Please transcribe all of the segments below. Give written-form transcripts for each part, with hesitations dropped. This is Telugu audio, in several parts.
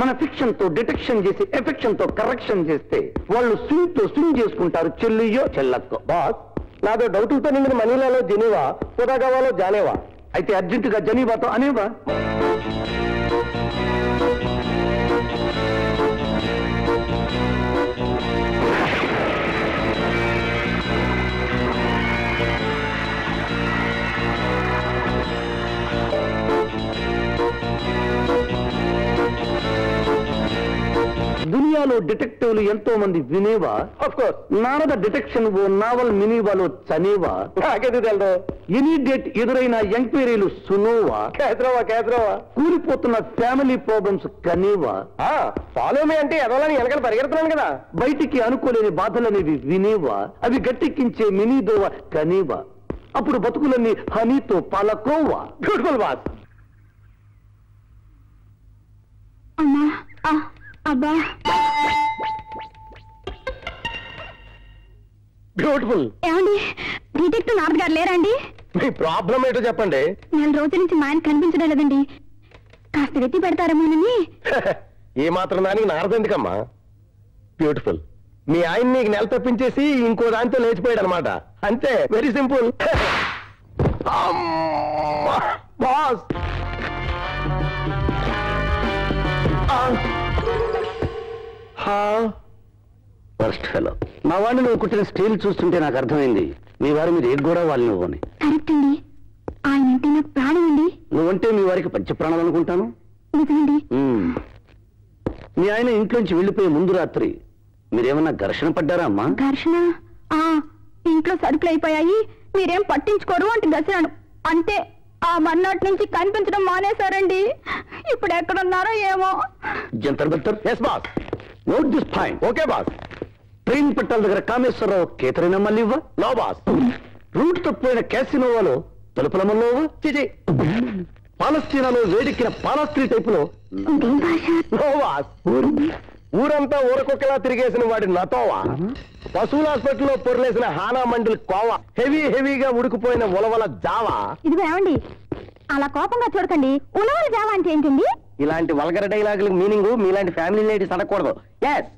మన ఫిక్షన్ తో డిటెక్షన్ చేసి ఎఫెక్షన్ తో కరెక్షన్ చేస్తే వాళ్ళు స్వింగ్ తో స్వింగ్ చేసుకుంటారు. చెల్లియో చెల్లక్కో. బాస్, నాదో డౌట్లతో నిండిన మనీలాలో జెనీవా, పుదాగవాలో జానేవా. అయితే అర్జెంటుగా జనీవాతో అనేవా. దునియాలో డిటెక్టివ్లు ఎంతో మంది వినేవా. నారద డిటెక్షన్ ఓ నావల్ మినీవాలో చనేవా. నాకేది తెలదు. ఇమీడియట్ ఎదురైన ఎంక్వైరీలు సునోవా. కేద్రోవా కూలిపోతున్న family problems Kaneva. Follow me అంటే ఎదలని వెనకాల పరిగెడుతున్నాను కదా. బయటికి అనుకోలేని బాధలనేవి వినేవా. అవి గట్టెక్కించే మినీదోవా కనేవా. అప్పుడు బతుకులన్నీ హనీతో పలకోవా. Beautiful boss. అబ్బా, బ్యూటిఫుల్. ఏమండి, డిటెక్టివ్ నారద్ గారు లేరండి? మీ ప్రాబ్లం ఏంటో చెప్పండి. 4 రోజుల నుంచి మా ఆయన కనిపించడం లేదండి. కాస్త వెతి పెడతారేమోనని. ఏ మాత్రం దానికి నారదెందుకమ్మా? బ్యూటిఫుల్. మీ ఆయన నీకు నెల తప్పించేసి ఇంకో దాంతో లేచిపోయాడు అనమాట. అంతే, very simple. Boss, first fellow. మా వాడిని నువ్వు కుట్టిన స్టీల్ చూస్తుంటే నాకు అర్థమైంది మీ వారి మీద ఏ కూడా వాళ్ళు నువ్వు అని. కరెక్ట్ అండి. ఆయన అంటే నాకు ప్రాణం అండి. నువ్వంటే మీ వారికి పంచ ప్రాణాలు అనుకుంటాను. నిజమండి. మీ ఆయన ఇంట్లోంచి వెళ్ళిపోయే ముందు రాత్రి మీరేమన్నా ఘర్షణ పడ్డారా అమ్మా? ఘర్షణ? ఇంట్లో సరుకులు అయిపోయాయి, మీరేం పట్టించుకోరు అంటే దసరాను అంతే. ఆ మర్నాటి నుంచి కనిపించడం మానేశారండి. ఇప్పుడు ఎక్కడున్నారో ఏమో. జంతర్ బంతర్. Yes boss. Note this point. Okay boss. Train పట్టాల దగ్గర కామేశ్వరరావు కేతరైనా మళ్ళీ ఇవ్వ. No boss. రూట్ తప్పిపోయిన క్యాసినోవాలో తలుపులమల్లో చిచి. పాలస్తీనాలో వేడెక్కిన పాలస్త్రీ టైపులో నో బాస్. ఊరంతా ఊరకొక్కలా తిరిగేసిన వాడి నతోవా. పశువుల హాస్పిటల్లో పొరలేసిన హానా మండలి కోవా. హెవీగా ఉడికిపోయిన ఉలవల జావా. ఇదిగో ఏమండి, అలా కోపంగా చూడకండి. ఉలవల జావా అంటే ఏంటండి? ఇలాంటి వల్గర డైలాగులకు మీనింగ్ మీలాంటి ఫ్యామిలీ లేడీస్ అనకూడదు. ఎస్,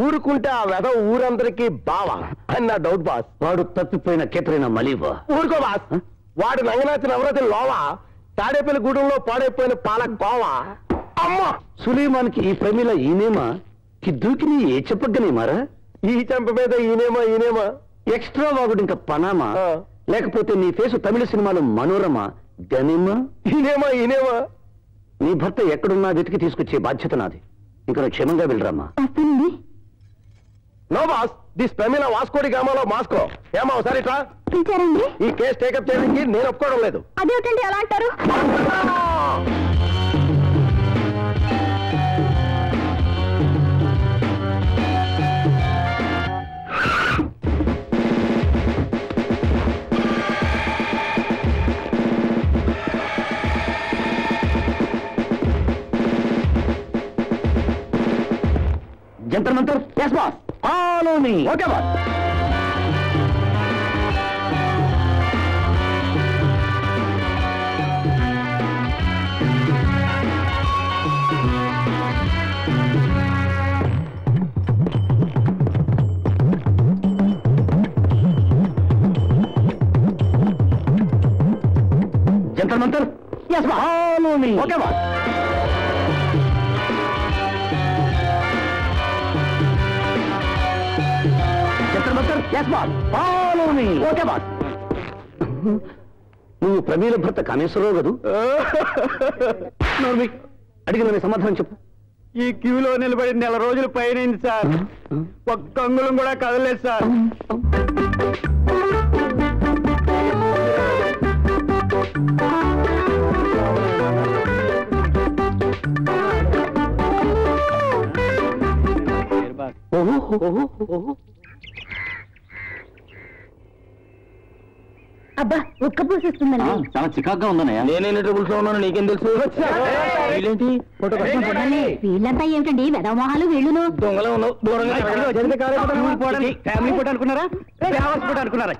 ఊరుకుంటే ఆ వెధ ఊరందరికీ బావా అని నా డౌట్ బాస్. వాడు తప్పిపోయిన కేతరైనా మలీవా. ఊరుకో బాస్. వాడు నంగనాచి నవరతి లోవా. తాడేపల్లి గూడెంలో పాడైపోయిన పాల కోవా. అమ్మా, సులేమాన్కి ఈ ప్రమిల ఈనేమా కి దూకిని ఏ చెప్పగ్గనేమారా. ఈ చెంప మీద ఈనేమా ఎక్స్ట్రా వాగుడు ఇంకా పనామా. లేకపోతే నీ ఫేసు తమిళ సినిమాలో మనోరమ గనేమా. ఈనేమా నీ భర్త ఎక్కడున్నా వెతికి తీసుకొచ్చే బాధ్యత నాది. ఇంకా నువ్వు క్షేమంగా వెళ్ళరామా. No boss. దిస్ ప్రమీల వాస్కోడి గామాలో మాస్కో. ఏమా ఒకసారి ఇట్లా. ఈ కేసు టేకప్ చేయడానికి నేను ఒప్పుకోవడం లేదు. అదేమిటండి అలా అంటారు? Jantar Mantar. Yes boss. Follow me. Okay boss. Jantar Mantar. Yes boss. Follow me. Okay boss. Yes boss. Follow me. Okay boss. నువ్వు ప్రమీల భర్త కామేశ్వరరావు కదూ? అడిగిన సమాధానం చెప్పు. ఈ క్యూలో నిలబడి 4 రోజులు పైనైంది సార్. ఒక్క అంగుళం కూడా కదలేదు సార్. అబ్బా, ఒక్క పూసేస్తుందండి. చాలా చికాగ్గా ఉందన్నయ్య. నేనే ట్రబుల్స్ లో ఉన్నాను, నీకేం తెలుసు? వీళ్ళంతా ఏమిటండి వెదమోహాలు వీళ్ళును? దొంగలో ఉన్నావు. దూరంగా ఫ్యామిలీ ఫోటో అనుకున్నారా? ఫోటో అనుకున్నారా?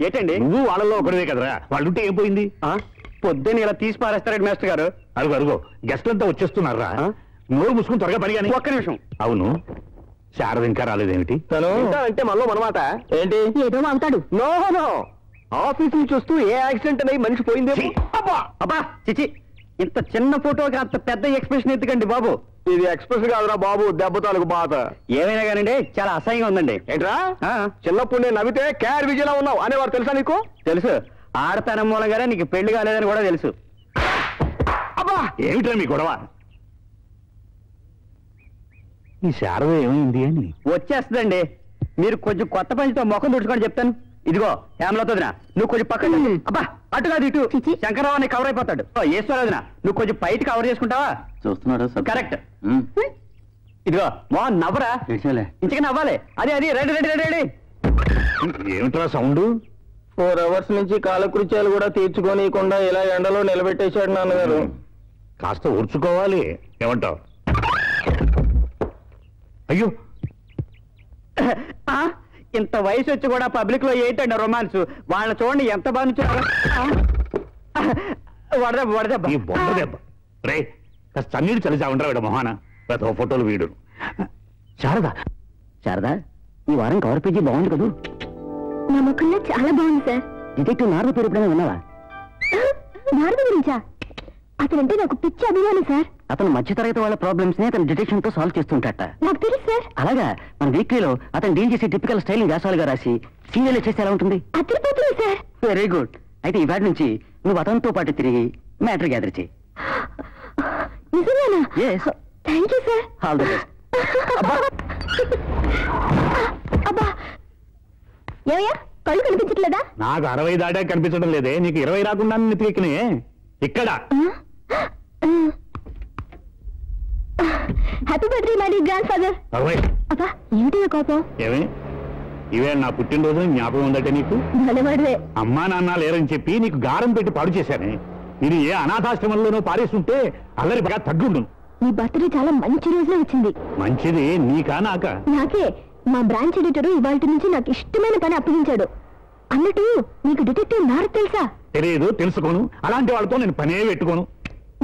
ఏంటండి నువ్వు వాళ్ళలో ఒకరివే కదరా. వాళ్ళుంటే ఏం పోయింది? పొద్దున్న ఇలా తీసి పారేస్తారండి మాస్టర్ గారు. అరుగు గెస్ట్ అంతా వచ్చేస్తున్నారా? నోరు మూసుకుని త్వరగా పని కానీ. ఒక్క నిమిషం. అవును, శారద ఇంకా రాలేదేమిటి? తను అంటే మనలో మనమాట ఏంటి? ఏదో అవుతాడు. నో నో, ఆఫీస్ నుంచి వస్తూ ఏ యాక్సిడెంట్ అనేది మనిషి పోయిందే. అబ్బా చిచి, ఇంత చిన్న ఫోటోకి అంత పెద్ద ఎక్స్ప్రెషన్ ఎందుకండి బాబు? ఇది ఎక్స్ప్రెస్ కాదురా బాబు, దెబ్బతాలకు బాధ. ఏమైనా కానండి చాలా అసహ్యంగా ఉందండి. ఏంట్రా? ఆ, చిన్నప్పుడు నేను నవ్వితే క్యార్ విజయలా ఉన్నావు అనేవారు తెలుసా నీకు? తెలుసు. ఆడతనం మూలంగానే నీకు పెళ్లి కాలేదని కూడా తెలుసు. అబ్బా, ఏమిట్రా మీ గొడవ? ఈ శారద ఏమైంది అని? వచ్చేస్తుందండి. మీరు కొంచెం కొత్త పంచితో ముఖం తుడుచుకొని చెప్తాను. ఇదిగో హేమలతోదినా, నువ్వు కొంచెం పక్కన అబ్బా అటు కాదు ఇటు. శంకరరావు కవర్ అయిపోతాడు. ఈశ్వరదినా, నువ్వు కొంచెం బయట కవర్ చేసుకుంటావా? చూస్తున్నాడు కరెక్ట్. ఇదిగో మోహన్ నవ్వరా, ఇంచగా నవ్వాలి. అది రెడీ రెడీ రెడీ రెడీ. ఏమిట్రా సౌండ్? 4 hours నుంచి కాలకృత్యాలు కూడా తీర్చుకోనీయకుండా ఇలా ఎండలో నిలబెట్టేశాడు నాన్నగారు. కాస్త ఊర్చుకోవాలి. ఏమంటావు? అయ్యో, ఇంత వయసు వచ్చి కూడా పబ్లిక్ లో ఏంటండి రొమాన్స్? వాళ్ళ చూడండి ఎంత బాగా నుంచారు. వడదెబ్బ వడదెబ్బ. ఈ బొండ దెబ్బ. రే, కాస్త చన్నీడు చలిసా ఉండరా వీడ మొహాన. పెద్ద ఫోటోలు వీడు. శారదా, ఈ వారం కవర్ పేజీ బాగుంది కదూ? నా ముఖంలో చాలా బాగుంది సార్. డిటెక్టివ్ నారద పేరు ఎప్పుడైనా విన్నావా? నారద గురించా? అతనంటే నాకు పిచ్చి అభిమానం సార్. అతను మధ్యతరగతి వాళ్ళ ప్రాబ్లమ్స్ ని అతను డిటెక్షన్ తో సాల్వ్ చేస్తుంటాట. నాకు తెలుసు సార్. అలాగా మన వీక్లీలో అతను డీల్ చేసే టిపికల్ స్టైల్ వ్యాసాలుగా రాసి సీరియల్ చేస్తే ఎలా ఉంటుంది? అదిరిపోతుంది సార్. Very good. అయితే ఈ వాటి నుంచి నువ్వు అతనితో పాటు తిరిగి మ్యాటర్ గ్యాదర్ చేయి. నిజమేనా? Yes. Thank you sir. All the best. అబ్బా, ఏమయ్యా కళ్ళు కనిపించట్లేదా? నాకు 60 దాటా కనిపించడం లేదే. నీకు 20 రాకుండా నెత్తికెక్కినే ఇక్కడ. Happy birthday my grand father. అబ్బా, ఏమిటి కోపం? ఏమే, ఇవే నా పుట్టినరోజు జ్ఞాపకం ఉందటే నీకు? భలేవాడివే. అమ్మా నాన్న లేరని చెప్పి నీకు గారం పెట్టి పాడు చేశానే. ఇది ఏ అనాథాశ్రమంలోనూ పారేస్తుంటే అల్లరి బాగా తగ్గుండు. నీ బర్త్డే చాలా మంచి రోజున వచ్చింది. మంచిది నీకా నాకా? నాకే. మా బ్రాంచ్ ఎడిటర్ ఇవాళ నుంచి నాకు ఇష్టమైన పని అప్పగించాడు. అన్నట్టు నీకు డిటెక్టివ్ నారద తెలుసా? తెలియదు, తెలుసుకోను. అలాంటి వాళ్ళతో నేను పనే పెట్టుకోను.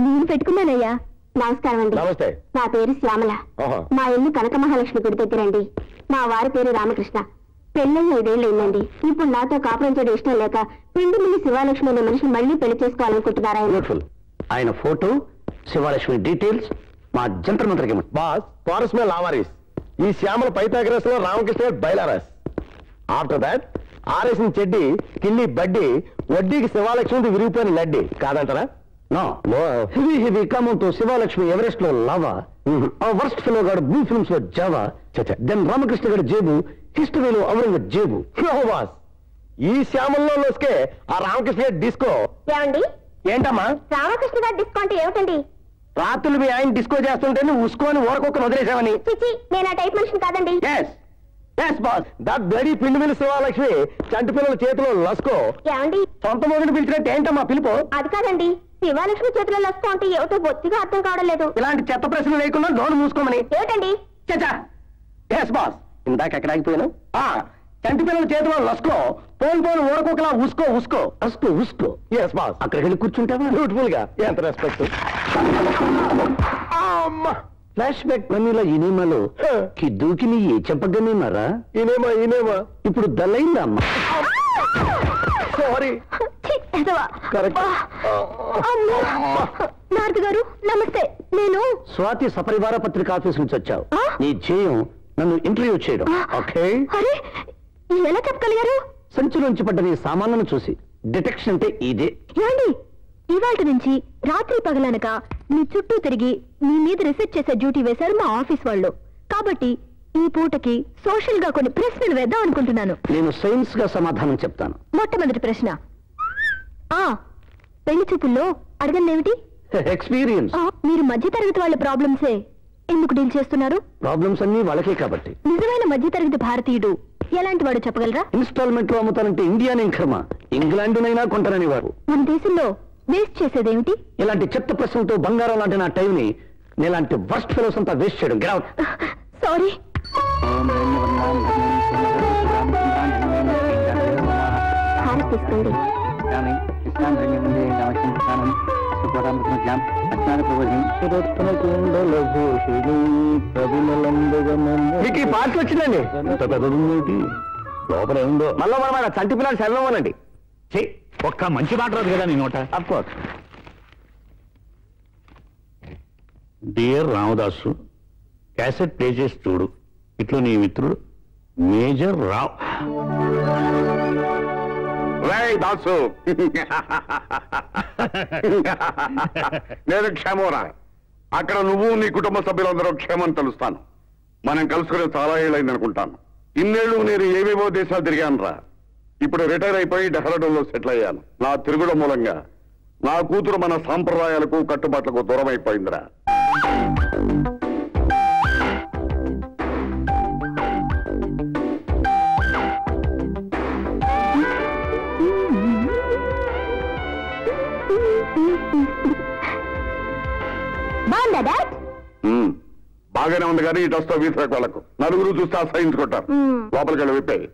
నేను పెట్టుకున్నానయ్యా. నమస్కారం అండి. నమస్తే. నా పేరు శ్యామల. మా ఇల్లు కనక మహాలక్ష్మి గుడి దగ్గరండి. మా వారి పేరు రామకృష్ణ. పెళ్ళని 5 ఏళ్ళు అయిందండి. ఇప్పుడు నాతో కాపురం చేయడం ఇష్టం లేక పిండుమిల్లి శివాలక్ష్మి అనే మనిషి మళ్ళీ పెళ్లి చేసుకోవాలనుకుంటున్నారు ఆయన. ఆయన ఫోటో, శివాలక్ష్మి డీటెయిల్స్ మా జంతర్ మంత్రకి. బాస్, ఫారెస్ట్ మే లావారీస్. ఈ శ్యామల పైథాగరస్ లో రామకృష్ణ బైలారస్. ఆఫ్టర్ దాట్ ఆరేసిన చెడ్డి, కిల్లి బడ్డి, వడ్డీకి శివాలక్ష్మి విరిగిపోయిన లడ్డి. కాదంటారా? No no. హెవీ కామంతో శివాలక్ష్మి ఎవరెస్ట్ లో లావా, ఆ వర్స్ట్ ఫెలో గాడు బ్లూ ఫిల్మ్స్ లో జావా, దెన్ రామకృష్ణ గారి జేబు హిస్టరీలో ఔరంగజేబు. నో బాస్, ఈ శ్యామల్లో లోసుకే ఆ రామకృష్ణ డిస్కో. ఏమండి? ఏంటమ్మా? రామకృష్ణ గారి డిస్కౌంట్ ఏమిటండి? రాత్రులు మీ ఆయన డిస్కో చేస్తుంటే నువ్వు ఉసుకోని ఊరకొక్క వదిలేసావని. చిచి, నేను ఆ టైప్ మనిషిని కాదండి. Yes boss, that bloody పిండిమిల్లి Sivalakshmi చంటి పిల్లల చేతిలో లస్కో. ఏమండి? సొంత మొదటి పిలిచినట్టు ఏంటమ్మా పిలుపు? అది కాదండి, శివాలక్ష్మి చేతిలో లస్కో అంటే ఏమిటో బొత్తిగా అర్థం కావడం లేదు. ఇలాంటి చెత్త ప్రశ్నలు లేకుండా నోరు మూసుకోమని. ఏమిటండి? చచ్చా. ఎస్ బాస్, ఇందాక ఎక్కడ ఆగిపోయాను? చంటి పిల్లల చేతిలో లస్కో, పోను ఊరకొకలా ఉసుకో ఉసుకో ఉస్కో ఉస్కో. Yes boss. అక్కడికి వెళ్ళి కూర్చుంటావా? బ్యూటిఫుల్ గా. ఎంత రెస్పెక్ట్. ఫ్లాష్ బ్యాక్ పన్నీల ఇనేమాలో దూకిని ఏ చెంపగనేమారా? ఈనేమా ఇప్పుడు దల్లైందా అమ్మా? సారీ. కరెక్ట్. నారద గారు నమస్తే. నేను స్వాతి సపరివార పత్రిక ఆఫీస్ నుంచి వచ్చావు. నీ ధ్యేయం నన్ను ఇంటర్వ్యూ చేయడం. ఓకే? అరే, ఎలా చెప్పగలిగారు? సంచిలోంచి పడ్డ నీ సామాన్లను చూసి డిటెక్షన్ అంటే ఇదే. ఏమండి, ఇవాళ నుంచి రాత్రి పగలనక మీ చుట్టూ తిరిగి మీ మీద రీసెర్చ్ చేసే డ్యూటీ వేశారు మా ఆఫీస్ వాళ్ళు. కాబట్టి ఈ పూటకి సోషల్ గా కొన్ని ప్రశ్నలు వేద్దాం అనుకుంటున్నాను. నేను సైన్స్ గా సమాధానం చెప్తాను. మొట్టమొదటి ప్రశ్న, పెళ్లి చూపుల్లో అడగండి. ఎక్స్పీరియన్స్. మీరు మధ్యతరగతి వాళ్ళ ప్రాబ్లమ్సే ఎందుకు డీల్ చేస్తున్నారు? ప్రాబ్లమ్స్ అన్ని వాళ్ళకే కాబట్టి. నిజమైన మధ్యతరగతి భారతీయుడు ఎలాంటి వాడు చెప్పగలరా? ఇన్స్టాల్మెంట్ లో అమ్ముతానంటే ఇండియానే కర్మ, ఇంగ్లాండ్నైనా కొంటారని వారు. మన దేశంలో వేస్ట్ చేసేదేమిటి? ఇలాంటి చెత్త ప్రశ్నలతో బంగారం లాంటి నా టైం ని నేలాంటి వర్స్ట్ ఫెలోస్ అంతా వేస్ట్ చేయడం. సారీ. తీసుకోండి. మీకు ఈ పార్టీ వచ్చిందండి. లోపల ఏముందో మళ్ళీ మన చంటి పిల్లలు చదవమనండి. ఒక్క మంచి మాట రాదు కదా నీ నోట. Of course. Dear Ramadasu, cassette play చేసి చూడు. ఇట్లు నీ మిత్రుడు మేజర్ రావ్. దాసు, నేను క్షేమరా. అక్కడ నువ్వు నీ కుటుంబ సభ్యులందరూ క్షేమం తెలుస్తాను. మనం కలుసుకునే చాలా ఏళ్ళైంది అనుకుంటాను. ఇన్నేళ్లు నేను ఏవేవో దేశాలు తిరిగాను రా. ఇప్పుడు రిటైర్ అయిపోయి డెహ్రాడూన్లో సెటిల్ అయ్యాను. నా తిరుగుల మూలంగా నా కూతురు మన సాంప్రదాయాలకు కట్టుబాట్లకు దూరం అయిపోయిందిరా. బాగానే ఉంది కానీ ఈ డస్తో వీసరకు వాళ్ళకు నలుగురు చూస్తే అసహించుకుంటారు. లోపలికి వెళ్ళి విప్పాయి.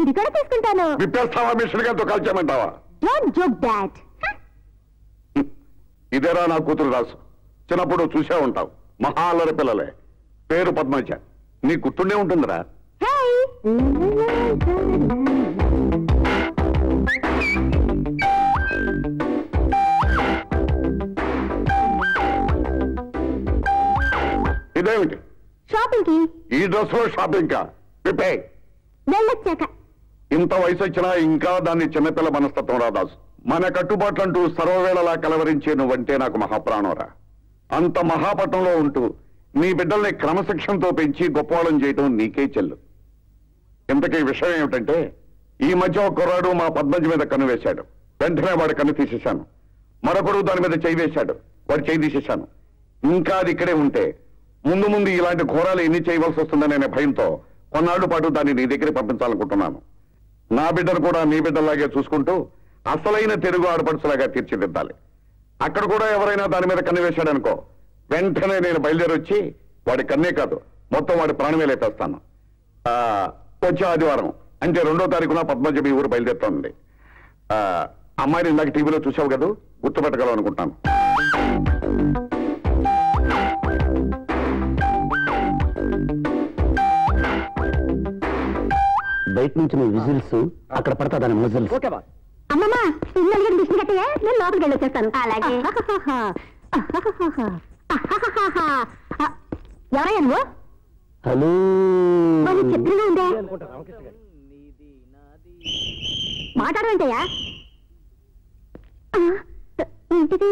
ఇది కూడా తీసుకుంటాను. విప్పేస్తావా? మిషన్ గారితో కాల్చామంటావా? ఇదేరా నా కూతురు రాసు. చిన్నప్పుడు చూసే ఉంటావు. మహా అల్లరి పిల్లలే. పేరు పద్మజ. నీ గుర్తుండే ఉంటుందిరా. ఇదేమిటి? షాపింగ్ కి. ఈ డ్రెస్ లో షాపింగ్ కా? విప్పే. వెళ్ళొచ్చాక. ఇంత వయసు వచ్చినా ఇంకా దాన్ని చిన్నపిల్ల మనస్తత్వం రాదాసు. మన కట్టుబాట్లంటూ సర్వవేళలా కలవరించే నువ్వంటే నాకు మహాప్రాణంరా. అంత మహాపట్నంలో ఉంటూ నీ బిడ్డల్ని క్రమశిక్షణతో పెంచి గొప్పవాళ్ళని చేయటం నీకే చెల్లు. ఇంతకీ విషయం ఏమిటంటే, ఈ మధ్య ఒక కుర్రాడు మా పద్మజ మీద కన్ను వేశాడు. వెంటనే వాడి కన్ను తీసేశాను. మరొకడు దాని మీద చేయి వేశాడు. వాడి చేయి తీసేశాను. ఇంకా అది ఇక్కడే ఉంటే ముందు ముందు ఇలాంటి ఘోరాలు ఎన్ని చేయవలసి వస్తుందనే భయంతో కొన్నాళ్ల పాటు దాన్ని నీ దగ్గర పంపించాలనుకుంటున్నాను. నా బిడ్డను కూడా నీ బిడ్డలాగే చూసుకుంటూ అసలైన తెలుగు ఆడపడుచులాగా తీర్చిదిద్దాలి. అక్కడ కూడా ఎవరైనా దాని మీద కన్ను వేశాడనుకో, వెంటనే నేను బయలుదేరి వచ్చి వాడి కన్నే కాదు మొత్తం వాడి ప్రాణమే లేపేస్తాను. వచ్చే ఆదివారం అంటే 2వ తారీఖున పద్మజ మీ ఊరు బయలుదేరుతోంది. అమ్మాయిని ఇందాక టీవీలో చూసావు కదా, గుర్తుపెట్టగలవు అనుకుంటాను. బయట నుంచి నువ్వు విజిల్స్, అక్కడ పడతా దాని ముజిల్స్. అమ్మమ్మా, సిగ్నల్ గడి మిషన్ కట్టయా? నేను లోపలికి వెళ్ళి వచ్చేస్తాను. అలాగే. ఎవరయ్యా నువ్వు? హలో. వాళ్ళు చెప్తున్నా ఉందే మాట్లాడమంటయ్యా? ఏంటిది?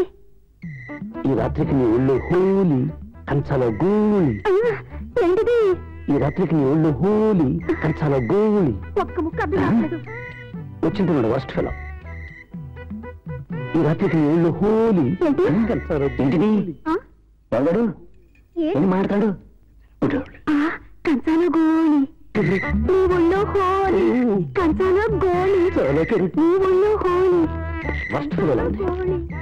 ఈ రాత్రికి నీ ఒళ్ళు హోలీ, కంచాలో గోళి. ఏంటిది? ఈ రాత్రికి నీ ఒళ్ళు హోలీ, కంచాలో గోళి. ఒక్క ముక్క అర్థం కావట్లేదు. వచ్చింటున్నాడు వర్స్ట్ ఫెలో. ఈ రాత్రికి నీ ఒళ్ళు హోలీ, కంచాలో ఏంటిది? వాడు ఏం మాట్లాడు? కంచాలో గోళి, నీ ఒళ్ళో హోలీ, కంచాలో గోళి, నీ ఒళ్ళో హోలీ. వర్స్ట్ ఫెలో ఉంది.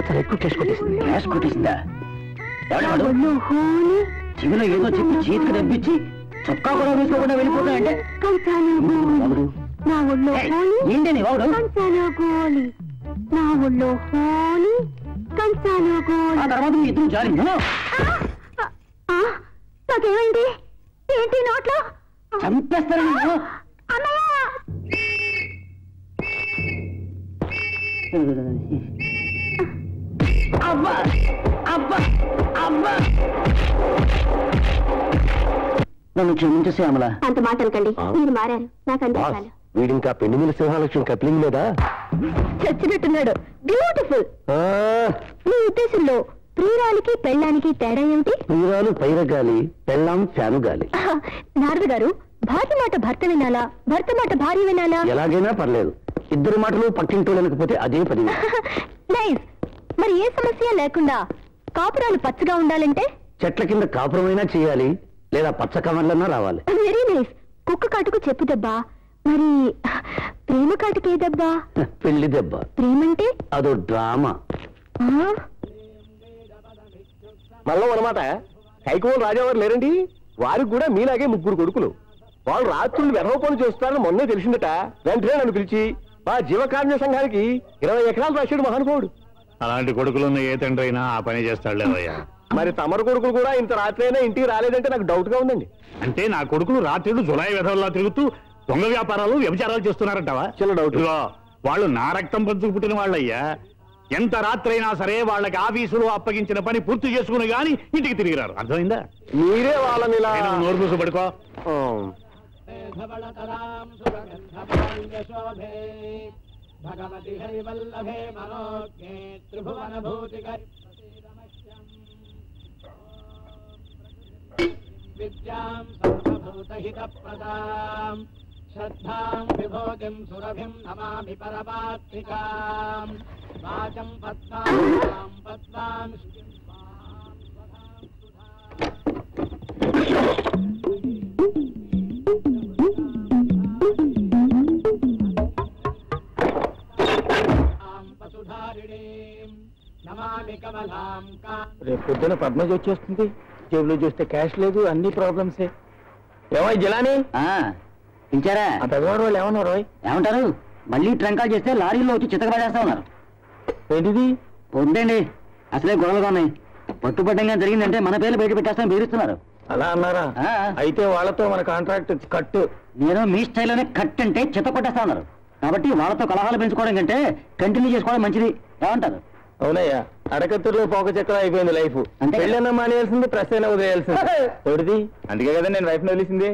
చాలా ఎక్కువ కేసు కొట్టేసింది. కేసు కొట్టేసిందా? ఒళ్ళో హోలీ, చెవిలో ఏదో చెప్పి చేతికి దబ్బిచ్చి చొక్కా కూడా వేసుకోకుండా వెళ్ళిపోతాయంటే కంచాలో గోళి, నా ఒళ్ళో హోలీ, ఏంటని వాడు? కంచాలో గోళి, నా ఒళ్ళో హోలీ, కంచాలో గోళి. ఆ తర్వాత మీ ఇద్దరు జాలి. నాకేమైంది? ఏంటి నోట్లో? చంపేస్తారా నువ్వు? అన్నయ్య! అబ్బా అబ్బా అబ్బా! నన్ను క్షమించే శ్యామల. అంత మాట అనకండి, మీరు మారారు. నాకు అందించాలి. వీడింకా పెళ్లి మీద సింహాలక్ష్మి కప్లింగ్ లేదా? చచ్చినట్టున్నాడు. బ్యూటిఫుల్. మీ ఉద్దేశంలో ప్రియురాలికి పెళ్ళానికి తేడా ఏమిటి? ప్రియురాలు పైరగాలి, పెళ్ళాం ఫ్యాను గాలి. నారద గారు, భార్య మాట భర్త వినాలా, భర్త మాట భార్య వినాలా? ఎలాగైనా పర్లేదు. ఇద్దరు మాటలు పక్కింటో లేకపోతే అదే పది. నైస్. మరి ఏ సమస్య లేకుండా కాపురాలు పచ్చగా ఉండాలంటే? చెట్ల కింద కాపురమైనా చేయాలి, లేదా పచ్చ కవర్లన్నా రావాలి. Very nice. కుక్క కాటుకు చెప్పు దెబ్బ, మరి ప్రేమ కాటుకే దెబ్బ? పెళ్లి దెబ్బ. ప్రేమంటే అదో డ్రామా. మళ్ళీ అనమాట. కైకోలు రాజావారు లేరండి, వారికి కూడా మీలాగే 3 కొడుకులు. వాళ్ళు రాత్రులు వెధవ పనులు చేస్తారని మొన్నే తెలిసిందట. వెంటనే నన్ను పిలిచి మా జీవకారుణ్య సంఘానికి 20 ఎకరాలు రాశాడు మహానుభావుడు. అలాంటి కొడుకులున్న ఏ తండ్రి అయినా ఆ పని చేస్తాడు లేవయ్యా. మరి తమరు కొడుకులు కూడా ఇంత రాత్రి అయినా ఇంటికి రాలేదంటే నాకు డౌట్ గా ఉందండి. అంటే నా కొడుకులు రాత్రిళ్ళు జులాయి వెధవల్లా తిరుగుతూ దొంగ వ్యాపారాలు వ్యభిచారాలు చేస్తున్నారంటావా? చిన్న డౌట్. వాళ్ళు నా రక్తం పంచుకు పుట్టిన వాళ్ళయ్యా. ఎంత రాత్రి అయినా సరే వాళ్ళకి ఆఫీసులో అప్పగించిన పని పూర్తి చేసుకుని గాని ఇంటికి తిరిగిరారు. అర్థమైందా? మీరే వాళ్ళని ఇలా నోరు మూసు పడుకో. భగవతి హరివల్లభే మనోజ్ఞే త్రిభువన భూతికరి విద్యాం సర్వభూతహితప్రదాం శ్రద్ధాం విభూతిం సురభిం నమామి పరమాత్మికాం వాచం పద్మాం పద్మాం రేపు పొద్దున పద్మజ వచ్చేస్తుంది. జేబులో చూస్తే క్యాష్ లేదు, అన్ని ప్రాబ్లమ్సే. ఏమో జిలాని పిలిచారా? ఆ పెద్దవాడు వాళ్ళు ఏమన్నారు? ఏమంటారు? మళ్ళీ ట్రంకాలు చేస్తే లారీలో వచ్చి చితకబడేస్తా ఉన్నారు. ఏంటిది? వద్దండి, అసలే గొడవలుగా ఉన్నాయి. పట్టుబడ్డంగా జరిగిందంటే మన పేర్లు బయట పెట్టేస్తామని బెదిరిస్తున్నారు. అలా అన్నారా? అయితే వాళ్ళతో మన కాంట్రాక్ట్ కట్టు. నేను మీ స్టైల్లోనే కట్ అంటే చిత్త కొట్టేస్తా ఉన్నారు. కాబట్టి వాళ్ళతో కలహాలు పెంచుకోవడం కంటే కంటిన్యూ చేసుకోవడం మంచిది. ఏమంటారు? అవునయ్యా, అడకత్తులో పోక చక్రం అయిపోయింది లైఫ్. అంతే. పెళ్ళన్నా మానేయాల్సింది, ప్రెస్ అయినా వదిలేయాల్సింది. ఎవరిది? అందుకే కదా నేను వైఫ్ వదిలేసింది.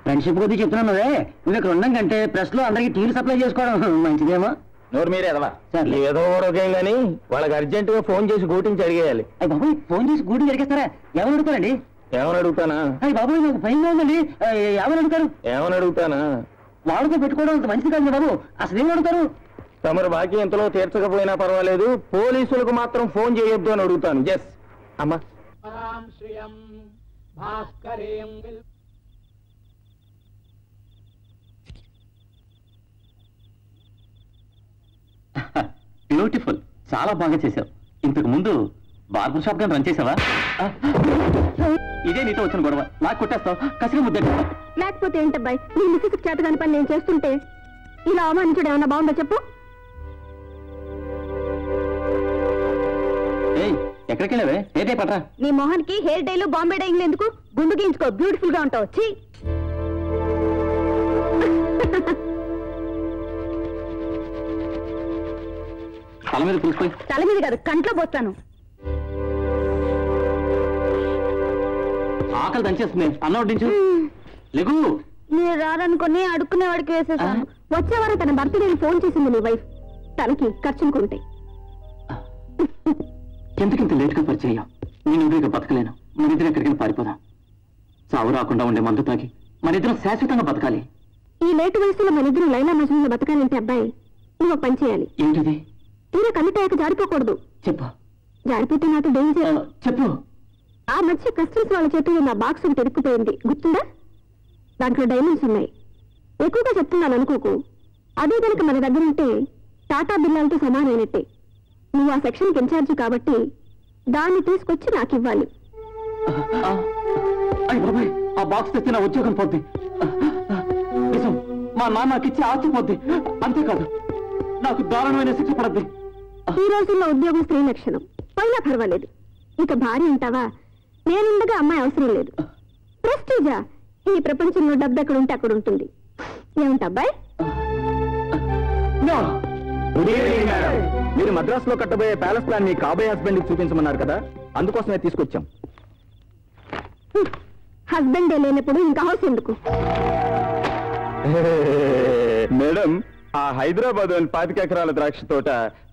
ఫ్రెండ్షిప్ కొద్ది చెప్తున్నానువే, నువ్వు ఇక్కడ ఉండడం కంటే ప్రెస్ లో అందరికి టీలు సప్లై చేసుకోవడం మంచిదేమో. నోరు మీరే ఎదవా. సరే. ఏదో ఓకేం గానీ వాళ్ళకి అర్జెంట్ గా ఫోన్ చేసి గూటించి అడిగేయాలి. అయ్యి బాబు, ఫోన్ చేసి గూటి జరిగేస్తారా? ఎవరు అడుగుతారండి? ఏమని అడుగుతానా? అయ్యి బాబు, నాకు భయంగా ఉందండి. ఎవరు అడుగుతారు? ఏమని అడుగుతానా? వాళ్ళతో పెట్టుకోవడం అంత మంచిది కాదు బాబు. అసలు ఏం అడుగుతారు? తమరు బాకీ ఎంతలో తీర్చకపోయినా పర్వాలేదు, పోలీసులకు మాత్రం ఫోన్ చేయొద్దు అని అడుగుతాను. జస్ అమ్మా. బ్యూటిఫుల్, చాలా బాగా చేసావు. ఇంతకు ముందు బార్బర్ షాప్ గా రన్ చేసావా? ఇదే నీతో వచ్చిన గొడవ. నాకు కొట్టేస్తావు, కసిగా ముద్దెట్టావు. లేకపోతే ఏంటబ్బాయి, నీ మిస్సెస్ చేత కాని పని నేను చేస్తుంటే ఇలా అవమానించడం ఏమన్నా బాగుందో చెప్పు. ఎక్కడికి వెళ్ళావే? ఏదే పట్రా. నీ మొహానికి హెయిర్ డైలు బాంబే డైయింగ్ ఎందుకు? గుండు గీయించుకో, బ్యూటిఫుల్ గా ఉంటావు. ఛీ, తల మీద పులిసిపోయి. తల మీద కాదు, కంట్లో పోస్తాను. ఆకలి దంచేస్తుంది, అన్నం వడ్డించు. లెగు. మీరు రారనుకుని అడుక్కునే వాడికి వేసేసాను. వచ్చేవారు తన బర్త్డేని ఫోన్ చేసింది నీ వైఫ్. తనకి ఖర్చుకుంటాయి. ఎందుకింత లేటుగా పరిచయం? నేను ఇక బతకలేను. మన ఇద్దరు ఎక్కడికైనా పారిపోదాం. చావు రాకుండా ఉండే మందు తాగి మన ఇద్దరం శాశ్వతంగా బతకాలి. ఈ లేటు వయసులో మన ఇద్దరు లైలా మజనూలో బతకాలంటే అబ్బాయి నువ్వు ఒక పని చేయాలి. ఏంటిది? తీరా కమిటాయక జారిపోకూడదు. చెప్పు. జారిపోతే నాతో డేంజర్. చెప్పు. ఆ మధ్య కస్టమ్స్ వాళ్ళ చేతుల్లో నా బాక్స్ ఒకటి ఇరుక్కుపోయింది, గుర్తుందా? దాంట్లో డైమండ్స్ ఉన్నాయి. ఎక్కువగా చెప్తున్నాను అనుకోకు. అదే కనుక మన దగ్గర ఉంటే టాటా బిర్లాలతో సమానమైనట్టే. నువ్వు ఆ సెక్షన్కి ఇన్ఛార్జి కాబట్టి దాన్ని తీసుకొచ్చి నాకు ఇవ్వాలి. అయ్య బాబాయ్, ఆ బాక్స్ తెచ్చి నా ఉద్యోగం పోద్ది. నిజం, మా నాన్నకి ఇచ్చి ఆస్తిపోద్ది. అంతేకాదు, నాకు దారుణమైన శిక్ష పడద్ది. ఈ రోజుల్లో ఉద్యోగం స్త్రీ లక్షణం. పోయినా పర్వాలేదు. ఇక భార్య ఉంటావా? నేనుండగా అమ్మాయి అవసరం లేదు. ప్రెస్టీజా? ఈ ప్రపంచంలో డబ్బు ఎక్కడ ఉంటే అక్కడ ఉంటుంది. ఏమంటాబ్బాయ్? మీరు మద్రాసులో కట్టబోయే ప్యాలెస్ ప్లాన్ మీ కాబోయే హస్బెండ్ కి చూపించమన్నారు కదా, అందుకోసమే తీసుకొచ్చాం. హస్బెండే లేనప్పుడు ఇంకా హౌస్ ఎందుకు? మేడం, ఆ హైదరాబాద్ 25 ఎకరాల ద్రాక్ష తోట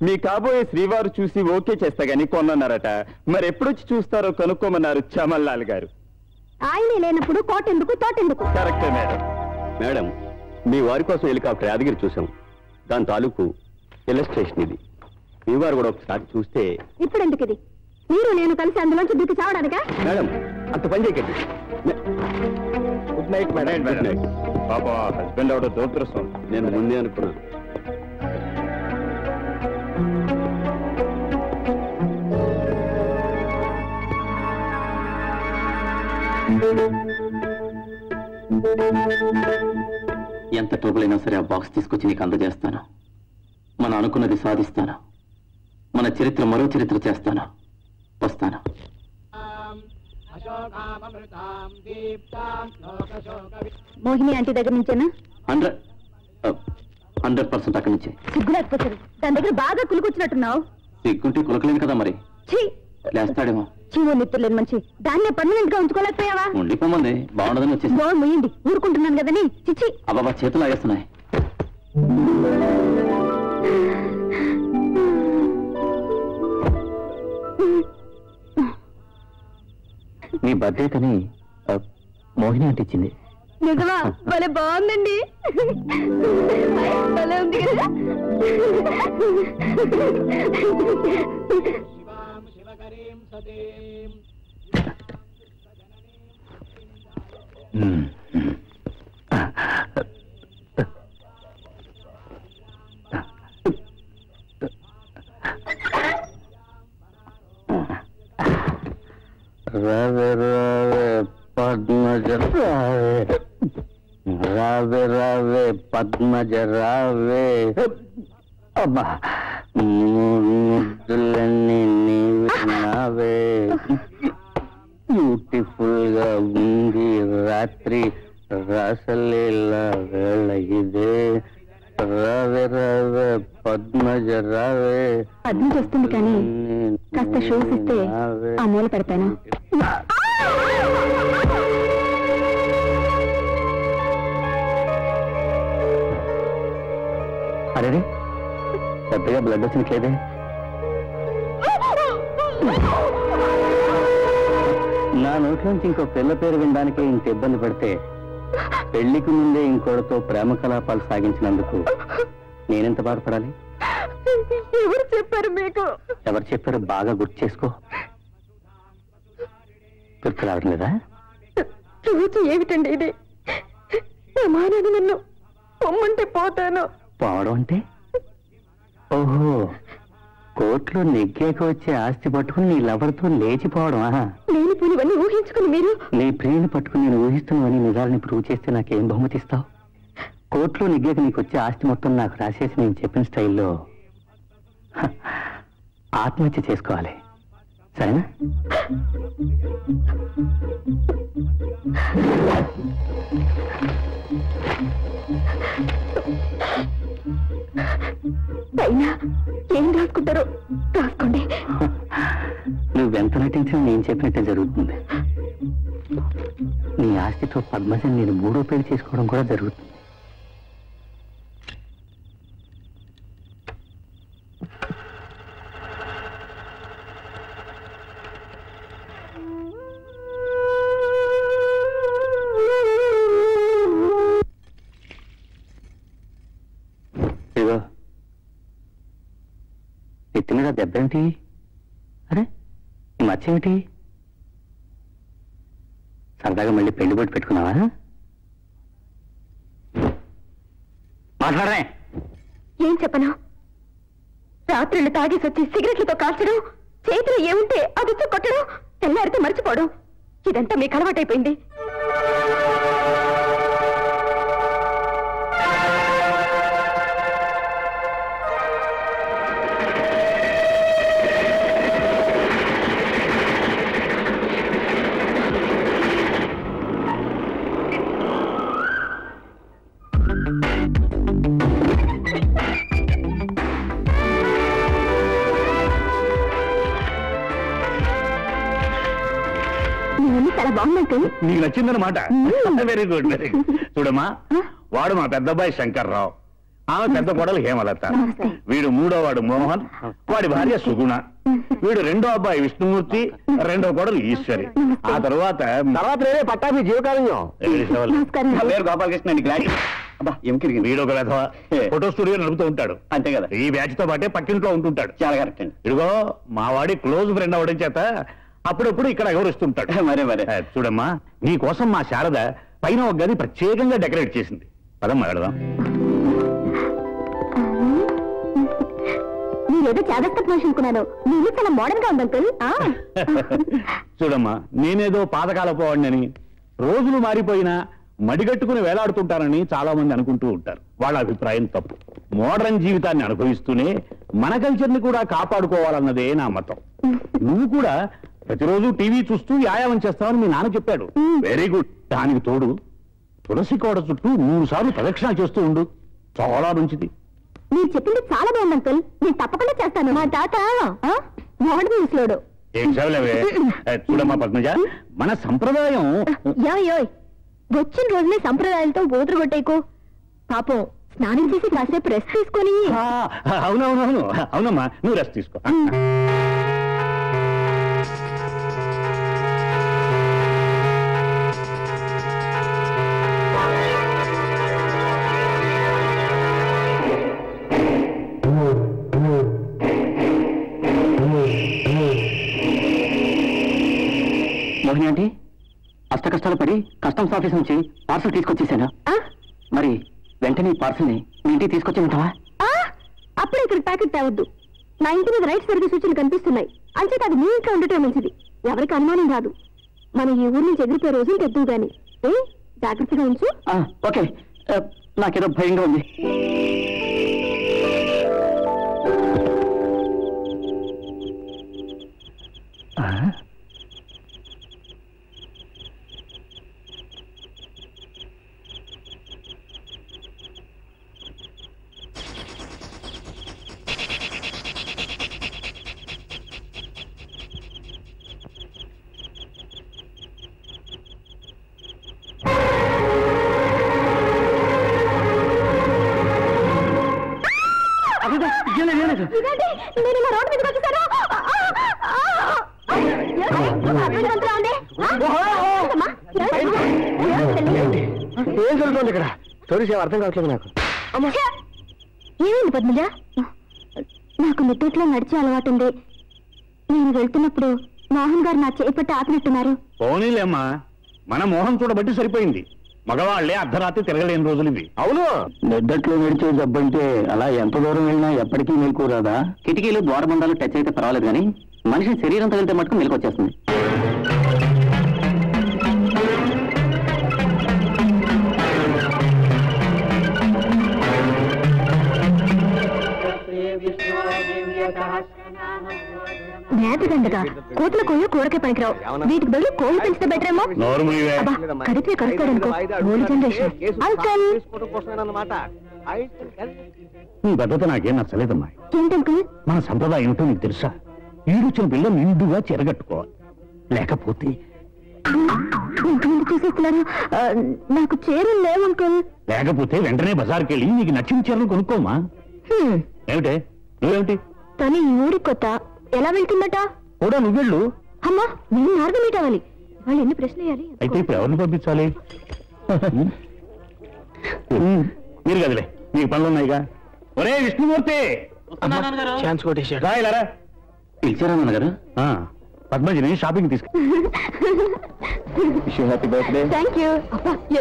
మీ కాబోయే శ్రీవారు చూసి ఓకే చేస్తా గానీ కొన్నారట. మరి ఎప్పుడొచ్చి చూస్తారో కనుక్కోమన్నారు చమల్లాల్ గారు. ఆయనే లేనప్పుడు కోటెందుకు, తోటెందుకు? కరెక్టే మేడం. మేడం, మీ వారి కోసం హెలికాప్టర్ యాదగిరి చూసాం. దాని తాలూకు ఇల్లస్ట్రేషన్ ఇది. మీ వారు కూడా ఒకసారి చూస్తే. ఇప్పుడెందుకు ఇది? మీరు నేను కలిసి అందులోంచి దూకి చావడానికా? మేడం, అంత పని చేయకండి. Good night madam. Good night. పాప హస్బెండ్ అవడం దూరదృష్టం. నేను ముందే అనుకున్నాను. ఎంత ట్రబుల్ అయినా సరే ఆ బాక్స్ తీసుకొచ్చి నీకు అందజేస్తాను. మనం అనుకున్నది సాధిస్తాను. మన చరిత్ర మరో చరిత్ర చేస్తాను. వస్తాను. మోహిని ఆంటీ దగ్గర నుంచేనా? 100% అక్కడి నుంచి. సిగ్గులేకపోతారు, దాని దగ్గర బాగా కులుకొచ్చినట్టున్నావు. సిగ్గుంటే కులకలేను కదా మరి. లేస్తాడేమో. చీవో నిప్పులేని మంచి దాన్నే పర్మనెంట్ గా ఉంచుకోలేకపోయావా? ఉండిపోమంది, బాగుండదని వచ్చేసి. గోడ ముయ్యండి, ఊరుకుంటున్నాను కదని. చిచ్చి అబ్బాబా చేతులు ఆగేస్తున్నాయి. నీ బర్త్డే కని మోహిని అంటే ఇచ్చింది. నిజమా? భలే బాగుందండి. భలే ఉంది కదా. రావే రావే పద్మజ రావే, రావే రావే పద్మజ రావే. అబ్బా ముద్దులన్నీ నీవే నావే. బ్యూటిఫుల్ గా ఉంది రాత్రి రాసలీలా వేళ ఇదే. రావే రావే పద్మజ రావే. పద్మజ వస్తుంది కానీ కాస్త షోస్ ఇస్తే ఆ మూల పెడతాను. అరే పెద్దగా బ్లడ్ వచ్చినట్లేదే. నా నోట్లోంచి ఇంకో పిల్ల పేరు వినడానికే ఇంత ఇబ్బంది పడితే పెళ్లికి ముందే ఇంకోటితో ప్రేమ కలాపాలు సాగించినందుకు నేనెంత బాధపడాలి? ఎవరు చెప్పారు మీకు? ఎవరు చెప్పారు బాగా గుర్తు చేసుకో. గుర్తు రావడం లేదా? రోజు ఏమిటండి ఇది? సమానాన్ని నన్ను పొమ్మంటే పోతాను. పోవడం అంటే? ఓహో, కోర్టులో నెగ్గాక వచ్చే ఆస్తి పట్టుకుని నీ లవర్తో లేచిపోవడమా? నేను పోనివన్నీ ఊహించుకుని మీరు నీ ప్రియుని పట్టుకుని నేను ఊహిస్తున్నావని నిజాలని ప్రూవ్ చేస్తే నాకేం బహుమతి ఇస్తావు? కోర్టులో నెగ్గాక నీకు వచ్చే ఆస్తి మొత్తం నాకు రాసేసి నేను చెప్పిన స్టైల్లో ఆత్మహత్య చేసుకోవాలి, సరేనా? అయినా ఏం రాసుకుంటారో రాసుకోండి. నువ్వెంత నటించినా నేను చెప్పినట్టే జరుగుతుంది. నీ ఆస్తితో పద్మజని నేను 3వ పెళ్లి చేసుకోవడం కూడా జరుగుతుంది. ఇదిగో ఎత్తి మీద దెబ్బ ఏమిటి? అరే ఈ మచ్చ ఏమిటి? సరదాగా మళ్ళీ పెళ్లి బొట్టు పెట్టుకున్నావా? మాట్లాడరే. ఏం చెప్పను? రాత్రులు తాగేసి వచ్చి సిగరెట్లతో కాల్చడం, చేతిలో ఏముంటే అది కొట్టడం, తెల్లారితే మర్చిపోవడం, ఇదంతా మీకు అలవాటైపోయింది. చాలా బాగుందంటే నీకు నచ్చిందన్నమాట. Very good very good. చూడమ్మా, వాడు మా పెద్దబ్బాయి శంకర్రావు, ఆమె పెద్ద కోడలు హేమలత, వీడు 3వ వాడు మోహన్, వాడి భార్య సుగుణ, వీడు 2వ అబ్బాయి విష్ణుమూర్తి, 2వ కోడలు ఈశ్వరి. ఆ తర్వాత పట్టాభి జీవకాలంలో గోపాలకృష్ణ. వీడు ఒక వెధవ ఫోటో స్టూడియో నడుపుతూ ఉంటాడు, అంతే కదా. ఈ బ్యాచ్ తో పాటే పక్కింట్లో ఉంటుంటాడు. చాలా కరెక్ట్ అండి. ఇదిగో మా వాడి క్లోజ్ ఫ్రెండ్ అవడం చేత అప్పుడప్పుడు ఇక్కడ గౌరవిస్తుంటాడు. మరే మరే. చూడమ్మా, నీ కోసం మా శారద పైన ఒక గది ప్రత్యేకంగా డెకరేట్ చేసింది. పదమ్మా వెళదాం. మీరేదో చాదస్త పోషించుకున్నాను, మీరు చాలా మోడర్న్ గా ఉంది అంకుల్. చూడమ్మా, నేనేదో పాతకాలపు వాడినని, రోజులు మారిపోయినా మడిగట్టుకుని వేలాడుతుంటానని చాలా మంది అనుకుంటూ ఉంటారు. వాళ్ళ అభిప్రాయం తప్పు. మోడర్న్ జీవితాన్ని అనుభవిస్తూనే మన కల్చర్ని కూడా కాపాడుకోవాలన్నదే నా మతం. నువ్వు కూడా ప్రతిరోజు టీవీ చూస్తూ వ్యాయామం చేస్తావని మీ నాన్న చెప్పాడు. Very good. దానికి తోడు తులసి కోడ చుట్టూ 3 సార్లు ప్రదక్షిణ చేస్తూ ఉండు, చాలా మంచిది. మీరు చెప్పింది చాలా బాగుంది అంకుల్, నేను తప్పకుండా చేస్తాను. మా తాత మోడల్ ముసలోడు. ఏం చదవలేవే. చూడమ్మా పద్మజ, మన సంప్రదాయం యోయ్ వచ్చిన రోజునే సంప్రదాయాలతో బోతులు కొట్టేకో. పాపం స్నానం చేసి కాసేపు రెస్ట్ తీసుకొని. అవునవునవును, అవునమ్మా, నువ్వు రెస్ట్ తీసుకో. మోహిని ఆంటీ, అష్ట కష్టాలు పడి కస్టమ్స్ ఆఫీస్ నుంచి పార్సల్ తీసుకొచ్చేసాను. మరి వెంటనే ఈ పార్సల్ని మీ ఇంటికి తీసుకొచ్చేమంటావా? అప్పుడే ఇక్కడ ప్యాకెట్ తేవద్దు. నా ఇంటి మీద రైట్ సరిగ్గా సూచనలు కనిపిస్తున్నాయి. అంచేత అది మీ ఇంట్లో ఉండటం మంచిది. ఎవరికి అనుమానం రాదు. మనం ఈ ఊరి నుంచి ఎగిరిపోయే రోజులు తెద్దు గాని. జాగ్రత్తగా ఉంచు. ఓకే. నాకేదో భయంగా ఉంది. ఏం జరుగుతుంది ఇక్కడ? స్టోరీస్ ఏం అర్థం కావట్లేదు నాకు. ఏమైంది పద్మజ? నాకు నిద్దట్లో నడిచే అలవాటు ఉంది. నేను వెళ్తున్నప్పుడు మోహన్ గారు నా చేపట్టి ఆపినట్టున్నారు. పోనీలేమ్మా, మన మోహన్ చూడబట్టి సరిపోయింది. మగవాళ్లే అర్ధరాత్రి తిరగలేని రోజులు ఇవి. అవును, నిద్దట్లో నడిచే జబ్బంటే అలా ఎంత దూరం వెళ్ళినా ఎప్పటికీ మెలకు రాదా? కిటికీలు ద్వారబంధాలు టచ్ అయితే పర్వాలేదు, కానీ మనిషి శరీరం తగిలితే మటుకు మెలకు వచ్చేస్తుంది. మేతగండగా కోతుల కోళ్ళు కూరకే పనికిరావు. వీటికి బదులు కోళ్ళు పెంచితే బెటర్ ఏమో. కడిపే కలుస్తాడనుకో. Old generation. అంకల్, నీ భద్రత నాకేం నచ్చలేదమ్మా. ఏంటంకుల్? మన సంప్రదాయం ఏమిటో నీకు తెలుసా? ఈడొచ్చిన పిల్ల నిండుగా చెరగట్టుకోవాలి, లేకపోతే చూసేస్తున్నారు. నాకు చీరలు లేవు అంకుల్. లేకపోతే వెంటనే బజార్కి వెళ్ళి నీకు నచ్చిన చీరలు కొనుక్కోమా. ఏమిటే నువ్వేమిటి? కానీ ఈ ఊరి కొత్త, ఎలా వెళ్తుందట? కూడా నువ్వెళ్ళు. అమ్మా, నేను నార్గా మీట్ అవ్వాలి. వాళ్ళు ఎన్ని ప్రశ్నలు వేయాలి? అయితే ఇప్పుడు ఎవరిని పంపించాలి? మీరు కదిలే, మీకు పనులు ఉన్నాయిగా. ఒరే విష్ణుమూర్తి, ఛాన్స్ కొట్టేశాడు. రాయలారా. పిలిచారా నాన్నగారు? పద్మజిని షాపింగ్ తీసుకు. Happy birthday. Thank you.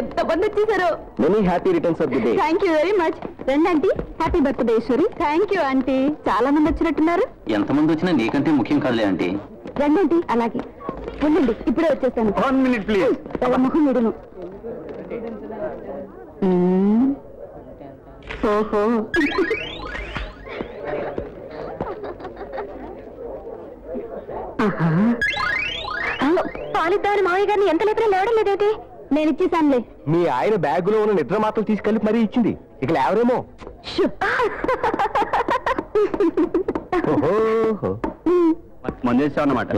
ఎంత మంది వచ్చేసారు. Many happy returns of the day. Thank you very much. రండి aunty. Happy birthday Eeshwari. Thank you aunty. చాలా మంది వచ్చినట్టున్నారు. ఎంతమంది వచ్చినా నీకంటే ముఖ్యం కాదులే ఆంటీ. రండి ఆంటీ. అలాగే ఉండండి, ఇప్పుడే వచ్చేస్తాను. 1 minute ప్లీజ్. మొహం విడును. ఓహో, పాలిద్దామని మావయ్య గారిని ఎంత లేపినా లేవడం లేదేంటి? నేను ఇచ్చేసానులే. మీ ఆయన బ్యాగులో ఉన్న నిద్ర మాత్రం తీసుకెళ్లి మరీ ఇచ్చింది. ఇక లేవరేమో. మందేసావు అన్నమాట.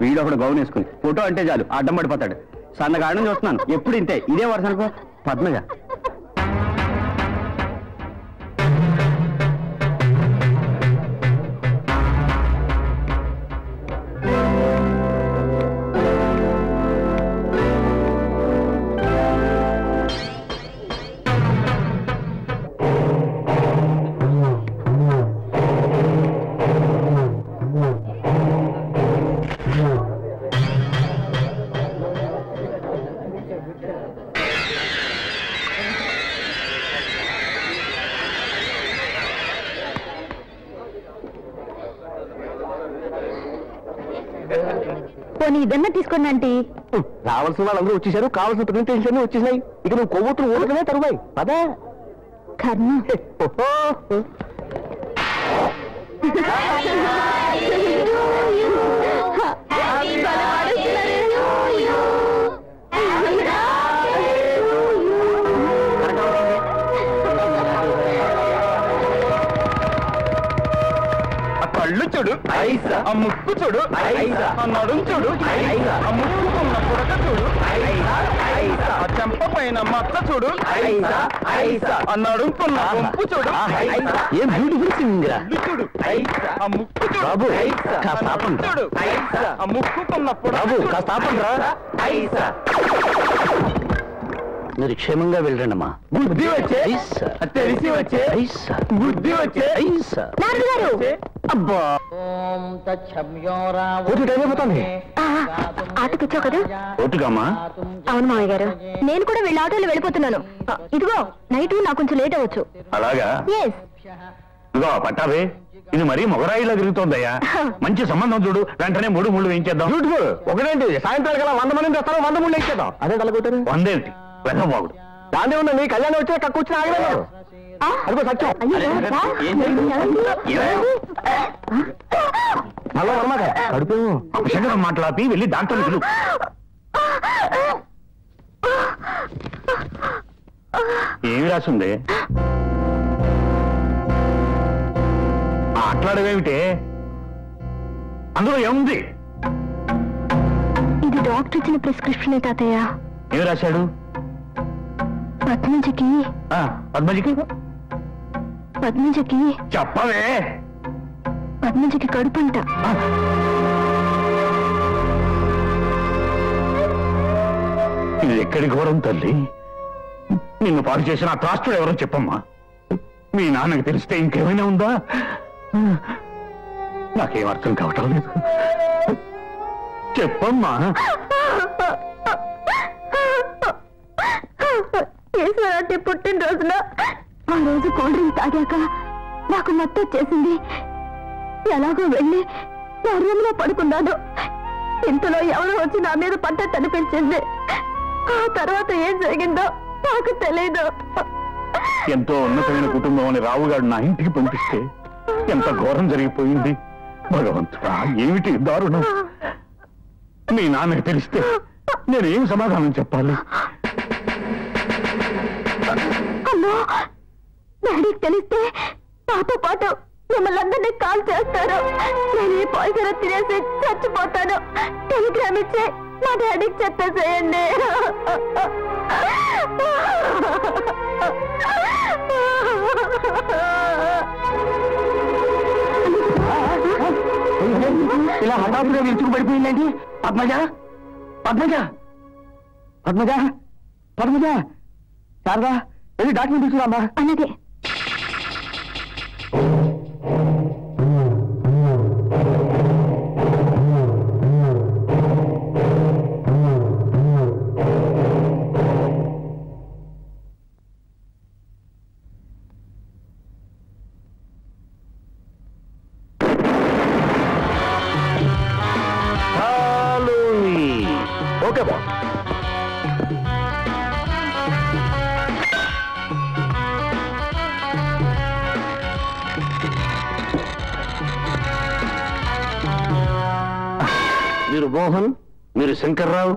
వీడు ఒకడు గౌన్ వేసుకుని ఫోటో అంటే చాలు అడ్డం పడిపోతాడు. సన్నగాడని చూస్తున్నాను, ఎప్పుడు ఇంతే. ఇదే వరుస అనుకో. పద్మజ, పోనీ ఇదన్నా తీసుకోండి ఆంటీ. రావాల్సిన వాళ్ళందరూ వచ్చేసారు, కావాల్సిన ప్రెజెంటేషన్స్ అన్ని వచ్చేసాయి. ఇక నువ్వు కొవ్వొత్తులు ఊరకనే తరువాయి. అదే కర్మ. కళ్ళు చూడు ఆ ముక్కు చూడు ఆ నడుం చూడు ఆ ముక్కుకున్న పుడక చూడు ఆ చెంప పైన మచ్చ చూడు ఆ నడుంకున్న వంపు చూడు ఏం బ్యూటిఫుల్ సింగింగ్ రా. చూడు ఆ ముక్కు చూడు బాబు కాస్త ఆపండి. చూడు ఆ ముక్కుకున్న పుడక బాబు కాస్త ఆపండి రా. మీరు క్షేమంగా వెళ్ళండి అమ్మా. బుద్ధి వచ్చే తెలిసి వచ్చే బుద్ధి వచ్చే అబ్బా టైం అయిపోతుంది. ఆటకొచ్చావు కదా? ఒట్టుకమ్మా అవును మామయ్య గారు, నేను కూడా వీళ్ళ ఆటోలో వెళ్ళిపోతున్నాను. ఇదిగో నైట్ నాకు కొంచెం లేట్ అవ్వచ్చు. అలాగా ఎస్. ఇదిగో పట్టావే, ఇది మరీ మొగరాయిలా తిరుగుతోందయ్యా. మంచి సంబంధం చూడు, వెంటనే 3 ముళ్ళు వేయించేద్దాం. బ్యూటిఫుల్. ఒకటేంటి సాయంత్రం కల్లా 100 మందిని తెస్తాను, 100 ముళ్ళు ఇచ్చేద్దాం. అదే తలకొట్టారు 100 ఏంటి వెధబాగుడు. దాన్ని ఉన్న నీ కళ్యాణం వచ్చే కక్కుచ్చిన ఆగలేదు. అదిగో సత్యం. హలో అన్నమాట కడుపు అపశకరం మాట్లాపి వెళ్ళి డాక్టర్ పిలు. ఏమి రాసింది? మాట్లాడవేమిటే? అందులో ఏముంది? ఇది డాక్టర్ ఇచ్చిన ప్రిస్క్రిప్షన్ తాతయ్య. ఏమి రాశాడు? పద్మజకి పద్మజికి చెప్పవే. పద్మజకి కడుపంట. ఇది ఎక్కడి ఘోరం తల్లి? నిన్ను పాడు చేసిన ఆ త్రాష్టుడు ఎవరో చెప్పమ్మా. మీ నాన్నకి తెలిస్తే ఇంకేమైనా ఉందా? నాకేం అర్థం కావటం లేదు. చెప్పమ్మా. ఈశ్వరాంటి పుట్టినరోజున ఆ రోజు కూల్ డ్రింక్ తాగాక నాకు మత్తు వచ్చేసింది. ఎలాగో వెళ్ళి నా రూమ్ లో పడుకున్నాను. ఇంతలో ఎవరో వచ్చి నా మీద పడ్డట్టు అనిపించింది. ఆ తర్వాత ఏం జరిగిందో నాకు తెలీదు. ఎంతో ఉన్నతమైన కుటుంబం అని రావుగాడు నా ఇంటికి పంపిస్తే ఎంత ఘోరం జరిగిపోయింది. భగవంతుడా, ఏమిటి దారుణం? మీ నాన్నకి తెలిస్తే నేనేం సమాధానం చెప్పాలి? అమ్మో, డాడీకి తెలిస్తే నాతో పాటు మిమ్మల్ని అందరినీ కాల్ చేస్తారు. నేను ఈ పాయిజన్ తినేసి చచ్చిపోతాను. టెలిగ్రామ్ ఇచ్చి మా డాడీకి చెప్పేసేయండి. ఇలా హఠాత్తుగా విరుచుకు పడిపోయిందండి. పద్మజ పద్మజ పద్మజ పద్మజ శారదా వెళ్ళి డాక్యుమెంట్ తీసుకురామ్మా. అలాగే. Okay boss. మీరు మోహన్, మీరు శంకర్రావు,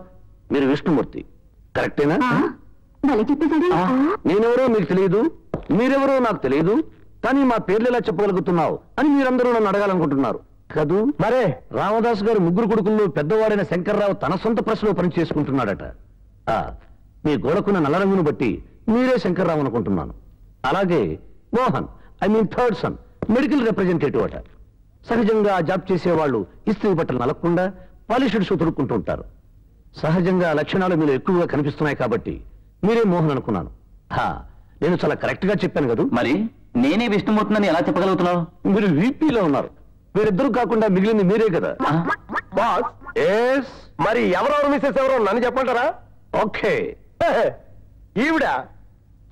మీరు విష్ణుమూర్తి, కరెక్టేనా? భలే చెప్పేశాడు. నేనెవరో మీకు తెలియదు, మీరెవరో నాకు తెలియదు, కానీ మా పేర్లు ఎలా చెప్పగలుగుతున్నావు అని మీరందరూ నన్ను అడగాలనుకుంటున్నారు కదూ? మరే రామదాస్ గారు 3 కొడుకుల్లో పెద్దవాడైన శంకర్రావు తన సొంత ప్రెస్లో పని చేసుకుంటున్నాడట. మీ గోడకున్న నల్ల రంగును బట్టి మీరే శంకర్రావు అనుకుంటున్నాను. అలాగే Mohan, I mean third son, medical representative అట. సహజంగా ఆ జాబ్ చేసేవాళ్ళు ఇస్త్రీ బట్టలు నలగకుండా పాలిష్డ్ షూ తొడుక్కుంటూ ఉంటారు. సహజంగా లక్షణాలు మీరు ఎక్కువగా కనిపిస్తున్నాయి కాబట్టి మీరే మోహన్ అనుకున్నాను. నేను చాలా కరెక్ట్ గా చెప్పాను కదా? మరి నేనే విష్ణుమూర్తిని ఎలా చెప్పగలుగుతున్నావు? మీరు వీపీలో ఉన్నారు, వీరిద్దరూ కాకుండా మిగిలింది మీరే కదా? Boss, yes. మరి ఎవరెవరు మిస్సెస్ ఎవరో నన్ను చెప్పంటారా? ఓకే. ఈవిడ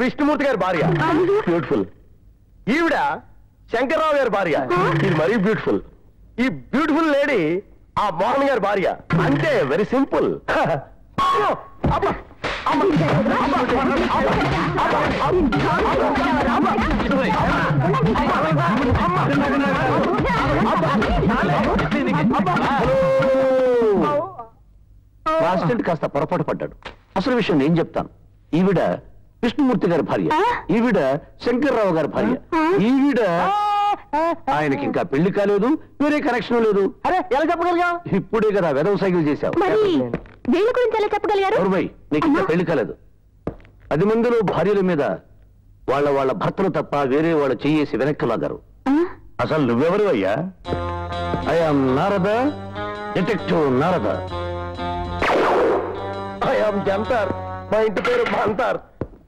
విష్ణుమూర్తి గారి భార్య, బ్యూటిఫుల్. ఈవిడ శంకర్రావు గారి భార్య, ఇది మరీ బ్యూటిఫుల్. ఈ బ్యూటిఫుల్ లేడీ ఆ మోహన్ గారి భార్య. అంటే వెరీ సింపుల్. మా అసిస్టెంట్ కాస్త పొరపాటు పడ్డాడు. అసలు విషయం నేను చెప్తాను. ఈవిడ విష్ణుమూర్తి గారి భార్య, ఈవిడ శంకర్రావు గారి భార్య, ఈవిడ ఆయనకి ఇంకా పెళ్లి కాలేదు, వేరే కనెక్షన్ లేదు. అరే ఎలా చెప్పగలిగా? ఇప్పుడే కదా వెదవ సైకిల్ చేశావు. వీళ్ళ గురించి ఎలా చెప్పగలిగారు? నీకు ఇంకా పెళ్లి కాలేదు. 10 మందిలో భార్యల మీద వాళ్ళ భర్తలు తప్ప వేరే వాళ్ళు చెయ్యేసి వెనక్కి లాగారు. అసలు నువ్వెవరు అయ్యా? I'm Narada, detective Narada. I'm Jantar, మా ఇంటి పేరు మంతర్.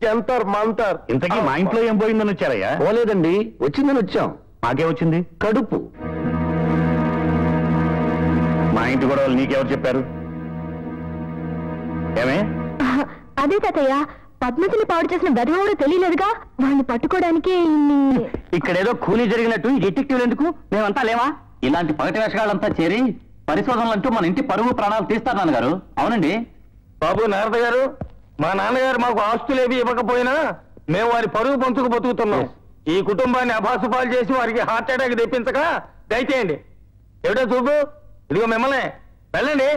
జంతర్ మంతర్. ఇంతకీ మా ఇంట్లో ఏం పోయిందని వచ్చారయ్యా? పోలేదండి, వచ్చిందని వచ్చాం. మాకే వచ్చింది కడుపు. మా ఇంటి గొడవలు నీకెవరు చెప్పారు? ఏమే? అదే తాతయ్య, పద్మతిని పాడు చేసిన బెదవాడు తెలియలేదుగా, వాళ్ళని పట్టుకోవడానికి ఇక్కడేదో కూలీ జరిగినట్టు డిటెక్టివ్ ఎందుకు? మేమంతా లేవా? ఇలాంటి పగటి వేషగాళ్ళంతా చేరి పరిశోధనలు అంటూ మన ఇంటి పరువు ప్రాణాలు తీస్తారు నాన్నగారు. అవునండి బాబు నారద గారు, మా నాన్నగారు మాకు ఆస్తులేవి ఇవ్వకపోయినా మేము వారి పరువు పంచుకు బతుకుతున్నాం. ఈ కుటుంబాన్ని అభాసుపాలు చేసి వారికి హార్ట్ అటాక్ తెప్పించక దయచేయండి. ఎవడో చూపు, ఇదిగో మిమ్మల్ని. వెళ్ళండి.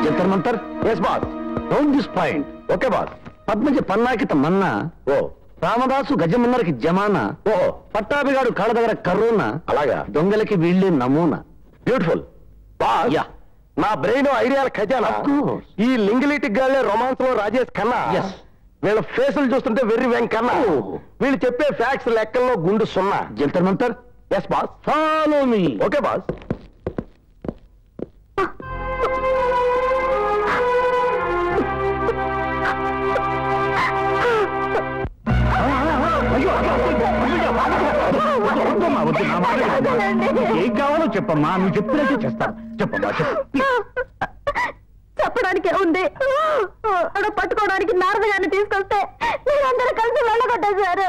జంతర్ Mantar. Yes boss. Don't this point. Okay boss. Padmaja పన్నాకిత మన్నా, ఓ రామదాసు గజమున్నరకి జమానా, ఓ పట్టాభిగాడు కాళ్ళ దగ్గర కరోనా, అలాగా. దొంగలకి వీళ్ళే నమూనా. Beautiful boss. యా. నా బ్రెయిన్ ఐడియాల ఖజానా. Of course. ఈ లింగిలిటిక్ గాళ్లే రొమాన్స్ లో రాజేష్ ఖన్నా. Yes. వీళ్ళ ఫేసులు చూస్తుంటే వెర్రి వెంకన్నా. Oh. వీళ్ళు చెప్పే ఫ్యాక్ట్స్ లెక్కల్లో గుండు సున్నా. Jantar Mantar. Yes boss. Follow me. Okay boss. ఏం కావాలో చెప్పమ్మా, నువ్వు చెప్పినట్టు చేస్తాను. చెప్పమ్మా చెప్పు. చెప్పడానికి ఉంది. పట్టుకోవడానికి నారద గారిని తీసుకొస్తే మీరందరూ కలిసి వెళ్ళగొట్టేశారు.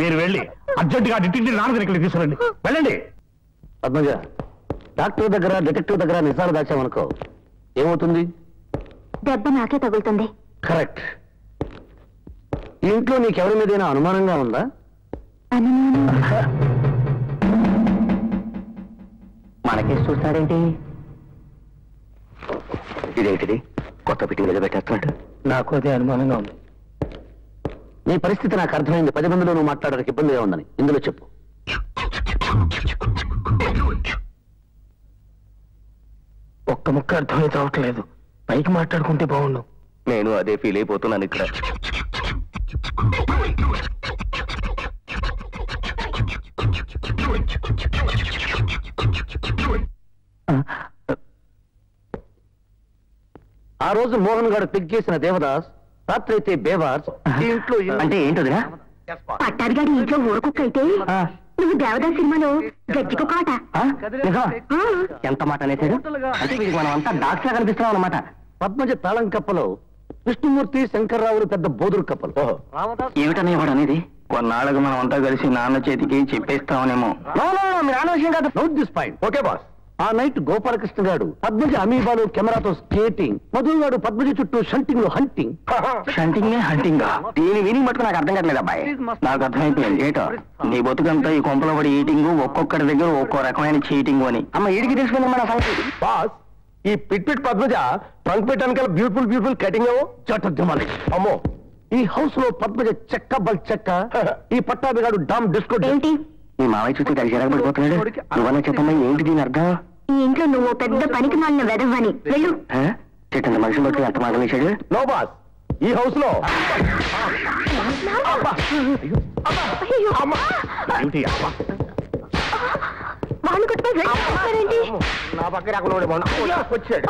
మీరు వెళ్ళి అర్జెంటుగా డిటెక్టివ్ నాన్న ఇక్కడికి తీసుకురండి. వెళ్ళండి. పద్మజ, డాక్టర్ దగ్గర డిటెక్టివ్ దగ్గర నిజాలు దాచామనుకో, ఏమవుతుంది? దెబ్బ నాకే తగులుతుంది. కరెక్ట్. ఈ ఇంట్లో నీకెవరి మీదైనా అనుమానంగా ఉందా? మనకేసి చూస్తాడేంటి? ఇదేంటిది? కొత్త పిటింగ్ మీద పెట్టేస్తున్నాడు. నాకు అదే అనుమానంగా ఉంది. నీ పరిస్థితి నాకు అర్థమైంది. 10 మందిలో నువ్వు మాట్లాడడానికి ఇబ్బందిగా ఉందని ఇందులో చెప్పు. ఒక్క ముక్క అర్థమై చావట్లేదు. పైకి మాట్లాడుకుంటే బాగుండు. నేను అదే ఫీల్ అయిపోతున్నాను ఇక్కడ. ఆ రోజు మోహన్ గారు పిగ్గేసిన దేవదాస్, రాత్రి అయితే బేవార్స్. ఈ ఇంట్లో అంటే ఏంటదిరా? పట్టారిగాడి ఇంట్లో ఊరకుక్క అయితే నువ్వు దేవదాస్ సినిమాలో గజ్జి కుక్క ఆట. ఎంత మాట అనేసాడు? అంటే వీడికి మనం అంతా డాక్టర్ కనిపిస్తున్నాం అన్నమాట. పద్మజ తాళం కప్పలో విష్ణుమూర్తి శంకర్రావులు పెద్ద బోదురు కప్పలు. ఏమిటనే వాడు అనేది? కొన్నాళ్ళకు మనం అంతా కలిసి నాన్న చేతికి చెప్పేస్తామనేమో. మీ నాన్న విషయం కాదు. Note this point. Okay boss. ఆ నైట్ గోపాలకృష్ణ గారు పద్మజ అమీబాలు కెమెరాతో స్కేటింగ్, మధు గారు పద్మజ చుట్టూ షంటింగ్ లో హంటింగ్. షంటింగ్ హంటింగ్ దీని విని మటుకు నాకు అర్థం కావట్లేదు అబ్బాయి. నాకు అర్థమైపోయింది. ఏటో నీ బతుకంతా ఈ కొంపలో పడి ఈటింగ్, ఒక్కొక్కటి దగ్గర ఒక్కో రకమైన చీటింగ్ అని. అమ్మ ఈడికి తెలుసుకుందాం మన సంగతి. బాస్, ఈ పిట్ పిట్ పద్మజ ట్రంక్ పెట్టానికల్ బ్యూటిఫుల్ బ్యూటిఫుల్ కటింగ్ చట్టద్దుమాలి. అమ్మో. ఈ హౌస్ లో పద్మజ చెక్క బల్ చెక్క, ఈ పట్టాభిగాడు డామ్ డిస్కో. ఏంటి మీ మావయ్య చూస్తే దానికి జరగబడిపోతున్నాడు. నువ్వన్నా చెప్పమ్మా, ఏంటి దీని అర్థం? ఈ ఇంట్లో నువ్వు పెద్ద పనికి మాలిన వెదవ్వని. వెళ్ళు. చెట్టంత మనిషి బట్టి ఎంత మాట వేశాడు. నో బాస్, ఈ హౌస్ లో వాళ్ళు కొట్టుకోండి. నా పక్కన అక్కడ వచ్చాడు.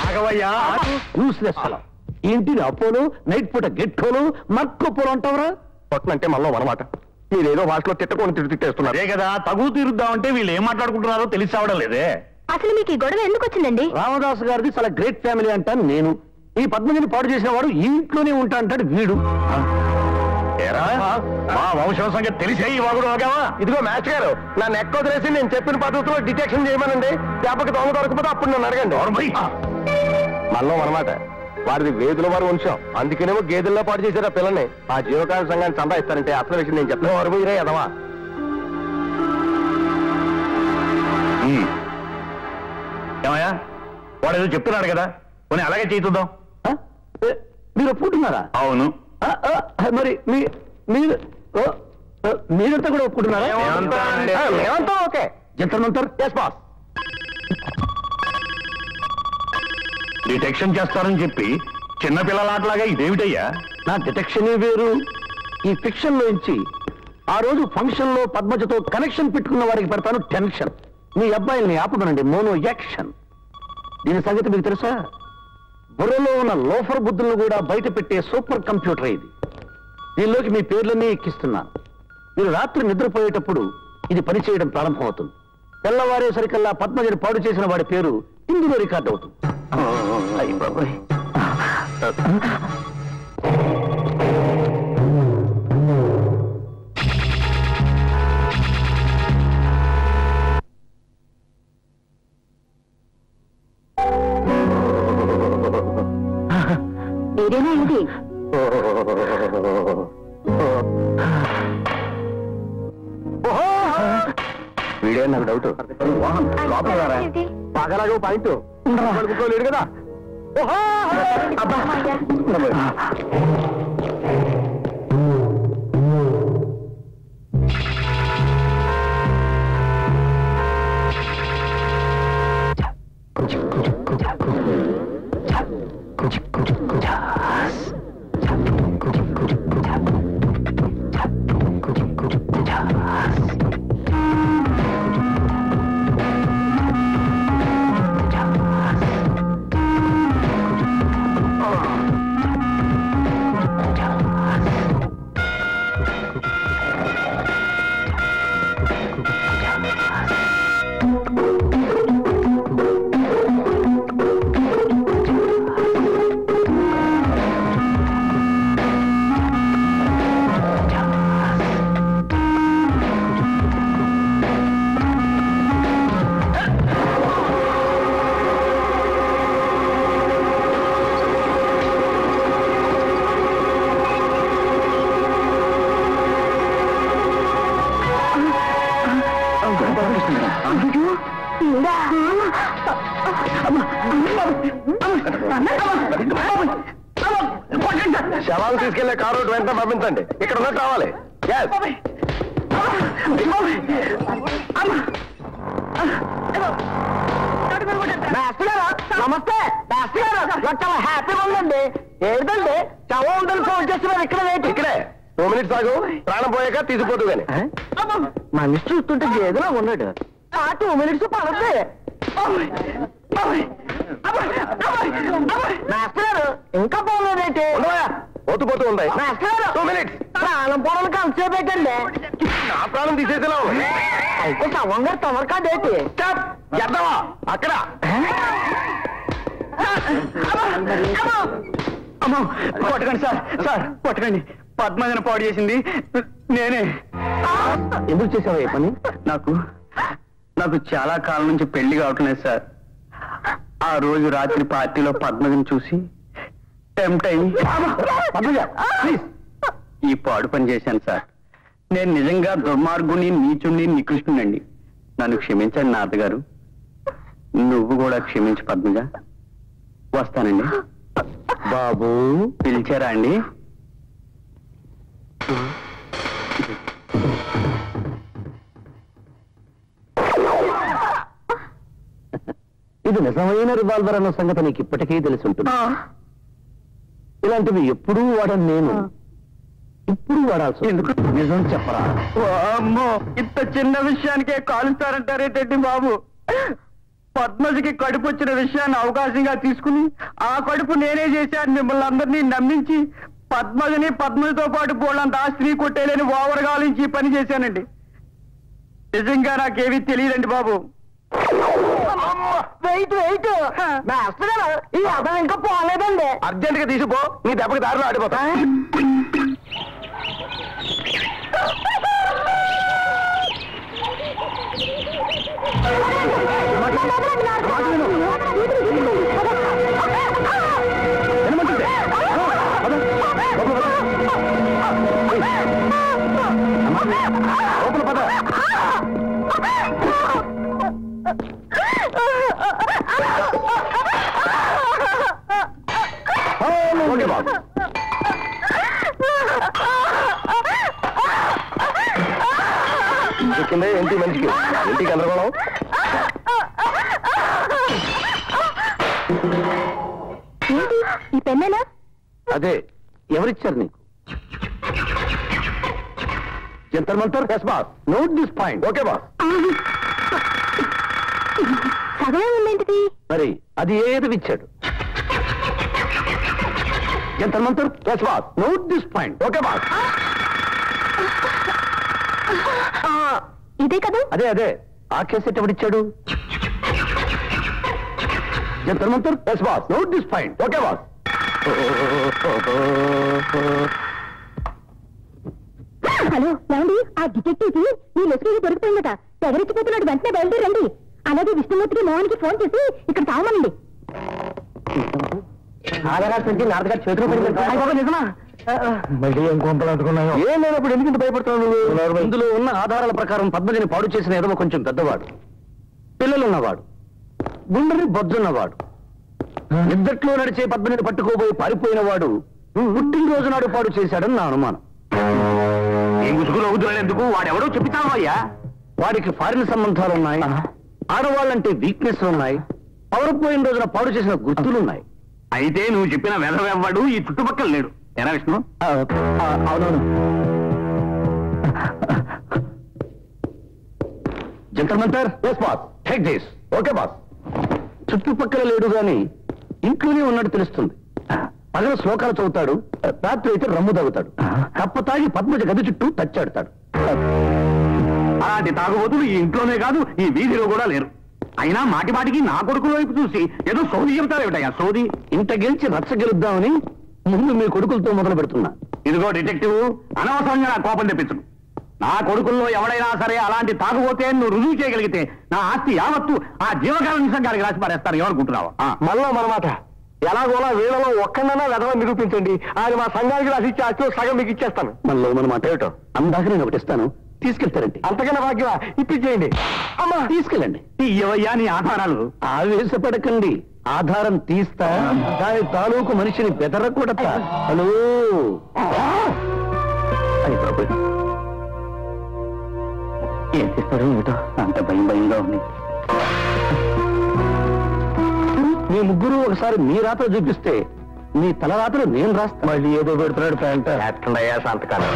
ఆగవయ్యా. ఇంటిని అపోలో, నైట్ పూట గెట్టోలు, మక్కుపోలు అంటావరా? పొట్టనంటే మళ్ళీ అనమాట. మీరేదో భాషలో తిట్టకొని తిట్టేస్తున్నారు. అదే కదా, తగు తీరుద్దామంటే వీళ్ళు ఏం మాట్లాడుకుంటున్నారో తెలిసి రావడం లేదే. అసలు మీకు ఈ గొడవ ఎందుకు వచ్చిందండి? రామదాసు గారిది చాలా గ్రేట్ ఫ్యామిలీ అంటాను నేను. ఈ పద్మజని పాడు చేసిన వాడు ఈ ఇంట్లోనే ఉంటా అంటాడు వీడు. ఏరా, మా వంశం సంగతి తెలిసే ఈ వాగుడు ఆగావా? ఇదిగో మ్యాచ్ గారు, నా నెక్ వదిలేసి నేను చెప్పిన పద్ధతిలో డిటెక్షన్ చేయమనండి. దెబ్బకి దొంగ దొరకపోతే అప్పుడు నన్ను అడగండి. మళ్ళీ అనమాట. వారిది వేదుల వారు వంశం, అందుకేనేమో గేదెల్లో పాటు చేశారు ఆ పిల్లని. ఆ జీవకాల సంఘాన్ని చందా ఇస్తారంటే అసలు విషయం నేను చెప్పిన వారు మీరే ఎదవా. ఏమయ్యా, వాడు ఏదో చెప్తున్నాడు కదా, పోనీ అలాగే చేద్దాం. మీరు ఒప్పుకుంటున్నారా? అవును. మరి మీరంతా కూడా ఒప్పుకుంటున్నారా? మేమంతా okay. Jantar Mantar. Yes boss. Detection చేస్తారని చెప్పి చిన్నపిల్లలాట్లాగా ఇదేమిటయ్యా? నా డిటెక్షనే వేరు. ఈ ఫిక్షన్ లోంచి ఆ రోజు ఫంక్షన్ లో పద్మజతో కనెక్షన్ పెట్టుకున్న వారికి పెడతాను టెన్షన్. మీ అబ్బాయిల్ని ఆపమనండి, మోనో యాక్షన్. దీని సంగతి మీకు తెలుసా? బుర్రలో ఉన్న లోఫర్ బుద్ధులను కూడా బయట పెట్టే సూపర్ కంప్యూటర్ ఇది. దీనిలోకి మీ పేర్లన్నీ ఎక్కిస్తున్నాను. మీరు రాత్రి నిద్రపోయేటప్పుడు ఇది పనిచేయడం ప్రారంభమవుతుంది. తెల్లవారేసరికల్లా పద్మజని పాడు చేసిన వాడి పేరు ఇందులో రికార్డ్ అవుతుంది. అయ్య బాబోయ్. మీరేనా ఇది? వీడే నాకు డౌట్. బాగా పాయింట్ లేడు కదా. శవాలు తీసుకెళ్లే కారు వెంటనే పంపించండి. ఇక్కడ ఉన్నట్టు రావాలి. నమస్తే చాలా హ్యాపీగా ఉందండి. ఏంటండి శవం ఉందని ఫోన్ చేస్తున్నారు. ఇక్కడే 2 minutes ఆగు, ప్రాణం పోయాక తీసుకుపోతూ గాని. మనిషి చూస్తుంటే గేదెలా ఉన్నాడు. 2 minutes పడద్ది. ఇంకా పోలేదేంటి? పోతూ ఉంటాయి. 2 minutes. ప్రాణం పోవడానికి అంతే పెట్టండి. నా ప్రాణం తీసేసేలా ఉంది. అయితే శవం గారు తమరు కాదేంటి? ఎద్దవా అక్కడ. కొట్టకండి సార్, సార్ కొట్టకండి. పద్మజను పాడు చేసింది నేనే. ఎందుకు చేసావా ఏ పని? నాకు చాలా కాలం నుంచి పెళ్లి కావట్లేదు సార్. ఆ రోజు రాత్రి పార్టీలో పద్మజను చూసి టెంప్ట్ అయ్యి ఈ పాడు పని చేశాను సార్. నేను నిజంగా దుర్మార్గుని, నీచుణ్ణి, నికృష్ణుడండి. నన్ను క్షమించండి నాన్నగారు. నువ్వు కూడా క్షమించు పద్మజ. వస్తానండి. బాబు పిలిచారా అండి? ఇది నిజమైన రివాల్వర్ అన్న సంగతి నీకు ఇప్పటికీ తెలిసి ఉంటుంది. ఇలాంటివి ఎప్పుడూ వాడను నేను. ఇప్పుడు వాడాల్సి. ఎందుకు? నిజం చెప్పరా? అమ్మో, ఇంత చిన్న విషయానికే కాలుస్తారంటారేంటండి బాబు? పద్మజకి కడుపు వచ్చిన విషయాన్ని అవకాశంగా తీసుకుని ఆ కడుపు నేనే చేశాను మిమ్మల్ని అందరినీ నమ్మించి పద్మజతో పాటు పోలంత ఆస్తిని కొట్టేలేని ఓవర్ గాలించి పని చేశానండి. నిజంగా నాకేమీ తెలియదండి బాబు. వెయిట్ ఈ అర్థం ఇంకా పోలేదండి. అర్జెంట్ గా తీసిపో, నీ దెబ్బకి దారిలో ఆడిపోతా. ఓకే బాబు. కింద ఏంటి మనిషికి ఏంటి గందరగోళం? ఈ పెన్నేనా? అదే ఎవరిచ్చారు నీకు? జంతర్ Mantar. Yes boss. Note this point. Okay boss. సగమే ఉందేంటిది? మరి అది ఏది ఇచ్చాడు? జంతర్ Mantar. Yes boss. Note this point. Okay boss. ఇదే కదా? అదే అదే ఆ కేసెట్ ఎవడిచ్చాడు? జంతర్ Mantar. Yes boss. Note this point. Okay boss. Hello ఏమండి, ఆ డిటెక్టివ్ కి ఈ లెస్కీ దొరికిపోయిందట. ఎవరెచ్చిపోతున్నాడు, వెంటనే బయలుదేరండి. అలాగే విష్ణుమూర్తికి మోహన్కి ఫోన్ చేసి ఇక్కడ తాగమనండి. ఆధారాలు పెట్టి నాన్నగారు చేతులు పడింది. నిజమా? మళ్ళీ ఏం కొంపలు అంటుకున్నాయో. ఏం లేనప్పుడు ఎందుకు ఇంత భయపడుతున్నావు? ఇందులో ఉన్న ఆధారాల ప్రకారం పద్మజని పాడు చేసిన ఎదవ కొంచెం పెద్దవాడు, పిల్లలున్నవాడు, గుండెని బొజ్జున్నవాడు, నిద్దట్లో నడిచే పద్మని పట్టుకోబోయి పారిపోయిన వాడు పుట్టినరోజు నాడు పాడు చేశాడని నా అనుమానం. ఈ ముసుగులో ఊదులేందుకు వాడెవడో చెప్తావయ్యా. వాడికి ఫారిన్ సంబంధాలున్నాయి, ఆడవాళ్ళంటే వీక్నెస్ ఉన్నాయి, పవరపోయిన రోజున పాడు చేసిన గుర్తులున్నాయి. అయితే నువ్వు చెప్పిన వెధవెవ్వడు ఈ చుట్టుపక్కల లేడు. ఎలా విష్ణు? అవునవును. Jantar Mantar. Yes boss. Take this. Okay boss. చుట్టుపక్కల లేడు గాని ఇంట్లోనే ఉన్నట్టు తెలుస్తుంది. పగల శ్లోకాలు చదువుతాడు, రాత్రి అయితే రమ్ము తాగుతాడు. కప్ప తాగి పద్మజ గది చుట్టూ తచ్చాడుతాడు. అలాంటి తాగుబోతులు ఈ ఇంట్లోనే కాదు ఈ వీధిలో కూడా లేరు. అయినా మాటి మాటికి నా కొడుకుల వైపు చూసి ఏదో సోది చెబుతారేమిటయ్యా సోది. ఇంత గెలిచి రచ్చ గెలుద్దామని ముందు మీ కొడుకులతో మొదలు పెడుతున్నా. ఇదిగో డిటెక్టివ్, అనవసరంగా నా కోపం తెప్పించు. నా కొడుకుల్లో ఎవడైనా సరే అలాంటి తాగుబోతే నువ్వు రుజువు చేయగలిగితే నా ఆస్తి యావత్తు ఆ జీవకాల నిజంగారికి రాసి పారేస్తారు. ఏమనుకుంటున్నావా? మళ్ళా మనమాట ఎలాగోలా వీళ్ళలో ఒక్కడన్నా వెధవ నిరూపించండి. ఆయన మా సంఘానికి రాసిచ్చే ఆస్తిలో సగం మీకు ఇచ్చేస్తాను. మనలో మన మాట ఏమిటో అందాక నేను ఒకటి ఇస్తాను, తీసుకెళ్తారండి. అంతకన్నా భాగ్యమా? ఇప్పించేయండి. అమ్మా తీసుకెళ్ళండి. ఇవ్వయ్యా నీ ఆధారాలు. ఆవేశపడకండి, ఆధారం తీస్తా, దాని తాలూకు మనిషిని బెదరకూడతా. హలో అయ్య బాబు, ఏం చేస్తారో ఏమిటో అంత భయం భయంగా ఉంది. మీ ముగ్గురు ఒకసారి మీ రాత్ర చూపిస్తే మీ తల రాత్రులు నేను రాస్తా. మళ్ళీ ఏదో పెడుతున్నాడు ప్యాంట. ఎట్లయ్యా సంతకాలం?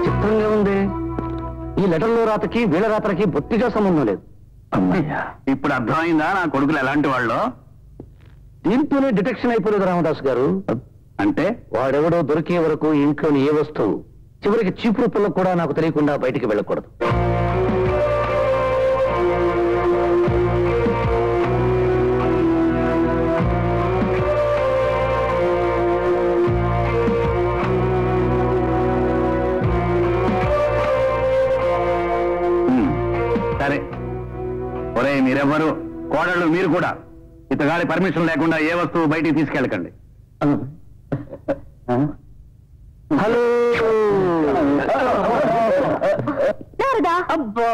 చిత్రంగా ఉంది. ఈ లెటర్లో రాతకి వీళ్ళ రాత్రకి బొత్తిగా సంబంధం లేదు. అమ్మయ్యా, ఇప్పుడు అర్థమైందా నా కొడుకులు ఎలాంటి వాళ్ళు? దీంతోనే డిటెక్షన్ అయిపోలేదు రామదాస్ గారు. అంటే వాడెవడో దొరికే వరకు ఇంట్లోని ఏ వస్తువు చివరికి చీపురు పిల్ల కూడా నాకు తెలియకుండా బయటికి వెళ్ళకూడదు. సరే, ఒరే మీరెవ్వరు కోడళ్ళు మీరు కూడా ఇతగాడి పర్మిషన్ లేకుండా ఏ వస్తువు బయటికి తీసుకెళ్ళకండి. హలో అబ్బా,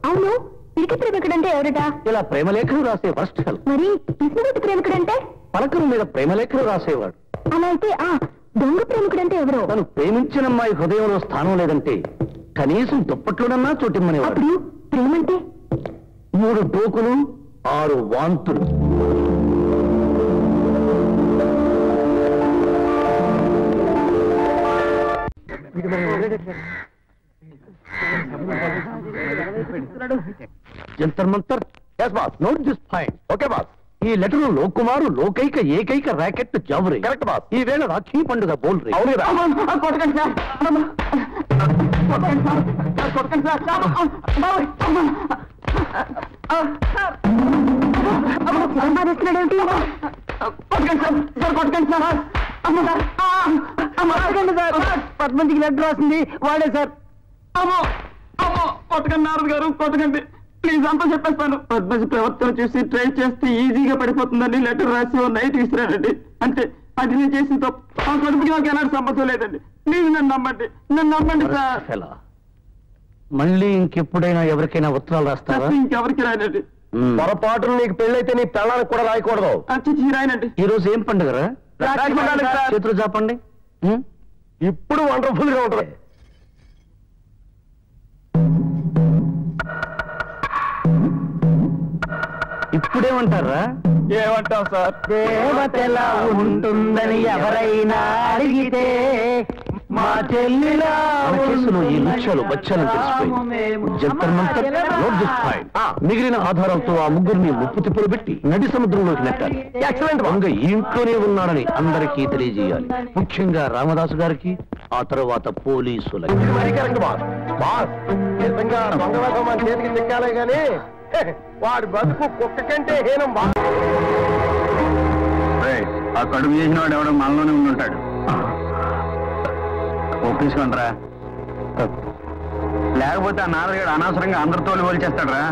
అవును పిరికి ప్రేమికుడంటే ఎవరట? ఇలా ప్రేమలేఖలు రాసే ఫస్ట్ హెల్. మరి విష్ణుమూర్తి ప్రేమికుడంటే? పలకల మీద ప్రేమలేఖలు రాసేవాడు. అలా అయితే ఆ దొంగ ప్రేమికుడంటే ఎవరో? తను ప్రేమించిన అమ్మాయి హృదయంలో స్థానం లేదంటే కనీసం దుప్పట్లోనన్నా చోటిమ్మనేవాడు. అప్పుడు ప్రేమంటే 3 టోకులు 6 వాంతులు. Jantar Mantar. Yes boss. Note this point. Okay boss. ఈ లెటర్ లోకుమారు లోకైక ఏకైక ర్యాకెట్ జాబరీ. Correct boss. ఈ వేళ రాఖీ పండుగ బోల్రీ. అవును కదా? కొట్టకండి సార్, కొట్టకండి సార్, కొట్టకండి సార్. సంపాదిస్తున్నాడేమిటి? కొట్టకండి సార్, సార్ కొట్టకండి సార్. అమ్మ సార్, అమ్మ కొట్టకండి సార్. పద్మంతికి లెటర్ రాసింది వాడే సార్. అమ్మో కొట్టకండి నారద గారు, కొట్టకండి ప్లీజ్, అంతా చెప్పేస్తాను. పద్మజ ప్రవర్తన చూసి ట్రై చేస్తే ఈజీగా పడిపోతుందని లెటర్ రాసి నైట్ ఇస్తున్నానండి. అంటే అది నేను చేసిన తప్పు. ఆ కడుపుకి నాకు ఎలాంటి సంబంధం లేదండి. ప్లీజ్ నన్ను నమ్మండి, నన్ను నమ్మండి సార్. మళ్ళీ ఇంకెప్పుడైనా ఎవరికైనా ఉత్తరాలు రాస్తారా? ఇంకెవరికి రాయనండి. పొరపాటును నీకు పెళ్ళైతే నీ పెళ్ళానికి కూడా రాయకూడదు. రాయనండి. ఈ రోజు ఏం పండుగరా? చేతులు చాపండి. ఇప్పుడు వండర్ఫుల్ గా ఉంటుంది. ఇప్పుడేమంటారా? ఏమంటావు సార్? దేవతలా ఉంటుందని ఎవరైనా అడిగితే మా చెల్లిలా కేసులో ఈ లక్ష్యాలు బచ్చాలని తెలిసిపోయి జంతర్ మంతర్ నోట్ దిస్ పాయింట్. మిగిలిన ఆధారాలతో ఆ ముగ్గురిని ముప్పు తిప్పులు పెట్టి నడి సముద్రంలోకి నెట్టాలి. ఎక్సలెంట్. వంగ ఈ ఇంట్లోనే ఉన్నాడని అందరికీ తెలియజేయాలి, ముఖ్యంగా రామదాసు గారికి, ఆ తర్వాత పోలీసులకి. నిజంగా దొంగవేధం మన చేతికి చిక్కాలే గాని వాడి బతుకు కుక్క కంటే హీనం. ఆ కడుపు చేసిన వాడు ఎవడో మనలోనే ఉండుంటాడు. ఒప్పించుకోండిరా, లేకపోతే ఆ నాదగాడు అనవసరంగా అందరితో పోల్చేస్తాడరా.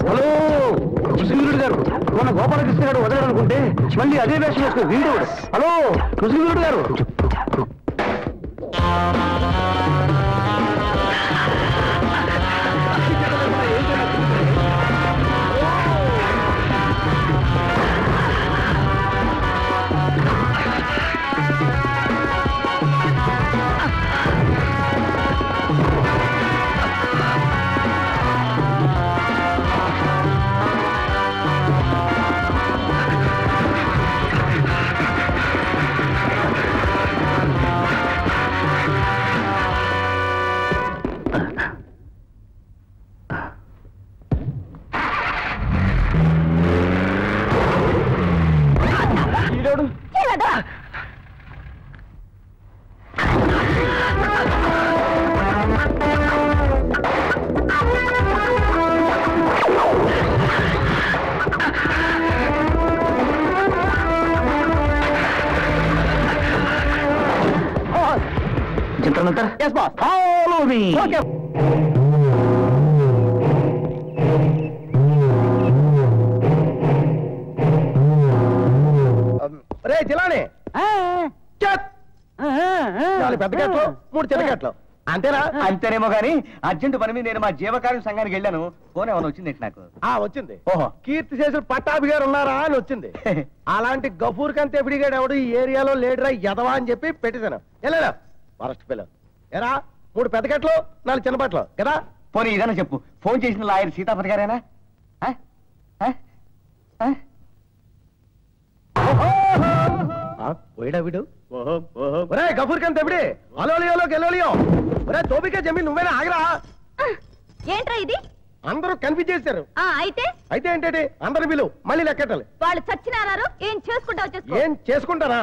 హలో కృష్ణవీరుడు గారు, మన గోపాలకృష్ణ గారు వదలనుకుంటే మళ్ళీ అదే వేషం వేసుకుని వీడు. హలో కృష్ణవీరుడు గారు. Yes, boss. Follow me. Okay. రే జిలాని, పెద్ద గట్లు 3 చిన్న గట్లు అంతేనా? అంతేనేమో గానీ అర్జెంట్ పని మీద నేను మా జీవకార్యం సంఘానికి వెళ్ళాను. ఫోన్ ఏమైనా వచ్చింది నాకు? వచ్చింది. ఓహో, కీర్తి చేసిన పట్టాభి గారు ఉన్నారా అని వచ్చింది. అలాంటి గఫూర్ కంతే ఎపిడిగాడు ఎవడు ఈ ఏరియాలో లేడురా ఎదవా అని చెప్పి పెట్టేశాను. వెళ్ళా ఫారెస్ట్ పిల్ల ఎరా 3 పెద్ద గట్లు 4 చిన్న బట్టలు కదా. పోనీ ఇదన్నా చెప్పు, ఫోన్ చేసిన లాయర్ సీతాపతి గారేనా? పోయిడా వీడు? ఒరే గఫూర్ కంతే ఎపిడి అలోలియోలో గెలోలియో. ఒరే తోబికే జమీన్ నువ్వేనా? ఆగరా. ఏంట్రా ఇది? అందరూ కన్ఫ్యూజ్ చేశారు. అయితే అయితే ఏంటంటే అందరు వీళ్ళు మళ్ళీ లెక్కటాలి. వాళ్ళు చచ్చినారు. ఏం చేసుకుంటావు? ఏం చేసుకుంటారా?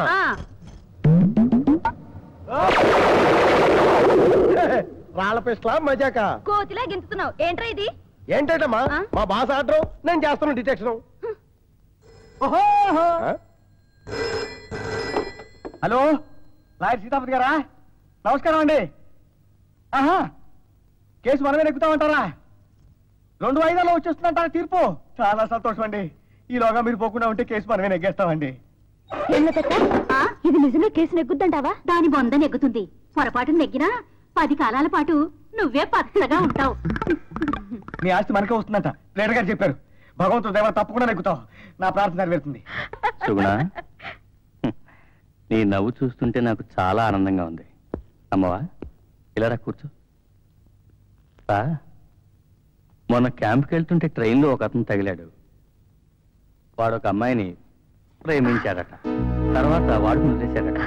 రాళ్ళ పిస్టలా మజాక? కోతిలా గింతుతున్నావు. ఏంట్రా ఇది? ఏంటమ్మా, మా బాస్ ఆర్డర్, నేను చేస్తున్నా డిటెక్షన్. హలో, లాయర్ సీతాపతి గారా? నమస్కారం అండి. కేసు మనమే నెక్కుతామంటారా? 2 వాయిదాల్లో వచ్చేస్తుందంటారా తీర్పు? చాలా సంతోషం అండి. ఈలోగా మీరు పోకుండా ఉంటే కేసు మనమే నెగ్గేస్తామండి. ఇది నిజమే కేసు నెగ్గుద్దంటావా? దాని బొంద నెగ్గుతుంది. పొరపాటు నెగ్గినా 10 కాలాల పాటు నువ్వే పచ్చగా ఉంటావు. నీ ఆస్తి మనకే వస్తుందంట ప్లేటర్ గారు చెప్పారు. భగవంతుడు దేవ తప్పకుండా నెగ్గుతావు. నా ప్రార్థన నెరవేరుతుంది. సుగుణ, నీ నవ్వు చూస్తుంటే నాకు చాలా ఆనందంగా ఉంది. అమ్మవా, ఇలా కూర్చో. మొన్న క్యాంప్కి వెళ్తుంటే ట్రైన్లో ఒక అతను తగిలాడు. వాడు ఒక అమ్మాయిని ప్రేమించాడట. తర్వాత వాడు వదిలేశాడట.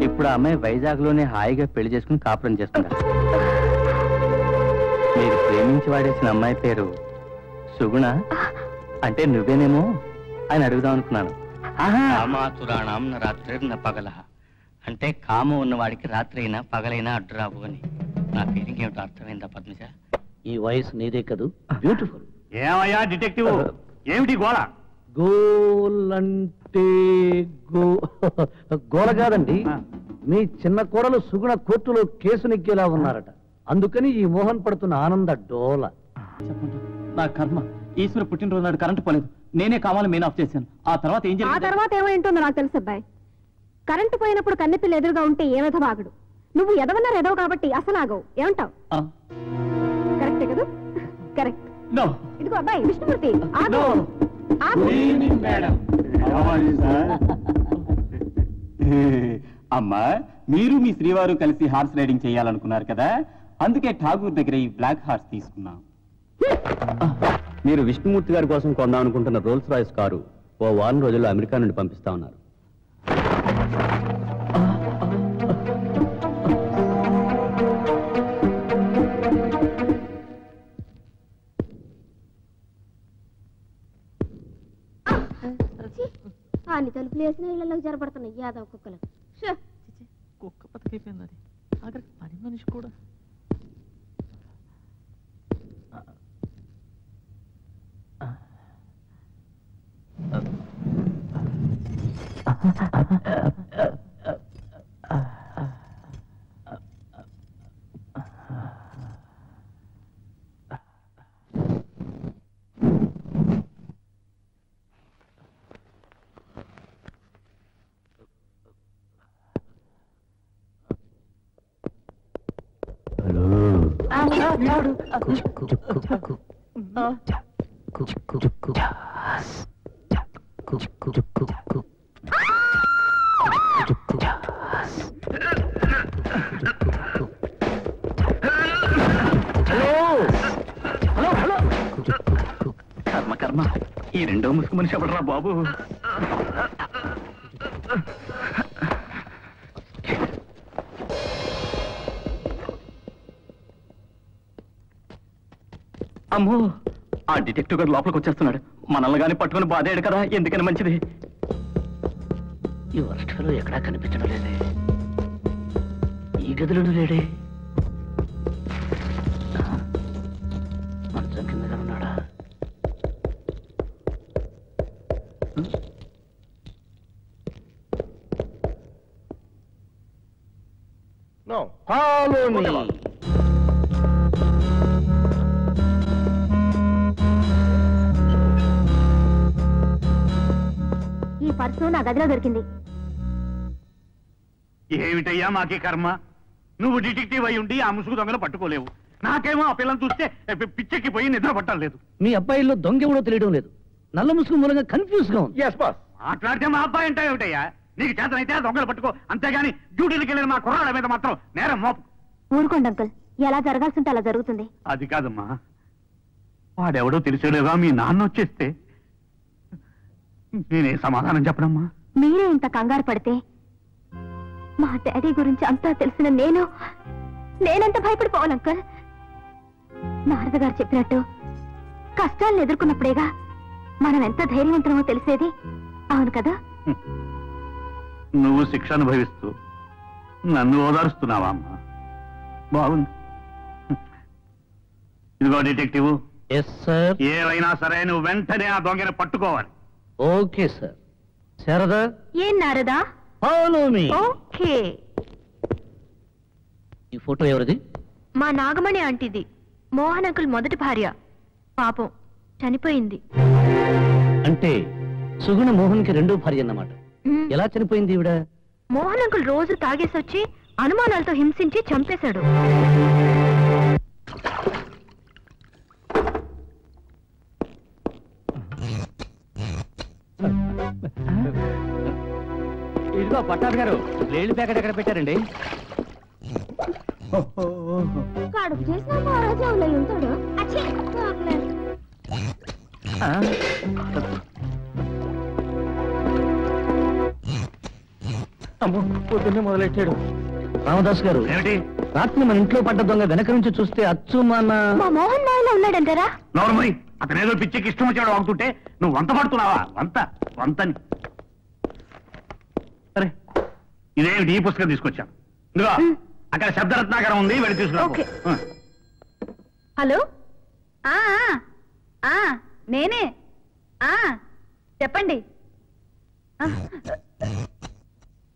ఇప్పుడు ఆ అమ్మాయి వైజాగ్లోనే హాయిగా పెళ్లి చేసుకుని కాపురం చేస్తున్నాడు. మీరు ప్రేమించి వాడేసిన అమ్మాయి పేరు సుగుణ అంటే నువ్వేనేమో అని అడుగుదాం అనుకున్నాను. కామాతురాణం రాత్రి పగల అంటే కామం ఉన్నవాడికి రాత్రి అయినా పగలైనా అడ్డురావు అని. నా ఫీలింగ్ ఏమిటో అర్థమైందా పద్మజ? ఈ వయసు నీదే కదూ, బ్యూటిఫుల్. ఏమయ్యా డిటెక్టివ్, ఏమిటి గోళ? గోలంటే గోల కాదండి, మీ చిన్న కోడలు సుగుణ కోర్టులో కేసు నెగ్గేలా ఉన్నారట. అందుకని ఈ మోహన్ పడుతున్న ఆనంద డోల. చెప్పండి, నా కర్మ. ఈశ్వర పుట్టినరోజు నాడు కరెంటు పోలేదు, నేనే కావాలని మెయిన్ ఆఫ్ చేశాను. ఆ తర్వాత ఏం ఆ జరిగింది? తర్వాత ఏమైంటుందో నాకు తెలుసు అబ్బాయి. కరెంటు పోయినప్పుడు కన్నెపిల్ల ఎదురుగా ఉంటే ఏ విధవాగడు. నువ్వు ఎదవన్నారు ఎదవ కాబట్టి అసలు ఆగవు. ఏమంటావు? కరెక్టే కదా? కరెక్ట్. నో. ఇదిగో అబ్బాయి విష్ణుమూర్తి, ఆగు. ఆగు. అమ్మా, మీరు మీ శ్రీవారు కలిసి హార్స్ రైడింగ్ చేయాలనుకున్నారు కదా, అందుకే ఠాగూర్ దగ్గర ఈ బ్లాక్ హార్స్ తీసుకున్నాం. మీరు విష్ణుమూర్తి గారి కోసం కొందాం అనుకుంటున్న రోల్స్ రాయ్స్ కారు ఓ వారం రోజుల్లో అమెరికా నుండి పంపిస్తా ఉన్నారు. అన్ని తలుపులు వేసిన ఇళ్లలోకి జరపడుతున్నాయి యాదవ్ కుక్కలు. కుక్క బతికైపోయింది. అది ఆఖరికి పని మనిషి కూడా. కర్మ కర్మ, ఈ రెండో ముసుగు మనిషి ఎవడరా బాబు? అమ్మో, ఆ డిటెక్టివ్ గారు లోపలికి వచ్చేస్తున్నాడు. మనల్ని గాని పట్టుకుని బాధేడు కదా, ఎందుకని మంచిది. ఈ వర్షంలో ఎక్కడా కనిపించడం లేదే. ఈ గదిలోనూ లేడే. మంచం కిందగా ఉన్నాడా? No. Follow me. ఈ పర్సు నా గదిలో దొరికింది. ఏమిటయ్యా మాకే కర్మ? నువ్వు డిటెక్టివ్ అయి ఉండి ఆ ముసుగు దొంగలు పట్టుకోలేవు. నాకేమో ఆ పిల్లని చూస్తే పిచ్చెక్కి పోయి నిద్ర పట్టడం లేదు. మీ అబ్బాయిల్లో దొంగెవడో తెలియడం లేదు. నల్ల ముసుగు మూలంగా కన్ఫ్యూజ్ గా ఉంది. Yes, boss. మాట్లాడితే మా అబ్బాయి అంటే ఏమిటయ్యా? నీకు చేతనైతే ఆ దొంగలు పట్టుకో, అంతేగాని డ్యూటీలకు వెళ్ళిన మా కుర్రాళ్ళ మీద మాత్రం నేరం మోపు. ఊరుకోండి అంకుల్, ఎలా జరగాల్సింటే అలా జరుగుతుంది. అది కాదమ్మా, వాడెవడో తెలిసేలేదా మీ నాన్న వచ్చేస్తే నేనే సమాధానం చెప్పడమ్మా? మీరే ఇంత కంగారు పడితే మా డాడీ గురించి అంతా తెలిసిన నేనెంత భయపడిపోవాలి అంకుల్? నారద గారు చెప్పినట్టు కష్టాలను ఎదుర్కొన్నప్పుడేగా మనం ఎంత ధైర్యవంతమో తెలిసేది. అవును కదా? నువ్వు శిక్ష అనుభవిస్తూ నన్ను ఓదారుస్తున్నావా అమ్మా? బాగుంది. ఇదిగో డిటెక్టివ్, ఎస్ సార్. ఏవైనా సరే నువ్వు వెంటనే ఆ దొంగని పట్టుకోవాలి. Okay sir. శారదా, ఏం నారదా? Follow me. ఓకే. ఈ ఫోటో ఎవరిది? మా నాగమణి ఆంటీది. మోహన్ అంకుల్ మొదటి భార్య. పాపం చనిపోయింది. అంటే సుగుణ మోహన్ కి రెండో భార్య అన్నమాట. ఎలా చనిపోయింది ఈవిడ? మోహన్ అంకుల్ రోజు తాగేసొచ్చి అనుమానాలతో హింసించి చంపేశాడు. ఇదిగో పట్టాభి గారు, లేడీ ప్యాకెట్ ఎక్కడ పెట్టారండి? కడుపు చేసిన మహారాజా ఉంటాడు. అమ్మో, పొద్దున్నే మొదలెట్టాడు. రామదాస్ గారు, ఏమిటి? రాత్రి మన ఇంట్లో పడ్డ దొంగ వెనక నుంచి చూస్తే అచ్చు మన మా మోహన్ నాయన ఉన్నాడంటారా? నోర్మరి అతనేదో పిచ్చికి ఇష్టం వచ్చాడు వాగుతుంటే నువ్వు వంత పడుతున్నావా? వంతని సరే ఇదేమిటి ఈ పుస్తకం తీసుకొచ్చాను. ఇదిగో అక్కడ శబ్దరత్నాకరం ఉంది, వెళ్ళి తీసుకురా. హలో, నేనే. చెప్పండి.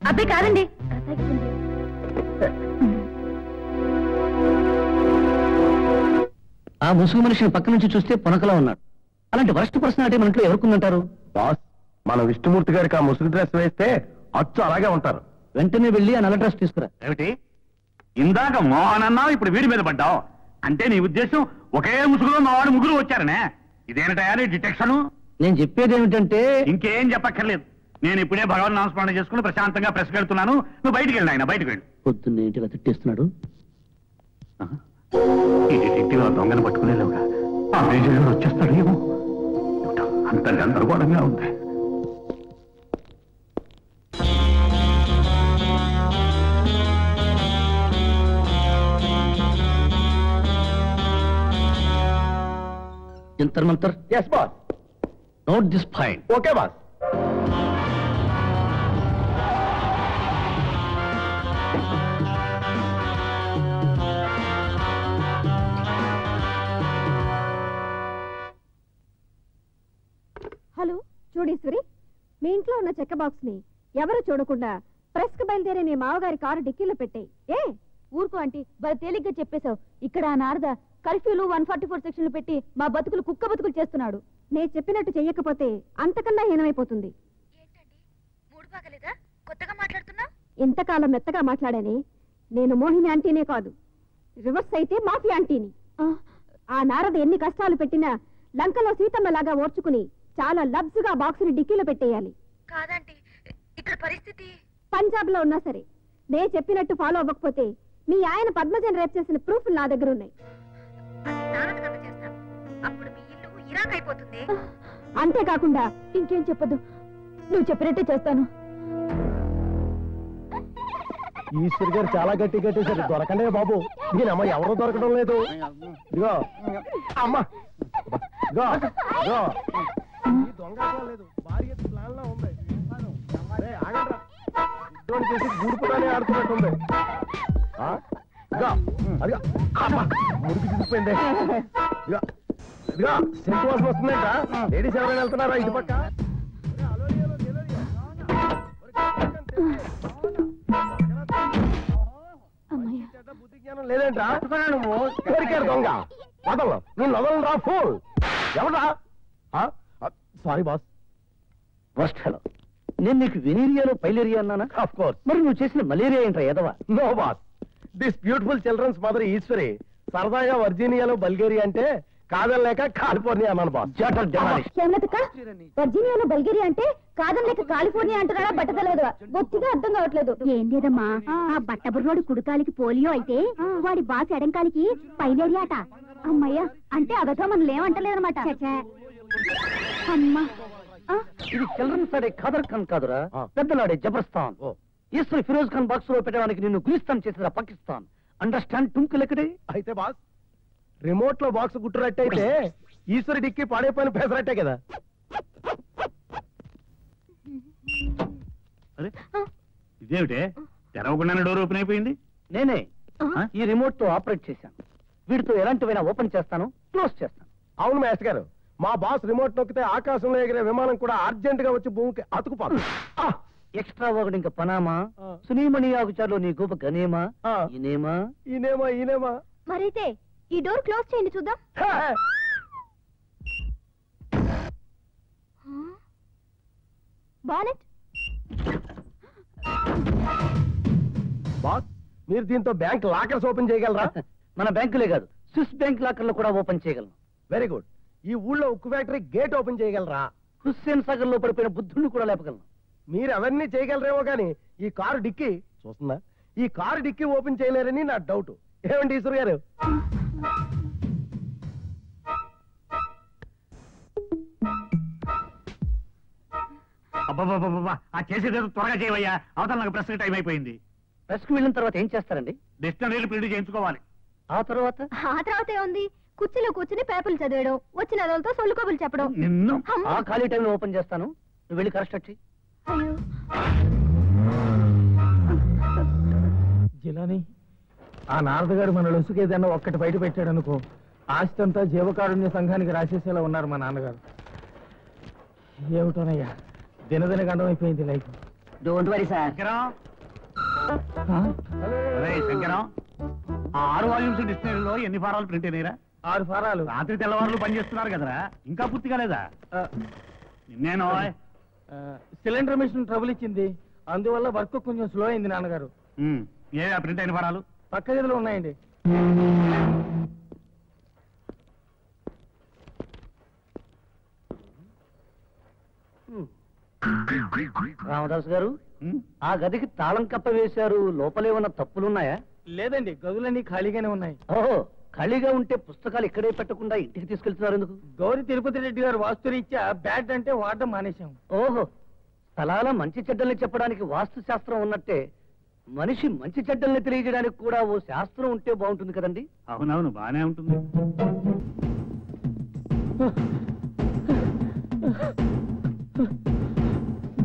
అబ్బాయి కాదండి. ఆ ముసుగు మనిషిని పక్క నుంచి చూస్తే పొనకలా ఉన్నాడు. అలాంటి వరస్ట్ పర్సనాలిటీ మన ఇంట్లో ఎవరుకుందంటారు? బాస్, మన విష్ణుమూర్తి గారికి ఆ ముసుగు డ్రెస్ వేస్తే అచ్చు అలాగే ఉంటారు. వెంటనే వెళ్ళి ఆ నల్ల డ్రెస్ తీసుకురా. ఏమిటి ఇందాక మోహన్ అన్నావు, ఇప్పుడు వీడి మీద పడ్డావు. అంటే నీ ఉద్దేశం ఒకే ముసుగులో మా వాడు ముగ్గురు వచ్చారనే? ఇదేనటయా నీ డిటెక్షన్? నేను చెప్పేది ఏమిటంటే ఇంకేం చెప్పక్కర్లేదు. నేను ఇప్పుడే భగవాన్ నామస్మరణ చేసుకుని ప్రశాంతంగా ప్రెస్ వెళ్తున్నాను. నువ్వు బయటికి వెళ్ళి ఆయన బయటకు వెళ్ళు. పొద్దున్నే ఇంటిలో తిట్టేస్తున్నాడు. ఈ డిటెక్టివ్ ఆ దొంగను పట్టుకునేలోగా ఆ మేజర్ వచ్చేస్తాడు ఏమో. అంత గందరగోళంగా ఉంది. జంతర్ Mantar. Yes boss. Note this point. Okay boss. Hello చూడీశ్వరి, మీ ఇంట్లో ఉన్న చెక్క బాక్స్ ని ఎవరు చూడకుండా ప్రెస్ కు బయలుదేరే మీ మావగారి కారు డిక్కీలో పెట్టాయి. ఊరుకో ఆంటీ, బాగా తేలిగ్గా చెప్పేశావు. ఇక్కడ ఆ నారద కర్ఫ్యూలు 144 సెక్షన్లు పెట్టి మా బతుకులు కుక్క బతుకులు చేస్తున్నాడు. నేను చెప్పినట్టు చెయ్యకపోతే అంతకన్నా హీనమైపోతుంది. ఇంతకాలం మెత్తగా మాట్లాడానే. నేను మోహిని ఆంటీనే కాదు, రివర్స్ అయితే మాఫీ ఆంటీని. ఆ నారద ఎన్ని కష్టాలు పెట్టినా లంకలో సీతమ్మలాగా ఓర్చుకుని చాలా లబ్స్గా బాక్సుని డిక్కీలో పెట్టేయాలి. కాదంటీ, ఇక్కడ పరిస్థితి పంజాబ్ లో ఉన్నా సరే నేను చెప్పినట్టు ఫాలో అవ్వకపోతే మీ ఆయన పద్మజన్ రేప్ చేసిన ప్రూఫ్లు నా దగ్గర ఉన్నాయి. అంతేకాకుండా ఇంకేం చెప్పదు, నువ్వు చెప్పినట్టే చేస్తాను. ఈశ్వర్ గారు చాలా గట్టి కట్టేశారు. దొరకండే బాబు, దీనమ్మ ఎవరో దొరకడం లేదు. ఇదిగో అమ్మా, ఇదిగో ఇదిగో ఈ దొంగ లేదు, భార్య ప్లాన్ లా ఉంది. ఆగండ్రా, ఇటువంటి చేసి గూడుపుటానే ఆడుతున్నట్టుంది. అదిగా అమ్మా, మురికి తీసుకుపోయింది. ఇదిగా ఇదిగా సెంట్ వాసన వస్తుందంట. లేడీస్ ఎవరైనా వెళ్తున్నారా ఇటు పక్క? బుద్ధి జ్ఞానం లేదంటా నువ్వు ఎవరికారు దొంగ? వదలను, నేను వదలను రా. ఫోన్ ఎవరా? Sorry boss. ఫస్ట్ హలో, నేను నీకు వెనీరియాలో పైలేరియా అన్నానా? Of course. మరి నువ్వు చేసిన మలేరియా ఏంట్రా ఎదవా? No boss, this beautiful children's mother Eshwari సరదాగా వర్జీనియాలో బల్గేరియా అంటే కాదనలేక కాలిఫోర్నియా అన్నాను బాస్. వర్జీనియాలో బల్గేరియా అంటే కాదనలేక కాలిఫోర్నియా అంటున్నాడా? బట్ట తెలియదు, బొత్తిగా అర్థం కావట్లేదు. ఏం లేదమ్మా, ఆ బట్టబుర్రోడు కుడికాలికి పోలియో అయితే వాడి బాస్ ఎడంకాలికి పైలేరియా అట. అమ్మయ్య, అంటే అదతో మనల్ని ఏమంటలేదన్నమాట. అమ్మా, ఇది చిల్డ్రన్స్ ఆడే ఖాదర్ ఖాన్ కాదురా, పెద్దలాడే జబర్స్థాన్. ఈశ్వరి ఫిరోజ్ ఖాన్ బాక్స్ లో పెట్టడానికి నిన్ను గులిస్తాన్ చేసిన పాకిస్తాన్. అండర్స్టాండ్? టుంకులెక్కడే. అయితే బాస్, రిమోట్ లో బాక్స్ గుట్టురట్టయితే ఈశ్వరి డిక్కి పాడే పని పేసరట్టే కదా. అరే ఇదేమిటే, తెరవకుండానే డోర్ ఓపెన్ అయిపోయింది. నేనే ఈ రిమోట్ తో ఆపరేట్ చేశాను. వీటితో ఎలాంటివైనా ఓపెన్ చేస్తాను, క్లోజ్ చేస్తాను. అవును మాస్టర్ గారు, మా బాస్ రిమోట్ నొక్కితే ఆకాశంలో ఎగిరే విమానం కూడా అర్జెంట్ గా వచ్చి భూమికి అతుకుపోతుంది. ఎక్స్ట్రా ఒకటి ఇంకా పనామా, సునీమణి ఆగుచారులో నీ గోప గనేమా, ఈనేమా ఈనేమా ఈనేమా. మరైతే ఈ డోర్ క్లోజ్ చేయండి చూద్దాం. బానెట్. బాస్, మీరు దీంతో బ్యాంక్ లాకర్స్ ఓపెన్ చేయగలరా? మన బ్యాంకులే కాదు, స్విస్ బ్యాంక్ లాకర్లు కూడా ఓపెన్ చేయగలను. Very good. ఈ ఊళ్ళో ఉక్కు ఫ్యాక్టరీ గేట్ ఓపెన్ చేయగలరా? హుస్సేన్ సాగర్ లో పడిపోయిన బుద్ధుడిని కూడా లేపగలను. మీరు అవన్నీ చేయగలరేమో కానీ ఈ కారు డిక్కీ చూస్తుందా, ఈ కారు డిక్కీ ఓపెన్ చేయలేరని నా డౌట్. ఏమండి ఈశ్వర్ గారు? అబ్బాబాబా, ఆ చేసేదేదో త్వరగా చేయవయ్యా, అవతల నాకు ప్రశ్న టైం అయిపోయింది. ప్రెస్ కు వెళ్ళిన తర్వాత ఏం చేస్తారండి? డిక్షనరీలు ప్రింట్ చేయించుకోవాలి. ఆ తర్వాత ఏముంది? కుర్చీలో కూర్చుని పేపర్లు చదివేయడం, వచ్చిన అదలతో సొల్లు కబుర్లు చెప్పడం. నిన్ను ఆ ఖాళీ టైంలో ఓపెన్ చేస్తాను, నువ్వు వెళ్ళి కరెక్ట్. అయ్యో జిలాని, ఆ నారదగారు మన లొసుకు ఏదన్నా ఒక్కటి బయట పెట్టాడు అనుకో, ఆస్తి అంతా జీవకారుణ్య సంఘానికి రాసేసేలా ఉన్నారు మా నాన్నగారు. ఏమిటోనయ్యా, దినదిన గండం అయిపోయింది life. Don't worry sir. Shankaram, ఆ 6 వాల్యూమ్స్ డిక్షనరీలో ఎన్ని ఫారాలు ప్రింట్ అయినాయిరా? 6 ఫారాలు. రాత్రి తెల్లవారులు పనిచేస్తున్నారు కదరా, ఇంకా పూర్తి కాలేదా? నిన్నేనో సిలిండర్ మిషన్ ట్రబుల్ ఇచ్చింది, అందువల్ల వర్క్ కొంచెం స్లో అయింది నాన్నగారు. ఏ ప్రింట్ అయిన ఫారాలు? పక్క గదిలో ఉన్నాయండి. రామదాస్ గారు, ఆ గదికి తాళం కప్ప వేశారు, లోపలేమన్నా తప్పులున్నాయా? లేదండి, గదులన్నీ ఖాళీగానే ఉన్నాయి. ఓహో, ఖాళీగా ఉంటే పుస్తకాలు ఇక్కడే పెట్టకుండా ఇంటికి తీసుకెళ్తున్నారు ఎందుకు? గౌరీ తిరుపతి రెడ్డి గారు వాస్తురీత్యా బ్యాడ్ అంటే వాడడం మానేశాం. ఓహో, స్థలాల మంచి చెడ్డల్ని చెప్పడానికి వాస్తు శాస్త్రం ఉన్నట్టే మనిషి మంచి చెడ్డల్ని తెలియజేయడానికి కూడా ఓ శాస్త్రం ఉంటే బాగుంటుంది కదండి? అవునవును, బానే ఉంటుంది.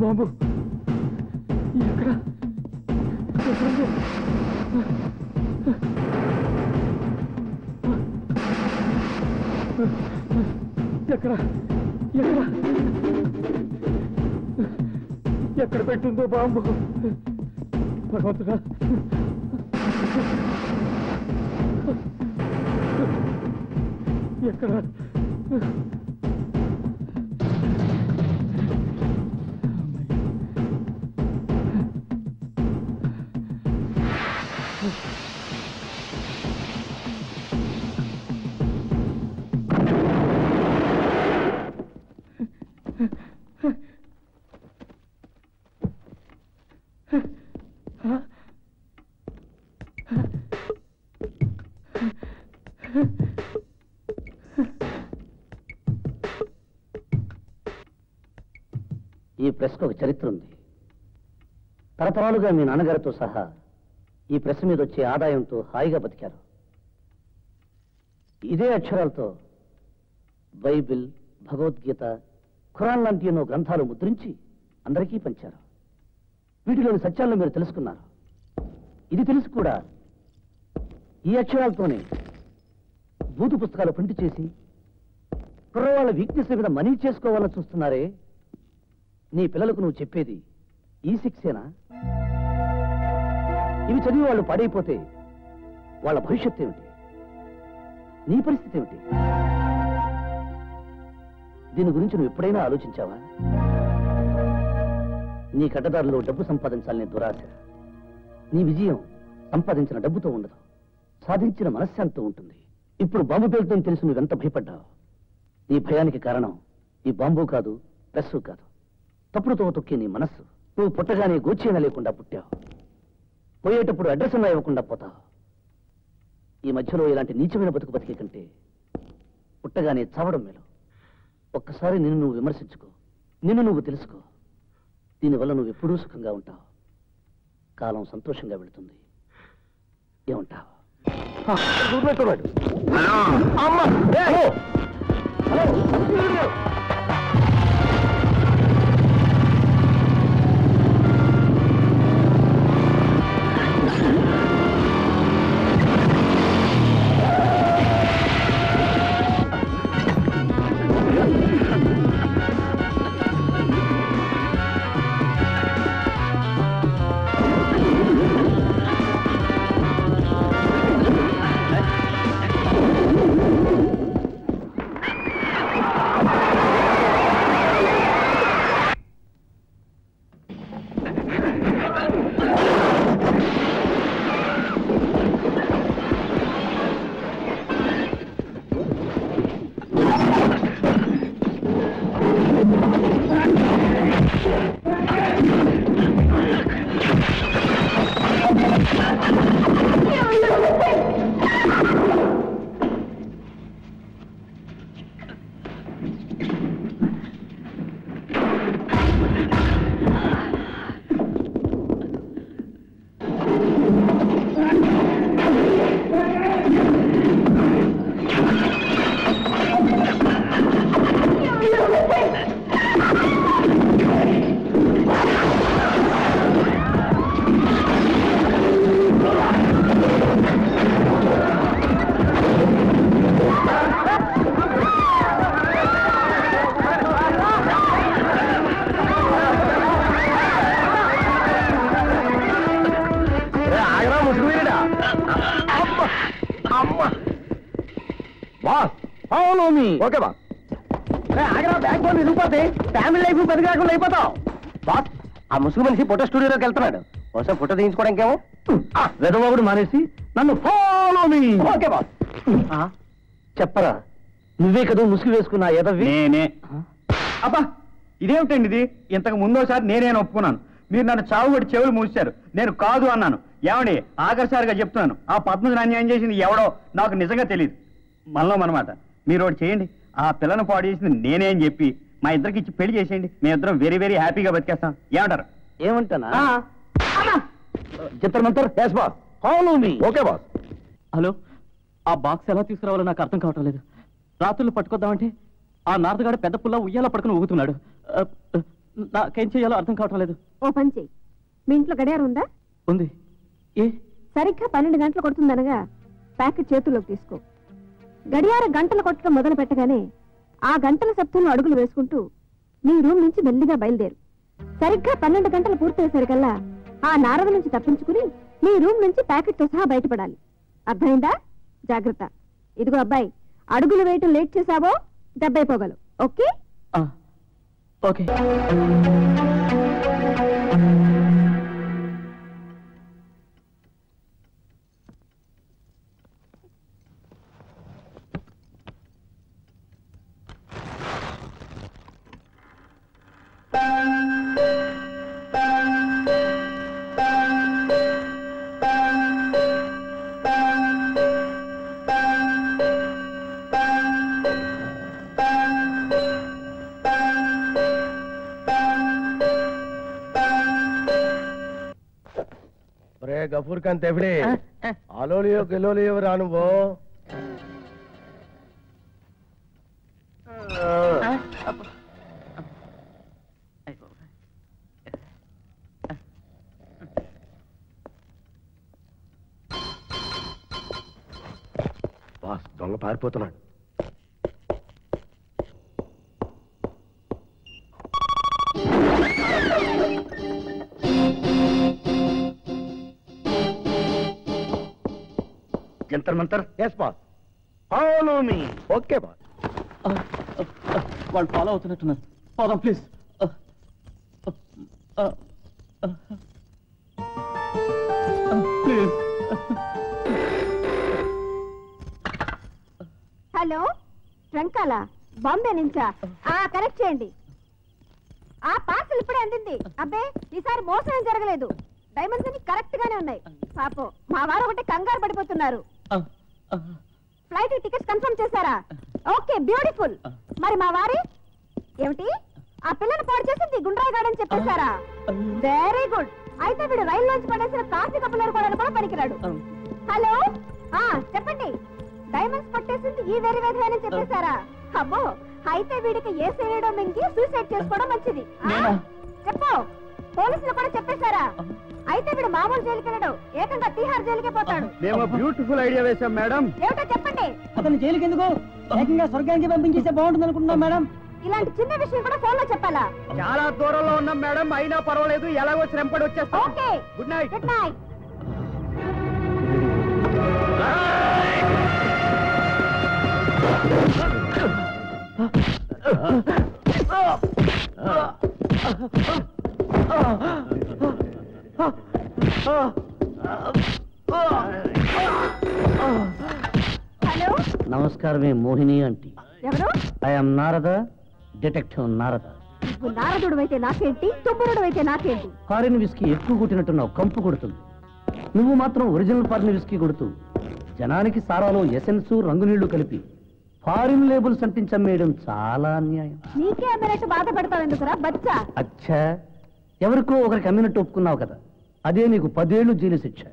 బాబు, ఎక్కడ ఎక్కడ ఎక్కడ ఎక్కడ పెట్టిందో బాంబు? భగవంతుడా, ఎక్కడ? ఈ ప్రెస్కు ఒక చరిత్ర ఉంది. తరతరాలుగా మీ నాన్నగారితో సహా ఈ ప్రెస్ మీద వచ్చే ఆదాయంతో హాయిగా బతికారు. ఇదే అక్షరాలతో బైబిల్, భగవద్గీత, ఖురాన్ లాంటి ఎన్నో గ్రంథాలు ముద్రించి అందరికీ పంచారు. వీటిలోని సత్యాలను మీరు తెలుసుకున్నారు. ఇది తెలిసి కూడా ఈ అక్షరాలతోనే బూతు పుస్తకాలు ప్రింట్ చేసి కుర్రవాళ్ళ వీక్నెస్ మీద మనీ చేసుకోవాలని చూస్తున్నారే, నీ పిల్లలకు నువ్వు చెప్పేది ఈ శిక్షేనా? ఇవి చదివి వాళ్ళు పాడైపోతే వాళ్ళ భవిష్యత్తు ఏమిటి? నీ పరిస్థితి ఏమిటి? దీని గురించి నువ్వు ఎప్పుడైనా ఆలోచించావా? నీ కడ్డదారులో డబ్బు సంపాదించాలనే దురాశ. నీ విజయం సంపాదించిన డబ్బుతో ఉండదు, సాధించిన మనశ్శాంతితో ఉంటుంది. ఇప్పుడు బాంబు పేలుతుందని తెలిసి నువ్వెంత భయపడ్డావు? నీ భయానికి కారణం ఈ బాంబు కాదు, ప్రెస్సు కాదు, తప్పుడుతో తొక్కి నీ మనస్సు. నువ్వు పుట్టగానే గోచీన లేకుండా పుట్టావు, పోయేటప్పుడు అడ్రస్ అన్నా ఇవ్వకుండా పోతావు. ఈ మధ్యలో ఇలాంటి నీచమైన బతుకు బతికే కంటే పుట్టగానే చావడం మేలు. ఒక్కసారి నిన్ను నువ్వు విమర్శించుకో, నిన్ను నువ్వు తెలుసుకో. దీనివల్ల నువ్వు ఎప్పుడూ సుఖంగా ఉంటావు, కాలం సంతోషంగా వెళుతుంది. ఏమంటావు? Boss follow me. Okay boss. ఆగ్రా బ్యాక్ బోన్ ఇరిగిపోతే ఫ్యామిలీ లైఫ్ పెద్దగా అయిపోతాం. బాస్ ఆ ముసుగు మనిషి ఫోటో స్టూడియోలోకి వెళ్తున్నాడు. ఒకసారి ఫోటో తీయించుకోవడానికేమో. వెదవాగుడు మానేసి నన్ను ఫాలో మీ. Okay boss. చెప్పరా, నువ్వే కదా ముసుగు వేసుకున్నా ఎదవి? నేనే. అబ్బా ఇదేమిటండి ఇది? ఇంతకు ముందోసారి నేనే ఒప్పుకున్నాను. మీరు నన్ను చావుబడి చెవులు మూసారు. నేను కాదు అన్నాను. ఏమండి ఆఖరిసారిగా చెప్తున్నాను, ఆ పద్మజ అన్యాయం చేసింది ఎవడో నాకు నిజంగా తెలియదు. మనలో మనమాట. మీరు ఒకటి చేయండి, ఆ పిల్లను పాడు చేసింది నేనే అని చెప్పి మా ఇద్దరికి ఇచ్చి పెళ్లి చేసేయండి. మేమిద్దరం వెరీ వెరీ హ్యాపీగా బతికేస్తాం. ఏమంటారు? ఏమంటానా? చిత్రమంతర్. Yes boss. Follow me. Okay boss. Hello, ఆ బాక్స్ ఎలా తీసుకురావాలో నాకు అర్థం కావటం లేదు. రాత్రులు పట్టుకొద్దామంటే ఆ నారదగాడు పెద్ద పుల్ల ఉయ్యాల పడుకుని ఊగుతున్నాడు. నాకేం చేయాలో అర్థం కావటం లేదు. ఓ పని చెయ్యి, మీ ఇంట్లో గడియారం ఉందా? ఉంది. ఏ సరిగ్గా 12 గంటలు కొడుతుందనగా ప్యాకెట్ చేతుల్లోకి తీసుకో. గడియార గంటలు కొట్టడం మొదలు పెట్టగానే ఆ గంటల శబ్దంలో అడుగులు వేసుకుంటూ నీ రూమ్ నుంచి మెల్లిగా బయలుదేరు. సరిగ్గా 12 గంటలు పూర్తయ్యేసరికల్లా ఆ నారద నుంచి తప్పించుకుని నీ రూమ్ నుంచి ప్యాకెట్ తో సహా బయటపడాలి. అర్థమైందా? జాగ్రత్త. ఇదిగో అబ్బాయి, అడుగులు వేయటం లేట్ చేశావో దెబ్బైపోగలవు. ఓకే? ఓకే. గఫూర్ ఖాన్ తెవిడే అలోలియో గిలోలియో రా నువ్వు. బాస్ దొంగ పారిపోతున్నాడు. జంతర్ Mantar. Yes boss. Follow me. Okay boss. వాళ్ళు ఫాలో అవుతున్నట్టున్నారు. పోదాం ప్లీజ్. ప్లీజ్. హలో, ట్రంకాల బాంబే నుంచా? కరెక్ట్ చేయండి. ఆ పార్సల్ ఇప్పుడే అందింది. అబ్బే, ఈసారి మోసం ఏం జరగలేదు. డైమండ్స్ అన్ని కరెక్ట్ గానే ఉన్నాయి. పాపం మా వారు ఒకటి కంగారు పడిపోతున్నారు. ఫ్లైట్ టికెట్స్ కన్ఫర్మ్ చేశారా? Okay, beautiful. మరి మా వారి ఏమిటి? ఆ పిల్లని పాడు చేసింది గుండ్రాయిగాడని చెప్పేశారా? Very good. అయితే వీడు రైలు నుంచి పడేసిన కాఫీ కప్పులు కూడా పనికిరాడు. హలో, చెప్పండి. డైమండ్స్ పట్టేసింది ఈ వెరీ వేధమని చెప్పేశారా? అబ్బో, అయితే వీడికి ఏ సైడో మింగి సూసైడ్ చేసుకోవడం మంచిది. చెప్పు. పోలీసులు కూడా చెప్పేశారా? అయితే వీడు మామూలు జైలుకి వెళ్ళడు, ఏకంగా తిహార్ జైలుకే పోతాడు. మేము బ్యూటిఫుల్ ఐడియా వేశాం మేడం. ఏమిటో చెప్పండి. అతను జైలుకి ఎందుకు, ఏకంగా స్వర్గానికి పంపించేస్తే బాగుంటుంది అనుకుంటున్నాం మేడం. ఇలాంటి చిన్న విషయం కూడా ఫోన్ లో చెప్పాలా? చాలా దూరంలో ఉన్నాం మేడం, అయినా పర్వాలేదు, ఎలాగో శ్రమపడి వచ్చేస్తాం. Okay, good night. Good night. Hello, నమస్కారమే మోహిని ఆంటీ. ఎవరు? I'm Narada, detective Narada. నువ్వు నారదుడు అయితే నాకేంటి, తుబ్బరుడు అయితే నాకేంటి? ఫారిన్ విస్కీ ఎక్కువ కొట్టినట్టున్నావు, కంపు కొడుతుంది. నువ్వు మాత్రం ఒరిజినల్ ఫారిన్ విస్కీ కొడుతూ జనానికి సారాలో ఎసెన్స్ రంగునీళ్లు కలిపి ఫారిన్ లేబుల్స్ అంటించమ్మేయడం చాలా అన్యాయం. నీకే అమ్మినట్టు బాధపడతావు ఎందుకురా బచ్చా? అచ్చా, ఎవరికో ఒకరికి అమ్మినట్టు ఒప్పుకున్నావు కదా, అదే నీకు 10 ఏళ్ళు జైలు శిక్ష.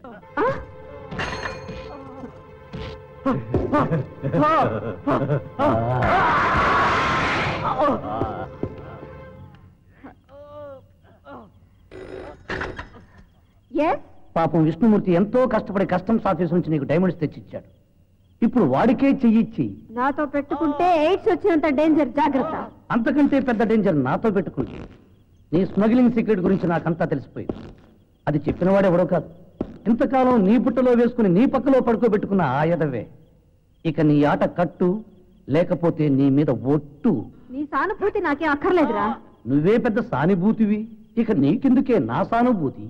పాపం విష్ణుమూర్తి ఎంతో కష్టపడి కస్టమ్స్ ఆఫీస్ నుంచి నీకు డైమండ్స్ తెచ్చిచ్చాడు. ఇప్పుడు వాడికే చెయ్యిచ్చి నాతో పెట్టుకుంటే ఎయిడ్స్ వచ్చినంత డేంజర్, జాగ్రత్త. అంతకంటే పెద్ద డేంజర్ నాతో పెట్టుకుంటే. నీ స్మగ్లింగ్ సీక్రెట్ గురించి నాకంతా తెలిసిపోయింది. అది చెప్పినవాడు ఎవడో కాదు, ఇంతకాలం నీ పుట్టలో వేసుకుని నీ పక్కలో పడుకోబెట్టుకున్న ఆ ఎదవే. ఇక నీ ఆట కట్టు, లేకపోతే నీ మీద ఒట్టు. నీ సానుభూతి నాకేం అక్కర్లేదురా. నువ్వే పెద్ద సానుభూతివి, ఇక నీకెందుకే నా సానుభూతి.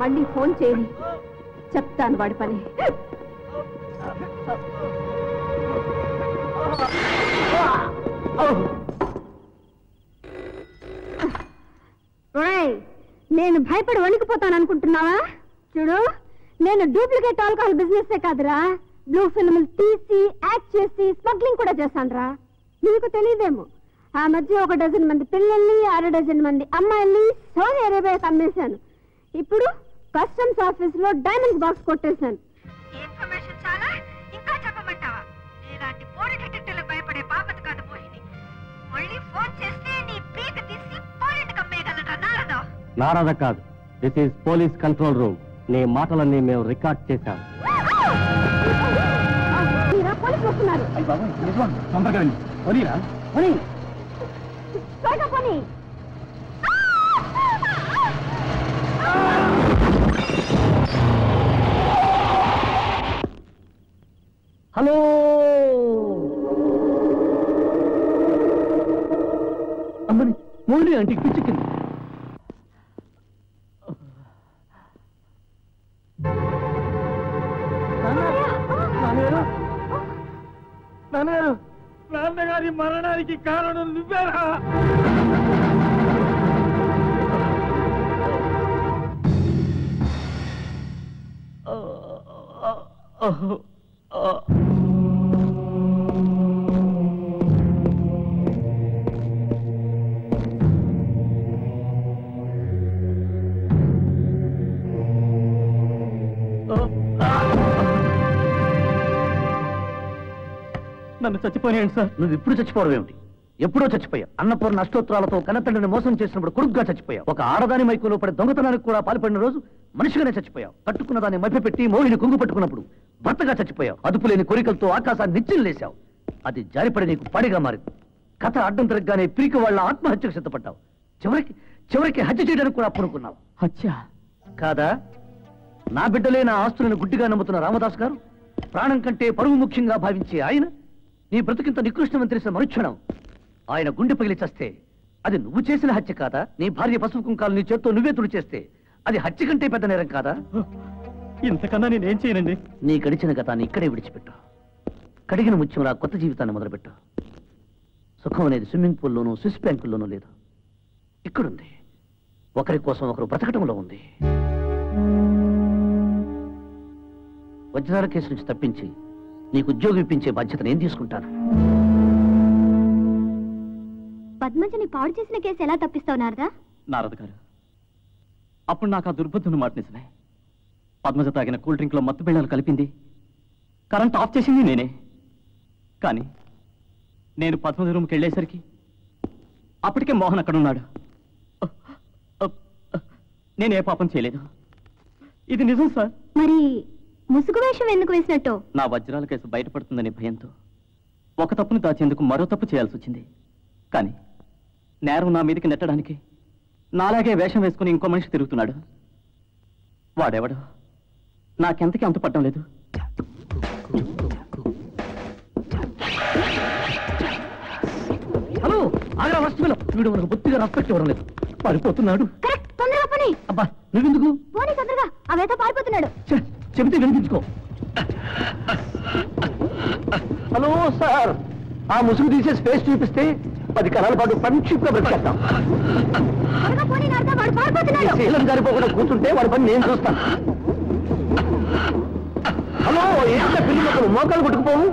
మళ్ళీ ఫోన్ చేయని, చెప్తాను వాడి పని. నేను భయపడి వణికిపోతాను అనుకుంటున్నావా? చూడు, నేను డూప్లికేట్ ఆల్కహాల్ బిజినెస్ కాదురా, బ్లూ ఫిల్మ్లు తీసి యాక్ట్ చేసి స్మగ్లింగ్ కూడా చేశానురా. నీకు తెలియదేమో, ఆ మధ్య 1 డజన్ మంది పిల్లల్ని 6 డజన్ మంది అమ్మాయిల్ని సౌదీ అరేబియాకి అమ్మేశాను. ఇప్పుడు కస్టమ్స్ ఆఫీస్ లో డైమండ్స్ బాక్స్ కొట్టేశాను. ఇన్ఫర్మేషన్ చాలా, ఇంకా చెప్పమంటావా? ఇలాంటి పోరీ డిటెక్టివ్లకు భయపడే బాపత కాదు మోహిని. మళ్ళీ ఫోన్ చేస్తే నీ పీక తీసి పోలీసుకి అమ్మేయగలరా నారద? నారద కాదు, this is police control room. నీ మాటలన్నీ మేము రికార్డ్ చేశాం. పోలీసులు వస్తున్నారు. త్వరగా పోనీ. హలో, అమ్మని మోహిని ఆంటీకి పిచ్చిక్కింది. నాన్నగారి మరణానికి కారణం నువ్వేరా? నన్ను చచ్చిపోయాను సార్. నువ్వు ఇప్పుడు చచ్చిపోవడం ఏమిటి? ఎప్పుడో చచ్చిపోయావు. అన్నపూర్ణ అష్టోత్తరాలతో కన్నతండ్రిని మోసం చేసినప్పుడు కొడుకుగా చచ్చిపోయావు. ఒక ఆడదాని మైకులో పడి దొంగతనానికి కూడా పాల్పడిన రోజు మనిషిగానే చచ్చిపోయావు. కట్టుకున్న దాన్ని మభ్యపెట్టి మోహిని కుంగు పట్టుకున్నప్పుడు భర్తగా చచ్చిపోయావు. అదుపులేని కోరికలతో ఆకాశాన్ని నిచ్చిలేశావు. అది జారిపడి నీకు పడిగా మారింది. కథ అడ్డం తిరగగానే పిరికి వాళ్ళ ఆత్మహత్యకు సిద్ధపడ్డావు. చివరికి హత్య చేయడానికి కూడా పూనుకున్నావు. హత్య కాదా? నా బిడ్డలే నా ఆస్తులను గుడ్డిగా నమ్ముతున్న రామదాస్ గారు, ప్రాణం కంటే పరువు ముఖ్యంగా భావించే ఆయన, నీ బ్రతుకింత నికృష్టమని తెలిసిన మరుక్షణం ఆయన గుండె పగిలి చస్తే అది నువ్వు చేసిన హత్య కాదా? నీ భార్య పసుపు కుంకాలు నీ చేత్తో నువ్వే తుడి చేస్తే అది హత్య కంటే పెద్ద నేరం కాదా? ఇంతకన్నా నేనేం చేయనండి. నీ గడిచిన గతాన్ని ఇక్కడే విడిచిపెట్టు. కడిగిన ముత్యంలా కొత్త జీవితాన్ని మొదలుపెట్టు. సుఖం అనేది స్విమ్మింగ్ పూల్లోనూ స్విస్ బ్యాంకుల్లోనూ లేదు, ఇక్కడుంది. ఒకరి కోసం ఒకరు బ్రతకటంలో ఉంది. వజ్రాల కేసు నుంచి తప్పించి నీకు ఉద్యోగం ఇప్పించే బాధ్యత నేను తీసుకుంటాను. పద్మజని పాడు చేసిన కేసు ఎలా తప్పిస్తావు నారదా? నారద గారు, అప్పుడు నాకు ఆ దుర్బుద్ధుని మాట నిజమే. పద్మజ తాగిన కూల్ డ్రింక్ లో మత్తు బిళ్ళలు కలిపింది, కరెంట్ ఆఫ్ చేసింది నేనే. కానీ నేను పద్మజ రూమ్కి వెళ్ళేసరికి అప్పటికే మోహన్ అక్కడ ఉన్నాడు. నేనే పాపం చేయలేదు. ఇది నిజం సార్. మరి ముసుగు వేషం ఎందుకు వేసినట్టు? నా వజ్రాల కేసు బయటపడుతుందనే భయంతో ఒక తప్పును దాచేందుకు మరో తప్పు చేయాల్సి వచ్చింది. కానీ నేరం నా మీదకి నెట్టడానికి నాలాగే వేషం వేసుకుని ఇంకో మనిషి తిరుగుతున్నాడు. వాడెవడో నాకెంతకీ అంతు పట్టడం లేదు. హలో, ఆగ్రా వస్తువులు వీడు మనకు బొత్తిగా రెస్పెక్ట్ ఇవ్వడం లేదు. పారిపోతున్నాడు. తొందరగా పని. అబ్బా, నువ్వెందుకు? పోనీ తొందరగా, అవేతో పారిపోతున్నాడు. చెబితే వినిపించుకో. హలో సార్, ఆ ముసుగు తీసే స్పేస్ చూపిస్తే 10 కాలాల పాటు ఫ్రెండ్షిప్ గా బ్రతికేస్తాం. శీలం జారిపోకుండా కూర్చుంటే వాడి పని నేను చూస్తాను. హలో, ఏంటో పిల్లి మొక్కలు మోకాలు కొట్టుకుపోవు.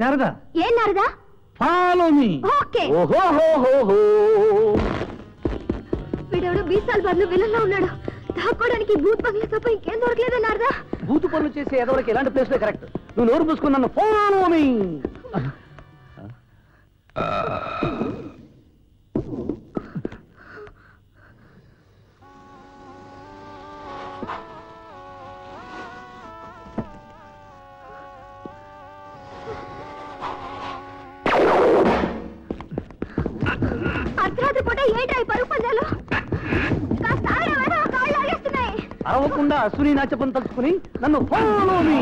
శారదా, ఏం నారదా? Follow me. ఓకే. ఓహో, వీడెవడు బీసాల్ బదులు విలన్లో ఉన్నాడు. దాక్కోడానికి భూత్ బంగ్లా తప్ప ఇంకేం దొరకలేదా నారదా? భూతు పనులు చేసే ఎదవలకి ఎలాంటి ప్లేస్లే కరెక్ట్. నువ్వు నోరు పూసుకుని నన్ను ఫాలో మీ. అర్ధరాత్రి పూట ఏంట్రా ఈ పరుగు పందాలు? కాస్త ఆగలేవా? కాళ్ళు లాగేస్తున్నాయి. అరవకుండా అశ్విని నాచపం తలుచుకుని నన్ను follow me.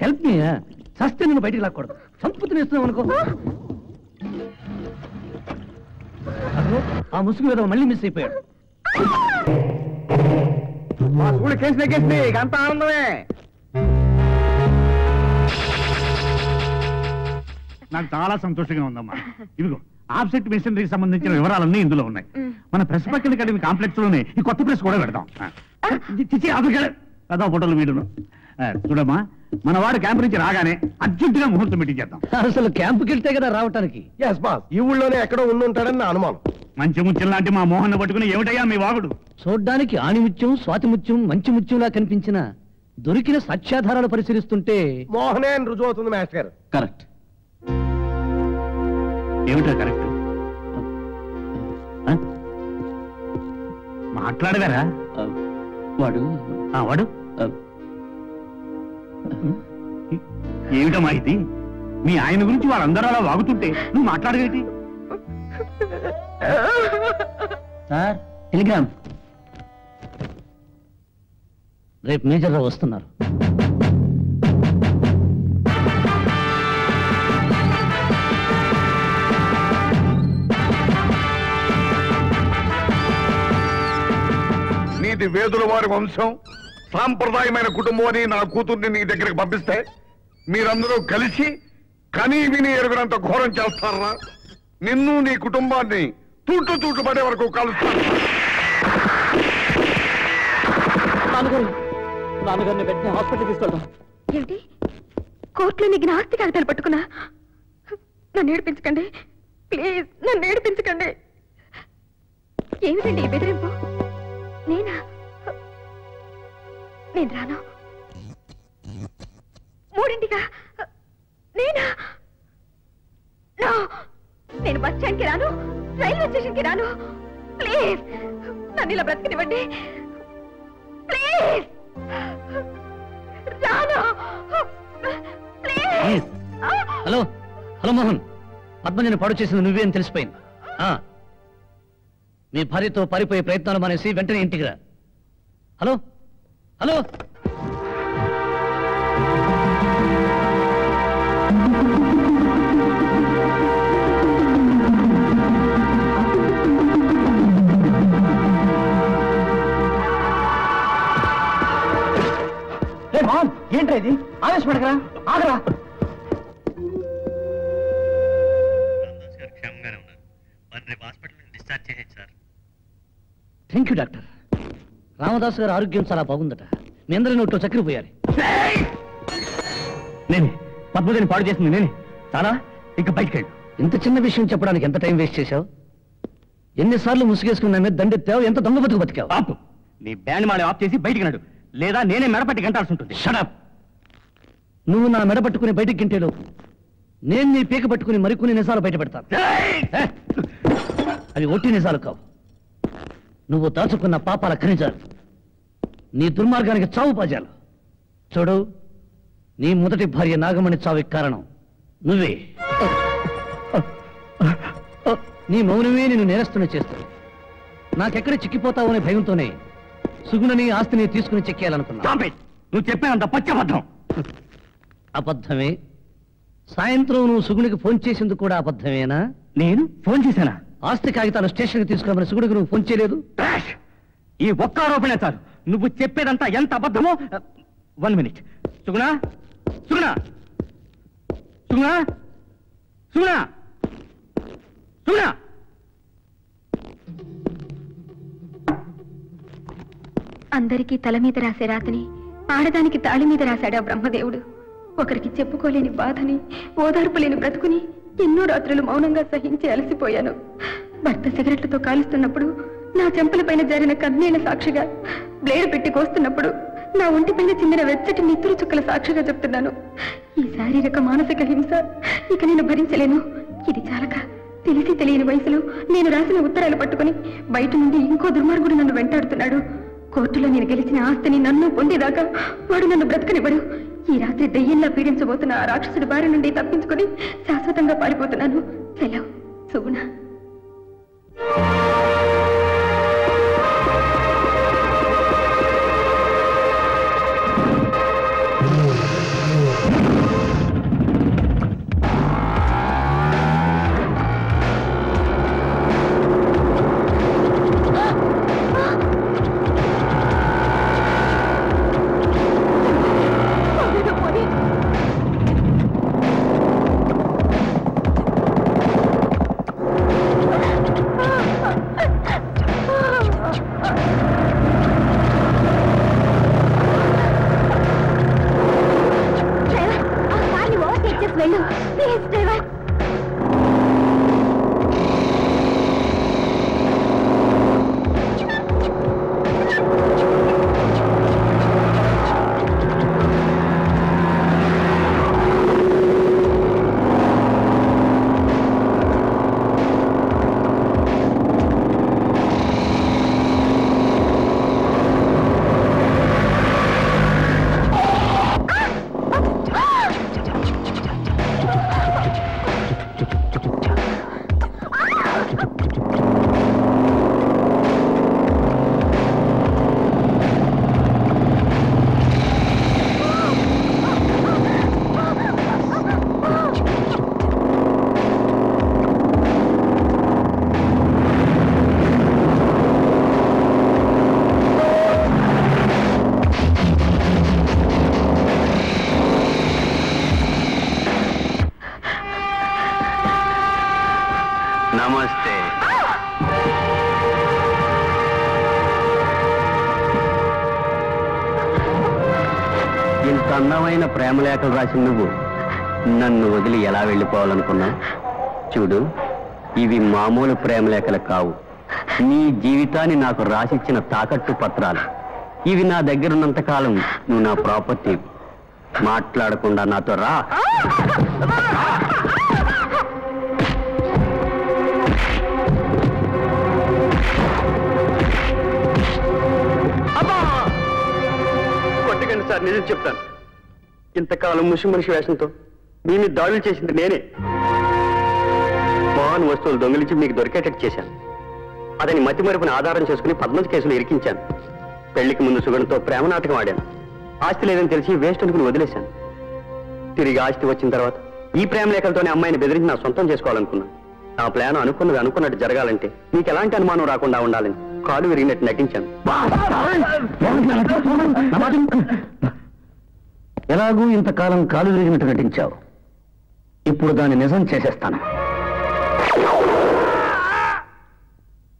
హెల్ప్ మీ సస్తే నేను బయటికి లాక్కూడదు. సంపూర్తి వేస్తున్నావు అనుకో. ఆ ముసుగు మీద మళ్ళీ మిస్ అయిపోయాడు. మా స్కూల్ కేసు నెగ్గేసింది. అంత ఆనందమే. నాకు చాలా సంతోషంగా ఉందమ్మా. ఇదిగో ఆఫ్సెట్ మిషనరీకి సంబంధించిన వివరాలన్నీ ఇందులో ఉన్నాయి. మన ప్రెస్ పక్కన అకాడమీ కాంప్లెక్స్ లోనే ఈ కొత్త ప్రెస్ కూడా పెడదాం. అదో ఫోటోలు వీడును. చూడమ్మా, మన వాడు క్యాంప్ నుంచి రాగానే అర్జెంట్ గా ముహూర్తం మీటింగ్ చేద్దాం. అసలు క్యాంపుకి వెళ్తే కదా రావటానికి. ఎస్ బాస్, ఈ ఊళ్ళోనే ఎక్కడో ఉండుంటాడని నా అనుమానం. మంచి ముత్యం లాంటి మా మోహన్ పట్టుకుని ఏమిటయ్యా మీ వాగుడు? చూడ్డానికి ఆణిముత్యం, స్వాతిముత్యం, మంచి ముత్యంలా కనిపించిన దొరికిన సాక్ష్యాధారాలు పరిశీలిస్తుంటే మోహనే అని రుజువు అవుతుంది మాస్టర్ గారు. కరెక్ట్. ఏమిటా కరెక్ట్? మాట్లాడగారా? వాడు వాడు ఏమిటమ్మా ఇది? మీ ఆయన గురించి వాళ్ళందరూ అలా వాగుతుంటే నువ్వు మాట్లాడగేటి? Sir telegram. రేపు మేజర్ రావు వస్తున్నారు. నీది వేదుల వారి వంశం, సాంప్రదాయమైన కుటుంబం అని నా కూతుర్ని నీ దగ్గరికి పంపిస్తే మీరందరూ కలిసి కనీ విని ఎరుగునంత ఘోరం చేస్తారా? నిన్ను నీ కుటుంబాన్ని తూట్లు పడే వరకు కలుస్తారు. నాన్నగారిని వెంటనే హాస్పిటల్ తీసుకెళ్తాం. ఏమిటి? కోర్టులో నీకు ఆస్తి కాగితాలు పట్టుకున్నా? నన్ను ఏడిపించకండి ప్లీజ్, నన్ను ఏడిపించకండి. ఏమిటండి ఈ బెదిరింపు? నేనా? నేను రాను. 3ంటికా? నేనా? నేను బస్ స్టాండ్కి రాను, రైల్వే స్టేషన్కి రాను. ప్లీజ్ నన్ను ఇలా బ్రతకనివ్వండి. ప్లీజ్ రాను. ప్లీజ్. హలో హలో మోహన్, పద్మజని పాడు చేసింది నువ్వే అని తెలిసిపోయింది. మీ భార్యతో పారిపోయే ప్రయత్నాలు మానేసి వెంటనే ఇంటికి రా. హలో హలో ఏంట్రా ఇది? ఆవేశపడకరా, ఆగరా. Thank you doctor. రామదాస్ గారి ఆరోగ్యం చాలా బాగుందట. మీ అందరి నోట్లో చక్కెర పోయాలి. నేనే పద్మజని పాడు చేసింది నేనే. చాలా ఇక బయటికి వెళ్ళు. ఇంత చిన్న విషయం చెప్పడానికి ఎంత టైం వేస్ట్ చేశావు? ఎన్నిసార్లు ముసుగేసుకుని నా మీద దండెత్తావు? ఎంత దొంగ బతుకు బతికావు? ఆపు. నీ బ్యాండ్ మాడే ఆఫ్ చేసి బయటికి నడు, లేదా నేనే మెడపట్టి గంటాల్సి ఉంటుంది. షడప్. నువ్వు నా మెడ పట్టుకుని బయటికి గింటేలో నేను నీ పీక పట్టుకుని మరికొన్ని నిజాలు బయట పెడతాను. అవి ఒట్టి నిజాలు కావు, నువ్వు దాచుకున్న పాపాల ఖనిజాలు, నీ దుర్మార్గానికి చావు పాజాలు. చూడు, నీ మొదటి భార్య నాగమణి చావుకి కారణం నువ్వే. నీ మౌనమే నిన్ను నేరస్తుని చేస్తావు. నాకెక్కడ చిక్కిపోతావు అనే భయంతోనే సుగుణని ఆస్తిని తీసుకుని చెక్కేయాలనుకున్నా. నువ్వు చెప్పినంత పచ్చబద్ధం. అబద్ధమే. సాయంత్రం నువ్వు సుగుణికి ఫోన్ చేసింది కూడా అబద్ధమేనా? నేను ఫోన్ చేశానా? ఆస్తి కాగితాలు స్టేషన్కి తీసుకురామని సుగుడికి నువ్వు ఫోన్ చేయలేదు. ఈ ఒక్క ఆరోపణ చాలు. నువ్వు చెప్పేదంతా ఎంత అబద్ధమో. 1 minute. సుగుణా, సుగుణా, సుగుణా, సుగుణా, సుగుణా. అందరికీ తల మీద రాసే రాతని ఆడదానికి తాళి మీద రాశాడా బ్రహ్మదేవుడు. ఒకరికి చెప్పుకోలేని బాధని, ఓదార్పు లేని బ్రతుకుని ఎన్నో రాత్రులు మౌనంగా సహించి అలసిపోయాను. భర్త సిగరెట్లతో కాలుస్తున్నప్పుడు, నా చెంపలపైన జారిన కన్నీళ్ల సాక్షిగా బ్లేడ్ పెట్టి కోస్తున్నప్పుడు నా ఒంటిపైన చెందిన వెచ్చటి నిత్తురు చుక్కల సాక్షిగా చెప్తున్నాను. ఈ శారీరక మానసిక హింస ఇక నేను భరించలేను. ఇది చాలక తెలిసి తెలియని వయసులో నేను రాసిన ఉత్తరాలు పట్టుకుని బయట నుండి ఇంకో దుర్మార్గుడు నన్ను వెంటాడుతున్నాడు. కోర్టులో నేను గెలిచిన ఆస్తిని నన్ను పొందేదాకా వాడు నన్ను బ్రతకనివ్వడు. ఈ రాత్రి దెయ్యంలా పీడించబోతున్న ఆ రాక్షసుడి బారి నుండి తప్పించుకుని శాశ్వతంగా పారిపోతున్నాను. సెలవు, సుగుణ. నమస్తే. ఇంత అందమైన ప్రేమలేఖలు రాసి నువ్వు నన్ను వదిలి ఎలా వెళ్ళిపోవాలనుకున్నా? చూడు, ఇవి మామూలు ప్రేమలేఖలు కావు. నీ జీవితాన్ని నాకు రాసిచ్చిన తాకట్టు పత్రాలు. ఇవి నా దగ్గరున్నంత కాలం నువ్వు నా ప్రాపర్టీ. మాట్లాడకుండా నాతో రా. సార్, నిజం చెప్తాను. ఇంతకాలం ముషి మనిషి వేషంతో దీన్ని దాడులు చేసింది నేనే. మోహన్ వస్తువులు దొంగిలించి మీకు దొరికేటట్టు చేశాను. అతని మతి మరుపుని ఆధారం చేసుకుని పద్మజ కేసులు ఇరికించాను. పెళ్లికి ముందు సుగణతో ప్రేమ నాటకం ఆడాను. ఆస్తి లేదని తెలిసి వేస్ట్ అనుకుని వదిలేశాను. తిరిగి ఆస్తి వచ్చిన తర్వాత ఈ ప్రేమ లేఖలతోనే అమ్మాయిని బెదిరించి నా సొంతం చేసుకోవాలనుకున్నాను. నా ప్లాన్ అనుకున్నట్టు జరగాలంటే మీకు ఎలాంటి అనుమానం రాకుండా ఉండాలని కాలు విరిగినట్టు నటించాను. ఎలాగూ ఇంతకాలం కాలు విరిగినట్టు నటించావు. ఇప్పుడు దాన్ని నిజం చేసేస్తాను.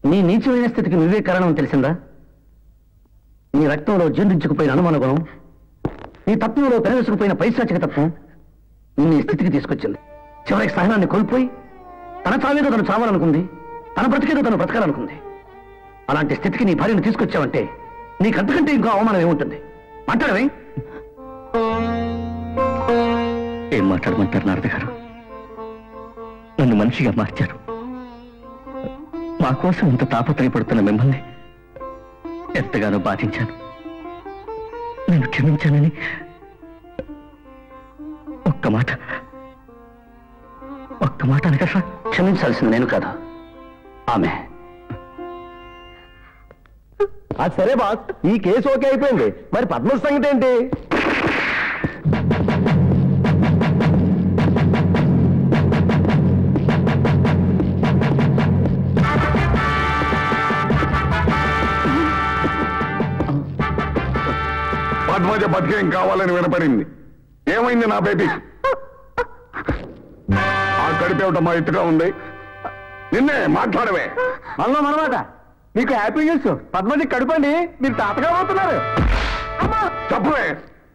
నీ నీచమైన స్థితికి నువ్వే కారణం తెలిసిందా? నీ రక్తంలో జీర్ణించుకుపోయిన అనుమాన గుణం, నీ తత్వంలో పెనవేసుకుపోయిన పైశాచిక తత్వం నిన్ను ఈ స్థితికి తీసుకొచ్చింది. చివరికి సహనాన్ని కోల్పోయి తన చావేదో తను చావాలనుకుంది, తన బ్రతికేదో తను బ్రతకాలనుకుంది. అలాంటి స్థితికి నీ భార్యను తీసుకొచ్చావంటే నీకంతకంటే ఇంకో అవమానం ఏముంటుంది? మాట్లాడవే. ఏం మాట్లాడమంటారు నారద గారు? నన్ను మనిషిగా మార్చారు. మా కోసం ఇంత తాపత్రయపడుతున్న మిమ్మల్ని ఎంతగానో బాధించాను. నేను క్షమించానని ఒక్క మాట అనగా సార్. క్షమించాల్సింది నేను కాదు, ఆమె. అది సరే బాస్, ఈ కేసు ఓకే అయిపోయింది. మరి పద్మ సంగతి ఏంటి? పద్మజ బతికేం కావాలని వినపడింది. ఏమైంది నా బేబీ? ఆ కడిపేవటం మా ఎత్తుగా ఉంది. నిన్నే మాట్లాడవే. మనమాట మీకు హ్యాపీ న్యూస్. పద్మజి కడుపండి, మీరు తాతగా అవుతున్నారు. చెప్పవే,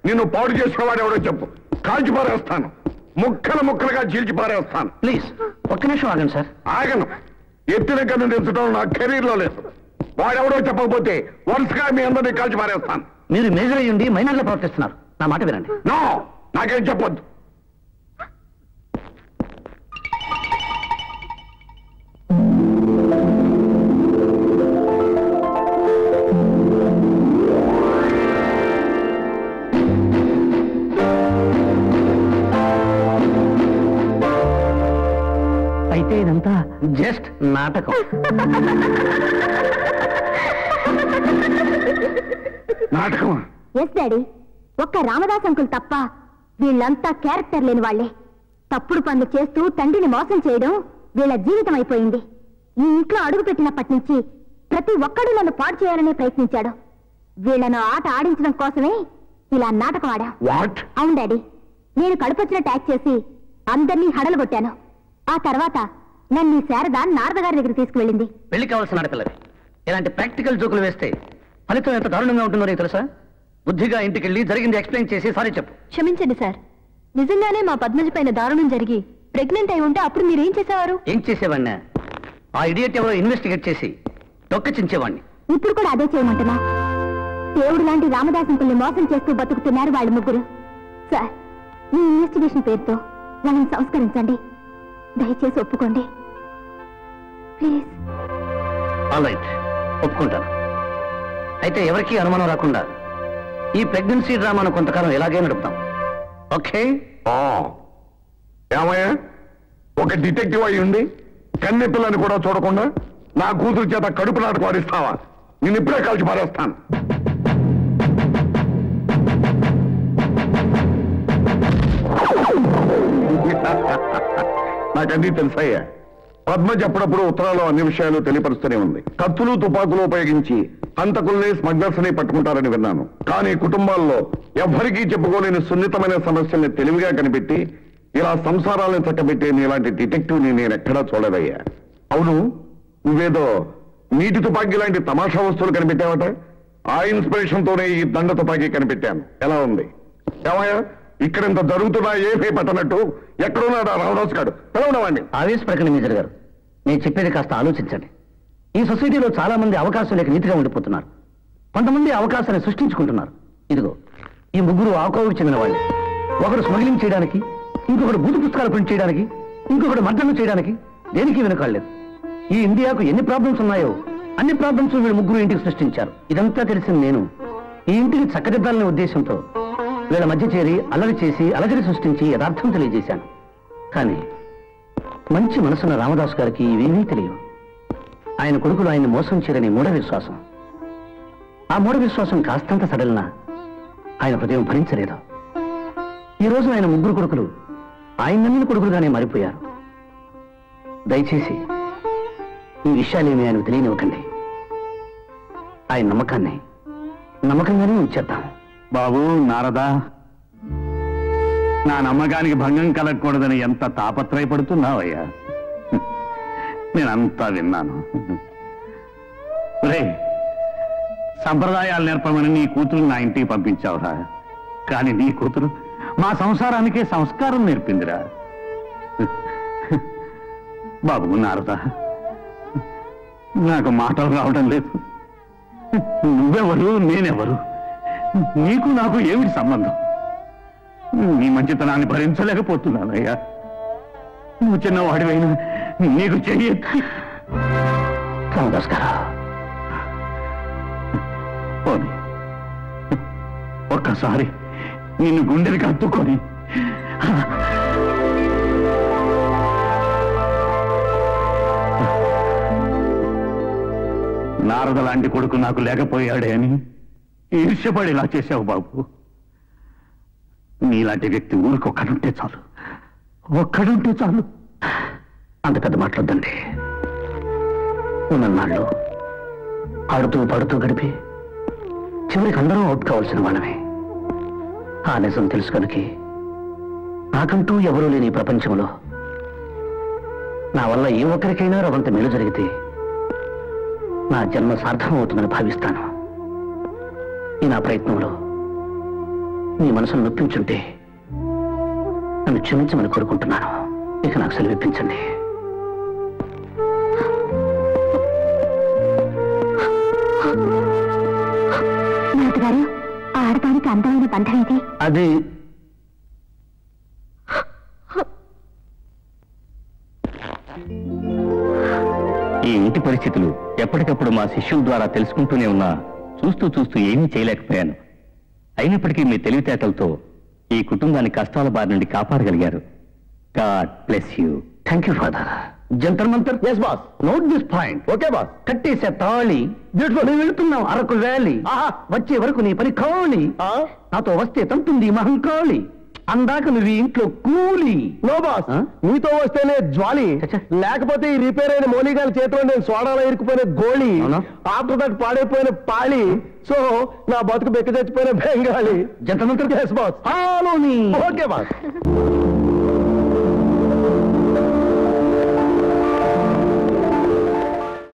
నిన్ను పాడు చేసేవాడు ఎవడో చెప్పు. కాల్చి పారేస్తాను, ముక్కలుగా చీల్చి పారేస్తాను. ప్లీజ్ ఒక్క నిమిషం ఆగండి సార్. ఆగను. ఎత్తిన కన్ను తెచ్చడం నా కెరీర్ లో లేదు. వాడెవడో చెప్పకపోతే వరుసగా మీ అందరినీ కాల్చి పారేస్తాను. మీరు మేజర్ అయ్యుండి మైనర్లో ప్రవర్తిస్తున్నారు. నా మాట వినండి. నో, నాకేం చెప్పొద్దు. అయితే ఇదంతా జస్ట్ నాటకం. నాటకమా? ఎస్ డాడీ, ఒక్క రామదాస్ అంకుల్ తప్ప వీళ్ళంతా క్యారెక్టర్ లేని వాళ్లే. తప్పుడు పనులు చేస్తూ తండ్రిని మోసం చేయడం వీళ్ళ జీవితం అయిపోయింది. ఈ ఇంట్లో అడుగు పెట్టినప్పటి నుంచి ప్రతి ఒక్కడూ నన్ను పాడు చేయాలనే ప్రయత్నించాడు. వీళ్లను ఆట ఆడించడం కోసమే ఇలా నాటకం ఆడా. అవును డాడీ, నేను కడుపొచ్చిన ట్యాక్ చేసి అందరినీ హడలుగొట్టాను. ఆ తర్వాత నన్ను ఈ శారద నారద గారి దగ్గర తీసుకువెళ్ళింది. పెళ్లి కావాల్సిన ఆడపిల్లది ఇలాంటి ప్రాక్టికల్ జోకులు వేస్తే ఫలితం ఎంత దారుణంగా ఉంటుందో నీకు తెలుసా? బుద్ధిగా ఇంటికెళ్ళి జరిగింది ఎక్స్ప్లెయిన్ చేసి సారీ చెప్పు. క్షమించండి సార్, నిజంగానే మా పద్మజ పైన దారుణం జరిగి ప్రెగ్నెంట్ అయి ఉంటే అప్పుడు మీరేం చేసేవారు? ఏం చేసేవాడినా? ఆ ఇడియట్ ఎవరో ఇన్వెస్టిగేట్ చేసి డొక్కచించేవాడిని. ఇప్పుడు కూడా అదే చేయమంటున్నా. దేవుడు లాంటి రామదాసంకుల్ని మోసం చేస్తూ బతుకుతున్నారు వాళ్ళు ముగ్గురు. సార్, ఈ ఇన్వెస్టిగేషన్ పేరుతో వాళ్ళని సంస్కరించండి. దయచేసి ఒప్పుకోండి ప్లీజ్. ఆల్ రైట్, ఒప్పుకుంటాను. అయితే ఎవరికీ అనుమానం రాకుండా ఈ ప్రెగ్నెన్సీ డ్రామాను కొంతకాలం ఎలాగే నడుపుతాం. ఓకే? ఏమయ్యా, ఒక డిటెక్టివ్ అయి ఉండి కన్నె పిల్లని కూడా చూడకుండా నా కూతురు చేత కడుపు నాటకం ఆడిస్తావా? నేను ఇప్పుడే కలిసి పారేస్తాను. నాకన్నీ తెలుసయ్యా. పద్మజ అప్పుడప్పుడు ఉత్తరాలు అన్ని విషయాలు తెలియపరుస్తూనే ఉంది. కత్తులు తుపాకులు ఉపయోగించి హంతకుల్ని స్మగ్లర్స్ ని పట్టుకుంటారని విన్నాను. కానీ కుటుంబాల్లో ఎవ్వరికీ చెప్పుకోలేని సున్నితమైన సమస్యల్ని తెలివిగా కనిపెట్టి ఇలా సంసారాలను చక్కబెట్టే నీలాంటి డిటెక్టివ్ ని నేను ఎక్కడా చూడదయ్యా. అవును, నువ్వేదో నీటి తుపాకీ లాంటి తమాషా వస్తువులు కనిపెట్టావట. ఆ ఇన్స్పిరేషన్ తోనే ఈ దండ తుపాకీ కనిపెట్టాను. ఎలా ఉంది? ఏమయ్యా, ఇక్కడ ఇంత జరుగుతున్నా ఏమీ పట్టనట్టు ఎక్కడున్నాడు రామదాస్ గారు? పిలవడమండి. ఆవేశపడకండి మేజర్ గారు, నేను చెప్పేది కాస్త ఆలోచించండి. ఈ సొసైటీలో చాలా మంది అవకాశం లేక నీతిగా ఉండిపోతున్నారు. కొంతమంది అవకాశాన్ని సృష్టించుకుంటున్నారు. ఇదిగో ఈ ముగ్గురు ఆకోవుకు చెందిన వాళ్ళే. ఒకడు స్మగ్లింగ్ చేయడానికి, ఇంకొకడు బూతు పుస్తకాలు ప్రింట్ చేయడానికి, ఇంకొకడు మర్డర్లు చేయడానికి దేనికి వెనుకాడలేదు. ఈ ఇండియాకు ఎన్ని ప్రాబ్లమ్స్ ఉన్నాయో అన్ని ప్రాబ్లమ్స్ వీళ్ళు ముగ్గురు ఇంటికి సృష్టించారు. ఇదంతా తెలిసింది నేను ఈ ఇంటిని చక్కదిద్దాలనే ఉద్దేశంతో వీళ్ళ మధ్య చేరి అల్లరి చేసి అలజడి సృష్టించి యథార్థం తెలియజేశాను. కానీ మంచి మనసున్న రామదాస్ గారికి ఇవేమీ తెలియవు. ఆయన కొడుకులు ఆయన్ని మోసం చేయరని మూఢ విశ్వాసం. ఆ మూఢ విశ్వాసం కాస్తంత సడలినా ఆయన హృదయం భరించలేదు. ఈ రోజు ఆయన ముగ్గురు కొడుకులు ఆయన నమ్మిన కొడుకులుగానే మారిపోయారు. దయచేసి ఈ విషయాలేమీ ఆయనకు తెలియనివ్వకండి. ఆయన నమ్మకాన్ని నమ్మకంగానే ఉంచేద్దాం. బాబు నారదా, నా నమ్మకానికి భంగం కలగకూడదని ఎంత తాపత్రయపడుతున్నావయ్యా. నేనంతా విన్నాను. రే, సంప్రదాయాలు నేర్పమని నీ కూతురు నా ఇంటికి పంపించావురా. కానీ నీ కూతురు మా సంసారానికే సంస్కారం నేర్పిందిరా. బాబు నారదా, నాకు మాటలు రావడం లేదు. నువ్వెవరు, నేనెవరు? నీకు నాకు ఏమిటి సంబంధం? నీ మంచితనాన్ని భరించలేకపోతున్నానయ్యా. నువ్వు చిన్నవాడివైనా నీకు చెయ్యెత్తి పోనీ ఒక్కసారి నిన్ను గుండెకి హత్తుకొని నారద లాంటి కొడుకు నాకు లేకపోయాడే అని ఈర్ష్యపడి ఇలా చేశావు బాబు. నీలాంటి వ్యక్తి ఊరికి ఒక్కడుంటే చాలు, ఒక్కడుంటే చాలు. అంత పెద్ద మాట్లాడదండి. ఉన్నన్నాళ్ళు ఆడుతూ పడుతూ గడిపి చివరికి అందరం అవుట్ కావాల్సిన వాళ్ళమే. ఆ నిజం తెలుసు కనుక నాకంటూ ఎవరూ లేని ఈ ప్రపంచంలో నా వల్ల ఏ ఒక్కరికైనా రవంత మేలు జరిగితే నా జన్మ సార్థమవుతుందని భావిస్తాను. ఈ నా ప్రయత్నంలో నీ మనసును నొప్పించుంటే నన్ను క్షమించమని కోరుకుంటున్నాను. ఇక నాకు సెలవిప్పించండి. నాన్నగారు, అందమైన బంధం ఇది. అది ఈ ఇంటి పరిస్థితులు ఎప్పటికప్పుడు మా శిష్యుల ద్వారా తెలుసుకుంటూనే ఉన్నా చూస్తూ చూస్తూ ఏమీ చేయలేకపోయాను. అయినప్పటికీ మీ తెలివితేటలతో ఈ కుటుంబాన్ని కష్టాల బారి నుండి కాపాడగలిగారు. God bless you. Thank you father. జంతర్ Mantar. Yes boss. Note this point. Okay boss. కట్టేసే తాళి. నువ్వు వెళుతున్నావు అరకు వ్యాలీ. వచ్చే వరకు నీ పని ఖాళీ. నాతో వస్తే తంతుంది మహంకాళి. అందాక నువ్వు ఇంట్లో కూలి. నో బాస్, మీతో వస్తేనే జ్వాలి, లేకపోతే ఈ రిపేర్ అయిన మౌలికాల చేతిలో నేను సోడాలో ఇరుక్కుపోయిన గోళీ, ఆఫ్టర్ దట్ పాడైపోయిన పాళి, సో నా బతుకు బెక్క చచ్చిపోయిన Bengali. Jantar Mantar. Yes boss. Follow me. Okay boss.